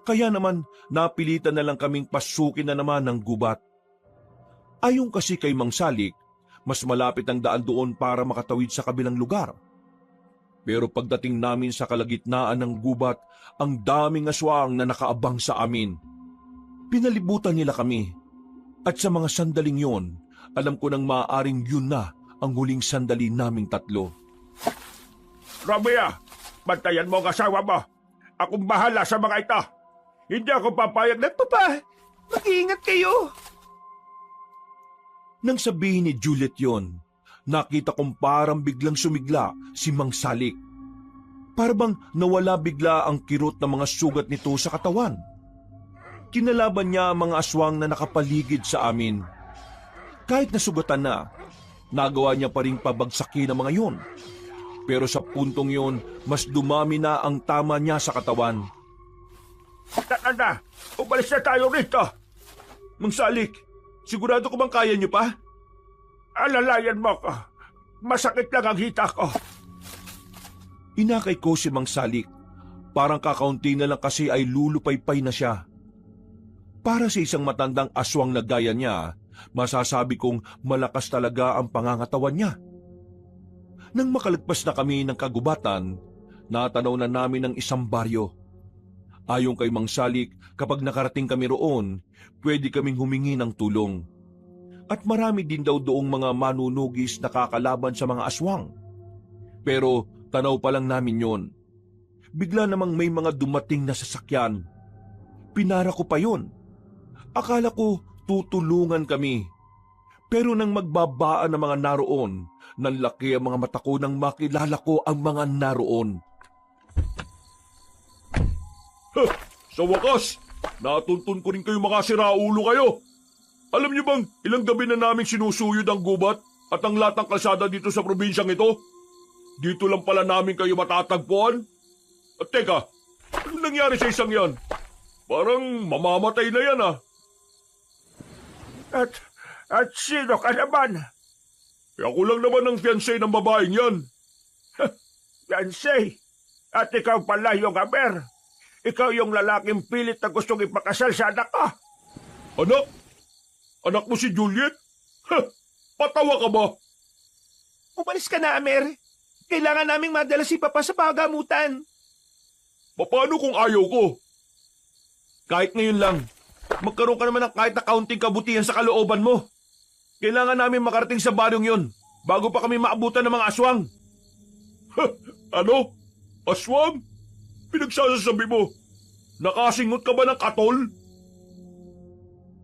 Kaya naman napilitan na lang kaming pasukin na naman ng gubat. Ayon kasi kay Mang Salik, mas malapit ang daan doon para makatawid sa kabilang lugar. Pero pagdating namin sa kalagitnaan ng gubat, ang daming aswang na nakaabang sa amin. Pinalibutan nila kami. At sa mga sandaling yon, alam ko nang maaaring yun na ang huling sandali naming tatlo.
Romeo, bantayan mo ang asawa mo. Akong bahala sa mga ito. Hindi ako papayag na...
Papa, mag-iingat kayo.
Nang sabihin ni Juliet yon, nakita kong parang biglang sumigla si Mang Salik. Parang nawala bigla ang kirot ng mga sugat nito sa katawan. Kinalaban niya ang mga aswang na nakapaligid sa amin. Kahit nasugatan na, nagawa niya pa rin pabagsakin ang mga yon. Pero sa puntong yon, mas dumami na ang tama niya sa katawan.
Tara na! Umalis na tayo rito!
Mang Salik, sigurado ko bang kaya niyo pa?
Alalayan mo ko. Masakit lang ang hita ko.
Inakay ko si Mang Salik. Parang kakaunti na lang kasi ay lulupaypay na siya. Para sa isang matandang aswang na gaya niya, masasabi kong malakas talaga ang pangangatawan niya. Nang makalagpas na kami ng kagubatan, natanaw na namin ang isang baryo. Ayon kay Mang Salik, kapag nakarating kami roon, pwede kaming humingi ng tulong. At marami din daw doong mga manunugis na kakalaban sa mga aswang. Pero Tanaw pa lang namin yon. Bigla namang may mga dumating na sasakyan. Pinara ko pa yon. Akala ko tutulungan kami. Pero nang magbabaan ang mga naroon, nanlaki ang mga mata ko nang makilala ko ang mga naroon.
Sa wakas, natuntun ko rin kayo mga siraulo kayo. Alam niyo bang ilang gabi na naming sinusuyod ang gubat at ang latang kalsada dito sa probinsyang ito? Dito lang pala namin kayo matatagpuan? At teka, anong nangyari sa isang yan? Parang mamamatay na yan ah.
At sino ka naman?
Ako lang naman ang fiancé ng babaeng yan.
Yansay, at ikaw pala yung Amer. Ikaw yung lalaking pilit na gustong ipakasal sa anak ka.
Anak? Anak mo si Juliet? Patawa ka ba?
Umalis ka na, Amer. Kailangan naming madala si Papa sa pagamutan.
Paano kung ayaw ko?
Kahit ngayon lang, magkaroon ka naman ng kahit na kaunting kabutihan sa kalooban mo. Kailangan namin makarating sa baryong yon bago pa kami maabutan ng mga aswang.
Ano? Aswang? Pinagsasasabi mo, nakasingot ka ba ng katol?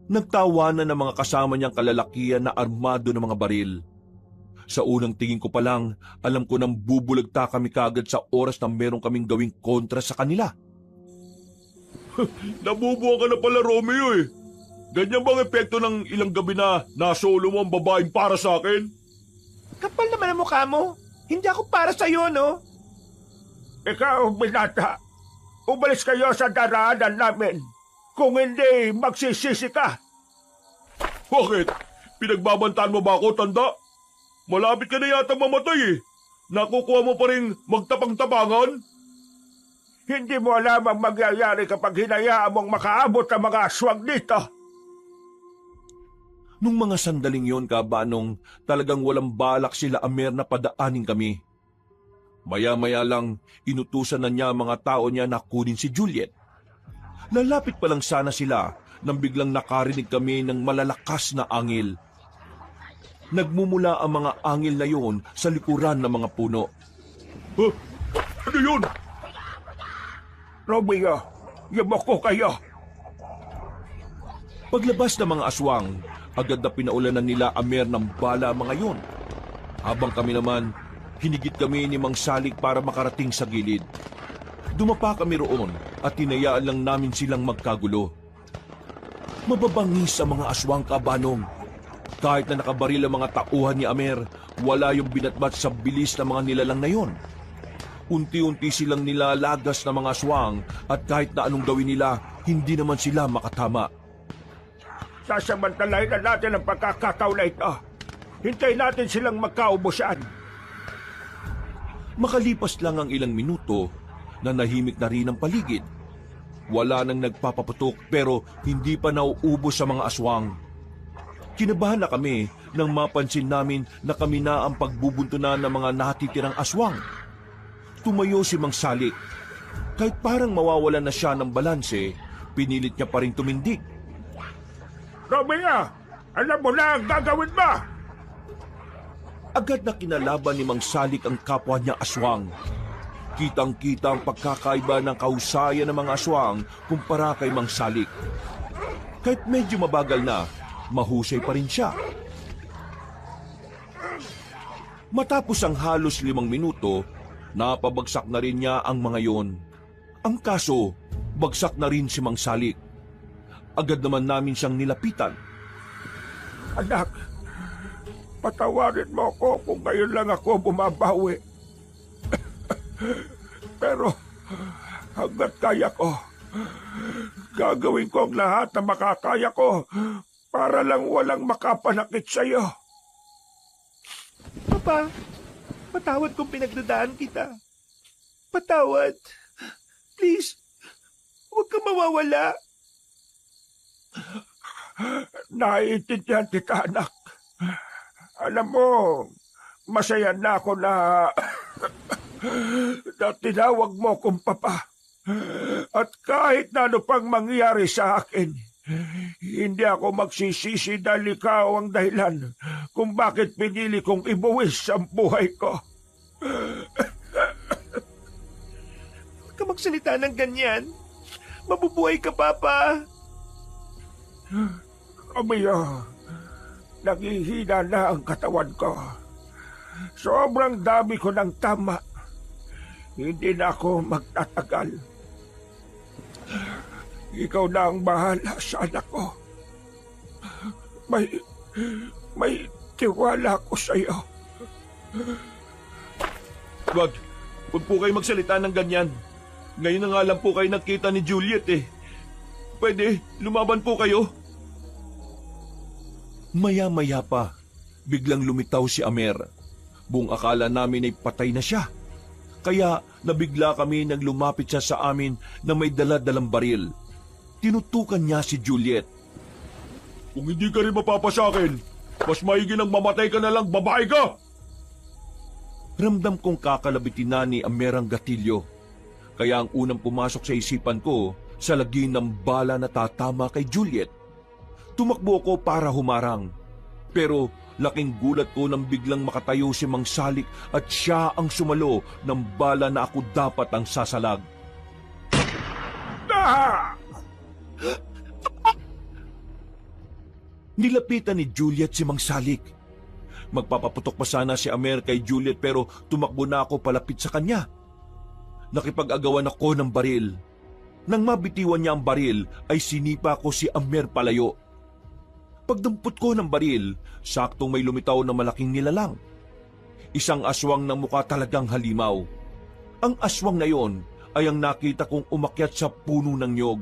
Nagtawanan ng mga kasama niyang kalalakihan na armado ng mga baril. Sa unang tingin ko pa lang, alam ko nang bubulagta kami kagad sa oras na meron kaming gawing kontra sa kanila.
Nabubuhan ka na pala, Romeo eh. Ganyan bang epekto ng ilang gabi na nasolo mo ang babaeng para sa akin?
Kapal naman ang mukha mo. Hindi ako para sa'yo, no?
Ikaw, binata, umalis kayo sa daraanan namin. Kung hindi, magsisisi ka.
Bakit? Pinagbabantaan mo ba ako, tanda? Malapit ka na yata mamatay eh. Nakukuha mo pa rin magtapang-tapangan?
Hindi mo alam ang mangyayari kapag hinayaan mong makaabot ang mga aswang dito.
Nung mga sandaling yon, Kabanong, talagang walang balak sila Amer na padaanin kami. Maya-maya lang, inutusan na niya ang mga tao niya na kunin si Juliet. Lalapit pa lang sana sila nang biglang nakarinig kami ng malalakas na angil. Nagmumula ang mga angil na yon sa likuran ng mga puno.
Ano yun?
Romeo, yumoko kayo.
Paglabas ng mga aswang, agad na pinaulanan nila Amer ng bala ang mga yon. Habang kami naman, hinigit kami ni Mang Salik para makarating sa gilid. Dumapa kami roon at tinayaan lang namin silang magkagulo. Mababangis ang mga aswang, Kabanong. Kahit na nakabaril ang mga tauhan ni Amer, wala yung binatbat sa bilis ng mga nilalang na yon. Unti-unti silang nilalagas ng mga aswang at kahit na anong gawin nila, hindi naman sila makatama.
Sasamantalahin na natin ang pagkakataon na ito. Hintayin natin silang magkaubusan.
Makalipas lang ang ilang minuto, nanahimik na rin ang paligid. Wala nang nagpapaputok pero hindi pa nauubos sa mga aswang. Kinabahan na kami nang mapansin namin na kami na ang pagbubuntunan ng mga natitirang aswang. Tumayo si Mang Salik. Kahit parang mawawalan na siya ng balanse, pinilit niya pa rin tumindig.
Romeo, alam mo na ang gagawin mo!
Agad na kinalaban ni Mang Salik ang kapwa niya aswang. Kitang-kita ang pagkakaiba ng kahusayan ng mga aswang kumpara kay Mang Salik. Kahit medyo mabagal na, mahusay pa rin siya. Matapos ang halos 5 minuto, napabagsak na rin niya ang mga yon. Ang kaso, bagsak na rin si Mang Salik. Agad naman namin siyang nilapitan.
Anak, patawarin mo ako kung ngayon lang ako bumabawi. Pero hanggat kaya ko, gagawin ko ang lahat na makakaya ko para lang walang makapanakit sa'yo.
Papa, patawad kung pinagdadaan kita. Patawad. Please, huwag ka mawawala.
Naiintindihan kita, anak. Alam mo, masaya na ako na tinawag mo kong papa. At kahit na ano pang mangyari sa akin, hindi ako magsisisi dahil ikaw ang dahilan kung bakit pinili kong ibuwis ang buhay ko.
magsalita ng ganyan. Mabubuhay ka, Papa.
Amiya, naghihina na ang katawan ko. Sobrang dami ko ng tama. Hindi na ako magtatagal. Ikaw na ang bahala sa anak ko. May tiwala ko sa iyo.
Wag po kayo magsalita ng ganyan. Ngayon na nga lang po kayo nakita ni Juliet eh. Pwede, lumaban po kayo.
Maya-maya pa, biglang lumitaw si Amer. Buong akala namin ay patay na siya. Kaya nabigla kami nang lumapit siya sa amin na may dala-dalang baril. Tinutukan niya si Juliet.
Kung hindi ka rin mapapasakin, mas maigi nang mamatay ka na lang, babae ka!
Ramdam kong kakalabitin na ni Amer ang gatilyo. Kaya ang unang pumasok sa isipan ko, sa lagi ng bala na tatama kay Juliet. Tumakbo ko para humarang. Pero laking gulat ko nang biglang makatayo si Mang Salik at siya ang sumalo ng bala na ako dapat ang sasalag.
Ah!
Nilapitan ni Juliet si Mang Salik. Magpapaputok pa sana si Amer kay Juliet pero tumakbo na ako palapit sa kanya. Nakipag-agawan ako ng baril. Nang mabitiwan niya ang baril ay sinipa ko si Amer palayo. Pagdampot ko ng baril, saktong may lumitaw na malaking nilalang. Isang aswang na mukha talagang halimaw. Ang aswang na yon ay ang nakita kong umakyat sa puno ng nyog.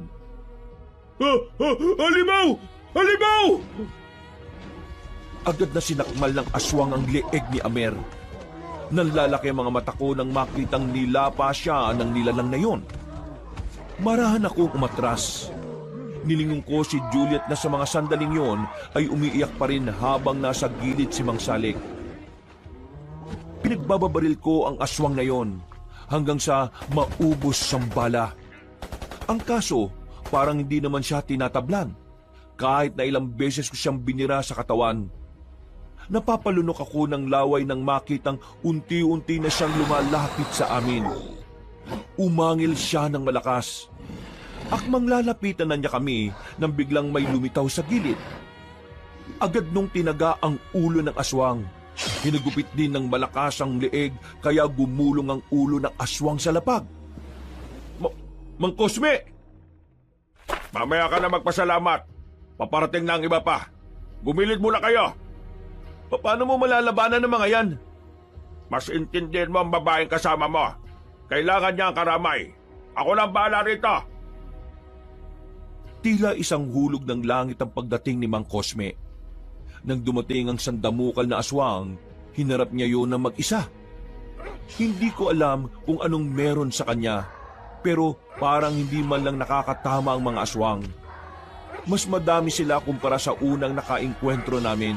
Halimaw! Halimaw!
Agad na sinakmal ng aswang ang leeg ni Amer. Nanlalaki ang mga mata ko nang makitang nilapa siya ng nilalang na yon. Marahan akong umatras. Nilingon ko si Juliet na sa mga sandaling yon ay umiiyak pa rin habang nasa gilid si Mang Salik. Pinagbababaril ko ang aswang na yon hanggang sa maubos ang bala. Ang kaso, parang hindi naman siya tinatablan. Kahit na ilang beses ko siyang binira sa katawan. Napapalunok ako ng laway nang makitang unti-unti na siyang lumalapit sa amin. Umangil siya ng malakas. Akmang lalapitan na niya kami nang biglang may lumitaw sa gilid. Agad nung tinaga ang ulo ng aswang. Hinagupit din ng malakas ang leeg kaya gumulong ang ulo ng aswang sa lapag.
Mang Cosme!
Mamaya ka na magpasalamat. Paparating na ang iba pa. Gumilid muna kayo.
Paano mo malalabanan ng mga yan?
Mas intindihin mo ang babaeng kasama mo. Kailangan niya ang karamay. Ako lang bahala rito.
Tila isang hulog ng langit ang pagdating ni Mang Cosme. Nang dumating ang sandamukal na aswang, hinarap niya yun na mag-isa. Hindi ko alam kung anong meron sa kanya, pero parang hindi man lang nakakatama ang mga aswang. Mas madami sila kumpara sa unang nakaengkwentro namin,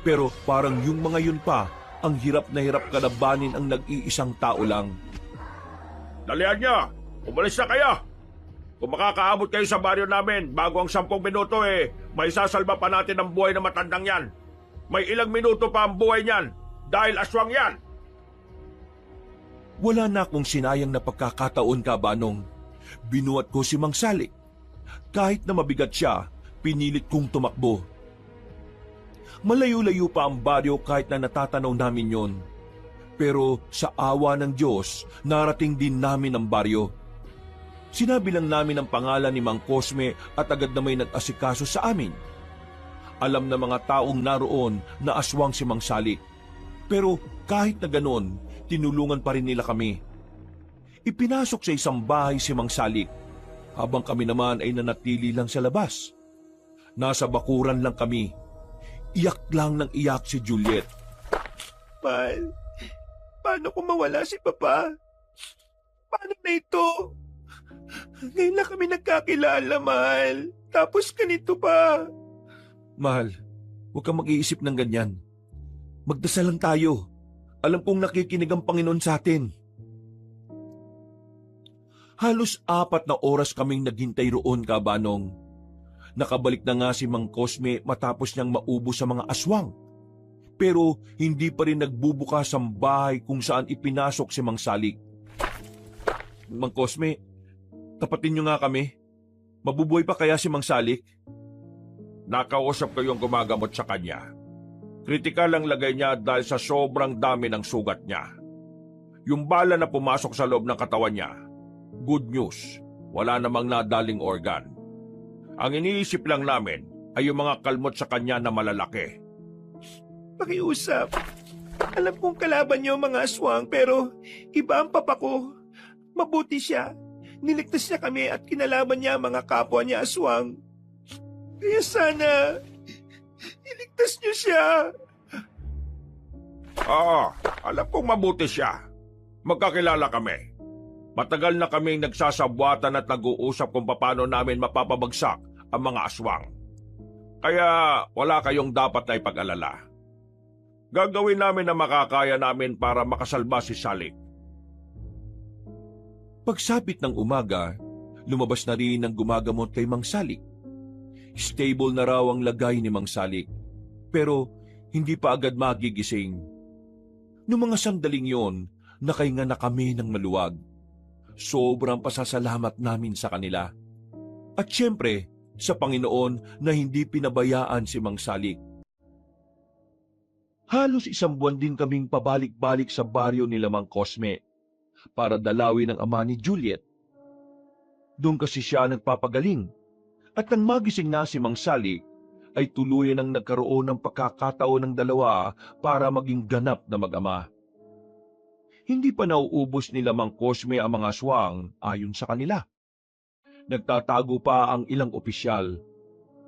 pero parang yung mga yun pa, ang hirap na hirap kalabanin ang nag-iisang tao lang.
Dalihan niyo. Umalis na kayo. Kung makakaabot kayo sa baryo namin bago ang 10 minuto may sasalba pa natin ang buhay ng matandang yan. May ilang minuto pa ang buhay niyan dahil aswang yan.
Wala na akong sinayang na pagkakataon, Kabanong. Binuhat ko si Mang Salik. Kahit na mabigat siya, pinilit kong tumakbo. Malayo-layo pa ang baryo kahit na natatanaw namin yon. Pero sa awa ng Diyos, narating din namin ang baryo. Sinabi lang namin ang pangalan ni Mang Cosme at agad na may nag-asikaso sa amin. Alam na mga taong naroon na aswang si Mang Salik. Pero kahit na ganon, tinulungan pa rin nila kami. Ipinasok sa isang bahay si Mang Salik, habang kami naman ay nanatili lang sa labas. Nasa bakuran lang kami. Iyak lang ng iyak si Juliet.
Mahal, paano kung mawala si Papa? Paano na ito? Ngayon na kami nagkakilala, Mahal. Tapos ganito pa.
Mahal, huwag kang mag-iisip ng ganyan. Magdasal lang tayo. Alam kong nakikinig ang Panginoon sa atin. Halos 4 na oras kaming naghintay roon, Kabanong. Nakabalik na nga si Mang Cosme matapos niyang maubos sa mga aswang. Pero hindi pa rin nagbubukas ang bahay kung saan ipinasok si Mang Salik. Mang Cosme, tapatin niyo nga kami. Mabubuhay pa kaya si Mang Salik?
Nakausap ko yung gumagamot sa kanya. Kritikal ang lagay niya dahil sa sobrang dami ng sugat niya. Yung bala na pumasok sa loob ng katawan niya, good news, wala namang nadaling organ. Ang iniisip lang namin ay yung mga kalmot sa kanya na malalaki.
Pakiusap. Alam kong kalaban niyo mga aswang pero iba ang papa ko. Mabuti siya. Niligtas niya kami at kinalaban niya ang mga kapwa niya aswang. Kaya sana, iligtas niyo siya.
Oo, alam kong mabuti siya. Magkakilala kami. Matagal na kaming nagsasabwatan at nag-uusap kung paano namin mapapabagsak ang mga aswang. Kaya wala kayong dapat na ipag-alala. Gagawin namin ang makakaya namin para makasalba si Salik.
Pagsapit ng umaga, lumabas na rin ang gumagamot kay Mang Salik. Stable na raw ang lagay ni Mang Salik, pero hindi pa agad magigising. Noong mga sandaling yon, nakahinga na kami ng maluwag. Sobrang pasasalamat namin sa kanila. At syempre, sa Panginoon na hindi pinabayaan si Mang Salik. Halos 1 buwan din kaming pabalik-balik sa baryo nila Mang Cosme para dalawin ang ama ni Juliet. Doon kasi siya nagpapagaling. At nang magising na si Mang Salik, ay tuluyan ang nagkaroon ng pagkakataon ng dalawa para maging ganap na mag-ama. Hindi pa nauubos nila Mang Cosme ang mga aswang ayon sa kanila. Nagtatago pa ang ilang opisyal,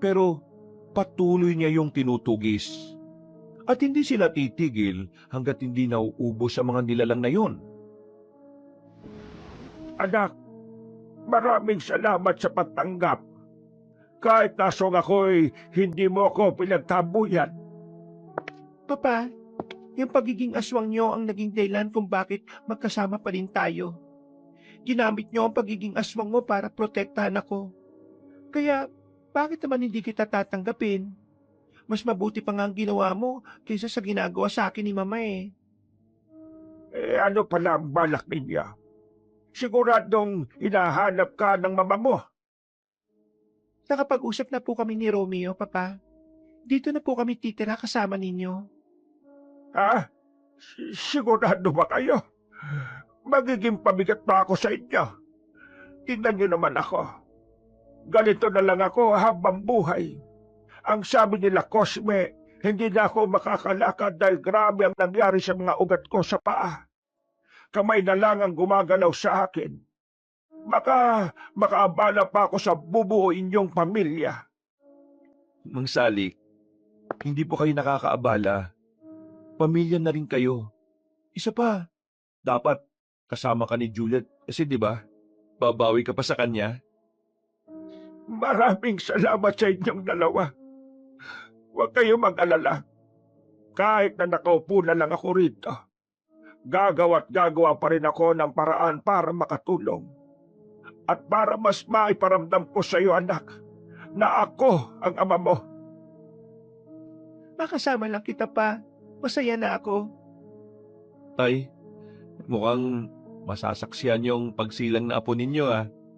pero patuloy niya yung tinutugis. At hindi sila titigil hanggat hindi nauubos ang mga nilalang na yon.
Anak, maraming salamat sa pagtanggap. Kahit nasong ako'y hindi mo ako pinagtabuyan.
Papa, yung pagiging aswang niyo ang naging dahilan kung bakit magkasama pa rin tayo. Ginamit niyo ang pagiging aswang mo para protektahan ako. Kaya, bakit naman hindi kita tatanggapin? Mas mabuti pa nga ang ginawa mo kaysa sa ginagawa sa akin ni Mama eh.
Ano pala ang balak ninyo? Siguradong hinahanap ka ng mama mo.
Nakapag-usap na po kami ni Romeo, Papa. Dito na po kami titira kasama ninyo.
Ha? Sigurado ba kayo? Magiging pabigat pa ako sa inyo. Tingnan niyo naman ako. Ganito na lang ako habang buhay. Ang sabi nila Cosme, hindi na ako makakalakad dahil grabe ang nangyari sa mga ugat ko sa paa. Kamay na lang ang gumagalaw sa akin. Baka makaabala pa ako sa bubuo inyong pamilya.
Mang Salik, hindi po kayo nakakaabala. Pamilya na rin kayo. Isa pa, dapat kasama ka ni Juliet kasi 'di ba? Babawi ka pa sa kanya.
Maraming salamat sa inyong dalawa. Huwag kayo mag-alala. Kahit na nakaupo na lang ako rito, gagawa't gagawa pa rin ako ng paraan para makatulong. At para mas maiparamdam ko sa iyo, anak, na ako ang ama mo.
Makasama lang kita pa. Masaya na ako.
Tay, mukhang masasaksihan yung pagsilang na apo ninyo ah.